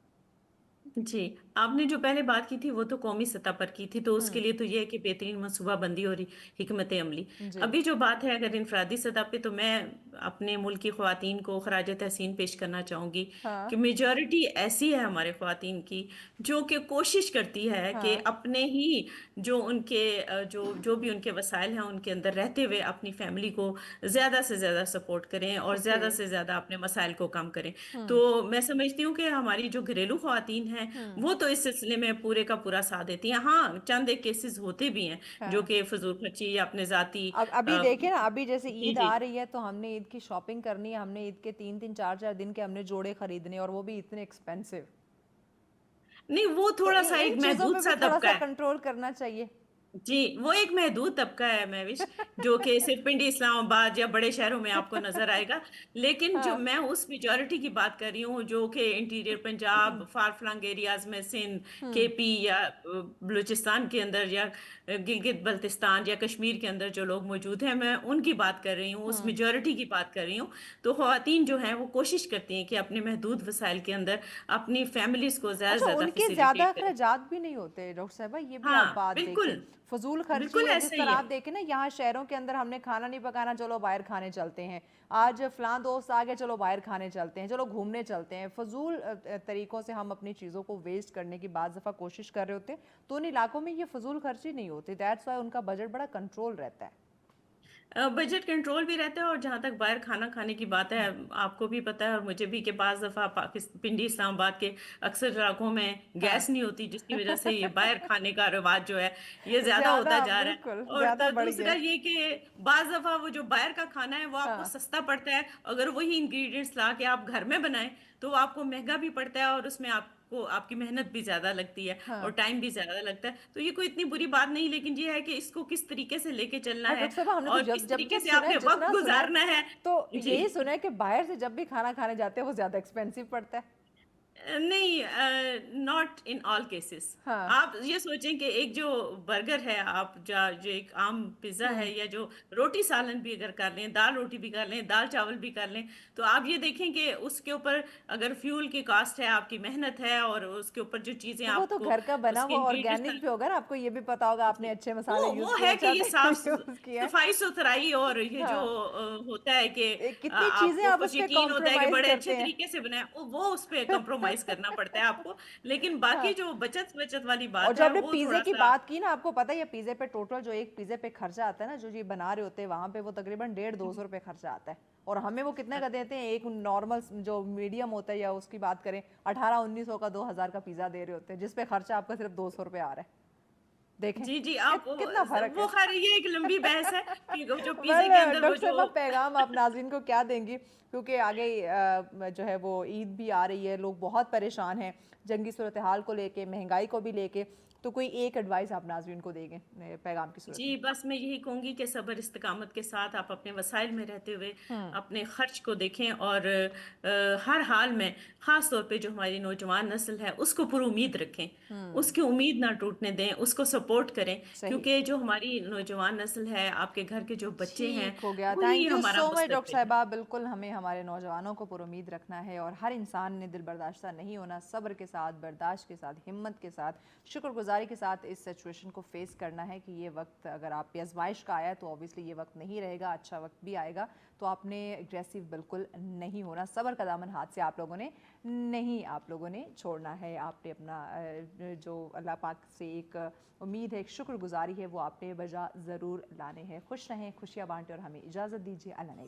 जी, आपने जो पहले बात की थी वो तो कौमी सतह पर की थी, तो उसके हुँ, लिए तो ये है कि बेहतरीन मनसूबाबंदी और हिकमत अमली। जी। अभी जो बात है अगर इनफरादी सतह पे, तो मैं अपने मुल्क की ख़वातीन को ख़राज तहसीन पेश करना चाहूँगी हाँ, कि मेजॉरिटी ऐसी है हमारे ख़वातीन की, जो कि कोशिश करती है कि हाँ, अपने ही जो उनके जो जो भी उनके वसाइल हैं उनके अंदर रहते हुए अपनी फैमिली को ज़्यादा से ज़्यादा सपोर्ट करें और ओके। ज़्यादा से ज़्यादा अपने मसाइल को कम करें। हुँ, तो मैं समझती हूँ कि हमारी जो घरेलू ख़वातीन हैं हुँ, वो तो इस सिलसिले में पूरे का पूरा साथ देती हैं। हाँ, चंद एक केसेस होते भी हैं जो हाँ। कि फ़िज़ूल खर्ची या अपने ज़ाती अब अभी देखिए ना, अभी जैसे जी, ईद जी। आ रही है तो हमने ईद की शॉपिंग करनी है, हमने ईद के 3-3 4-4 दिन के हमने जोड़े खरीदने और वो भी इतने एक्सपेंसिव। नहीं, वो तो थोड़ा-सा इन एक चीज़ों पे महदूद भी सा तबका थोड़ा-सा है। कंट्रोल करना चाहिए। जी, वो एक महदूद तबका है महविश, जो कि सिर्फ़ पिंडी इस्लामाबाद या बड़े शहरों में आपको नज़र आएगा। लेकिन जो हाँ। मैं उस मेजॉरिटी की बात कर रही हूँ, जो कि interior Punjab, far flung areas में सिंध, हुँ, केपी या बलूचिस्तान के अंदर या गिलगित बल्तिस्तान या कश्मीर के अंदर जो लोग मौजूद हैं, मैं उनकी बात कर रही हूँ, उस हुँ। मेजॉरिटी की बात कर रही हूँ। तो ख़वातीन जो हैं, वो कोशिश करती हैं कि अपने महदूद वसाइल के अंदर अपनी फ़ैमिलीज़ को ज़्यादा से अच्छा, ज़्यादा उनके ज़्यादा फ़ैसिलिटेट करें। अखराजात भी नहीं होते डॉक्टर साहिबा, ये भी आप हाँ, बात बिल्कुल, देखें। फ़ुज़ूल खर्ची बिल्कुल है, जिस ऐसा ही तरह है। आप देखें ना, यहाँ शहरों के अंदर हमने खाना नहीं पकाना, चलो बाहर खाने चलते हैं। आज फ़लाँ दोस्त आ गए, चलो बाहर खाने चलते हैं, चलो घूमने चलते हैं। फ़ुज़ूल तरीकों से हम अपनी चीज़ों को वेस्ट करने की बाज़ दफ़ा कोशिश कर रहे होते हैं, तो उन इलाकों में ये फ़ुज़ूल खर्ची नहीं होती। दैट्स व्हाई उनका बजट बड़ा कंट्रोल रहता है। बजट कंट्रोल भी रहता है और जहाँ तक बाहर खाना खाने की बात है, आपको भी पता है और मुझे भी कि बाज़ दफ़ा पिंडी इस्लामाबाद के अक्सर इलाकों में हाँ। गैस नहीं होती, जिसकी वज़ह से ये बाहर खाने का रिवाज जो है, ये ज़्यादा होता ज़्यादा जा रहा है। बिल्कुल, और ज़्यादा बढ़ दूसरा गया। ये कि बाज़ दफ़ा वो जो बाहर का खाना है, वो आपको हाँ। सस्ता पड़ता है। अगर वही इंग्रीडिएंट्स ला के आप घर में बनाएँ, तो वो आपको महँगा भी पड़ता है और उसमें आपको आपकी मेहनत भी ज़्यादा लगती है और हाँ। टाइम भी ज़्यादा लगता है। तो ये कोई इतनी बुरी बात नहीं, लेकिन ये है कि इसको किस तरीके से लेके चलना हाँ, है डॉक्टर साहब, हमने तो और जब किस जब तरीके जब से सुना है, आपने वक़्त जितना सुना है, गुज़ारना है। तो जी। यही सुना है कि बाहर से जब भी खाना खाने जाते हैं वो ज़्यादा एक्सपेंसिव पड़ता है। नहीं, नॉट इन ऑल केसेस। हाँ। आप ये सोचें कि एक जो बर्गर है, आप जो एक आम पिज़्ज़ा है, हुँ। या जो रोटी सालन भी अगर कर लें, दाल रोटी भी कर लें, दाल चावल भी कर लें, तो आप ये देखें कि उसके ऊपर अगर फ्यूल की कॉस्ट है, आपकी मेहनत है और उसके ऊपर जो चीज़ें तो वो तो आपको घर का बना उसके हुआ इंग्रीडिएंट्स ऑर्गेनिक भी होगा ना, आपको ये भी पता होगा, आपने अच्छे मसाले यूज़ वो किए, है कि अच्छा ये तेल साफ यूज़ किया है। सफाई-सुथराई और ये जो हाँ। होता है कि कितनी चीज़ें आपको आप उस बस पे यकीन होता है कि कॉम्प्रोमाइज़ बड़े अच्छे करते हैं। तरीके से बनाया, वो उस पे कॉम्प्रोमाइज़ करना पड़ता है आपको। लेकिन बाकी हाँ। जो बचत-वचत वाली और बात जो है, आपने वो पिज़्ज़े की थोड़ा-सा बात की ना, आपको पता है ये पिज़्ज़े पे टोटल जो एक पिज़्ज़े पे खर्चा आता है ना, जो ये बना रहे होते हैं वहाँ पे, वो तकरीबन 150-200 रुपए खर्चा आता है। और हमें वो कितने का देते हैं, एक नॉर्मल जो मीडियम होता है या उसकी बात करें, 1800-1900 का 2000 का पिज़्ज़ा दे रहे होते हैं, जिस पे खर्चा आपका सिर्फ 200 रुपए आ रहा है। देखें, जी, जी, आप कितना फ़र्क वो है। ख़ैर ये एक लंबी बहस है कि जो पिज़्ज़े वेल के अंदर वो डॉक्टर जो साहब, पैगाम आप नाज़रीन को क्या देंगी? क्योंकि आगे जो है वो ईद भी आ रही है, लोग बहुत परेशान हैं, जंगी सूरत हाल को लेके, महंगाई को भी लेके, तो कोई एक एडवाइस आप नाज़रीन को देंगे पैगाम की सूरत में? जी, बस मैं यही कहूँगी कि सब्र इस्तिकामत के साथ आप अपने वसाइल में रहते हुए हुँ, अपने खर्च को देखें और हर हाल में ख़ास तौर पे जो हमारी नौजवान नस्ल है उसको पुरुमीद रखें। हुँ, उसकी उम्मीद ना टूटने दें, उसको सपोर्ट करें, सही। क्योंकि जो हमारी नौजवान नस्ल है, आपके घर के जो बच्चे हैं, ठीक हो गया। वही थैंक यू हमारा सो मच डॉक्टर मुस्तकबिल है। साहिबा। बिल्कुल हमें हमारे नौजवानों को पुरुमीद रखना है और हर इंसान ने दिल बर्दाश्ता नहीं होना, सब्र के साथ, बर्दाश्त के साथ, हिम्मत के साथ, शुक्रगुजारी के साथ इस सिचुएशन को फेस करना है कि ये वक्त अगर आप पे आजमाइश का आया है, तो ऑब्वियसली ये वक्त नहीं रहेगा, अच्छा वक्त भी आएगा। तो आपने एग्रेसिव बिल्कुल नहीं होना, सब्र का दामन हाथ से आप लोगों ने छोड़ना है। आपने अपना जो अल्लाह पाक से एक उम्मीद है, एक शुक्रगुजारी है, वो आपने बजा ज़रूर लाने हैं। खुश रहें, खुशियाँ बांटें और हमें इजाज़त दीजिए। अल्लाह ने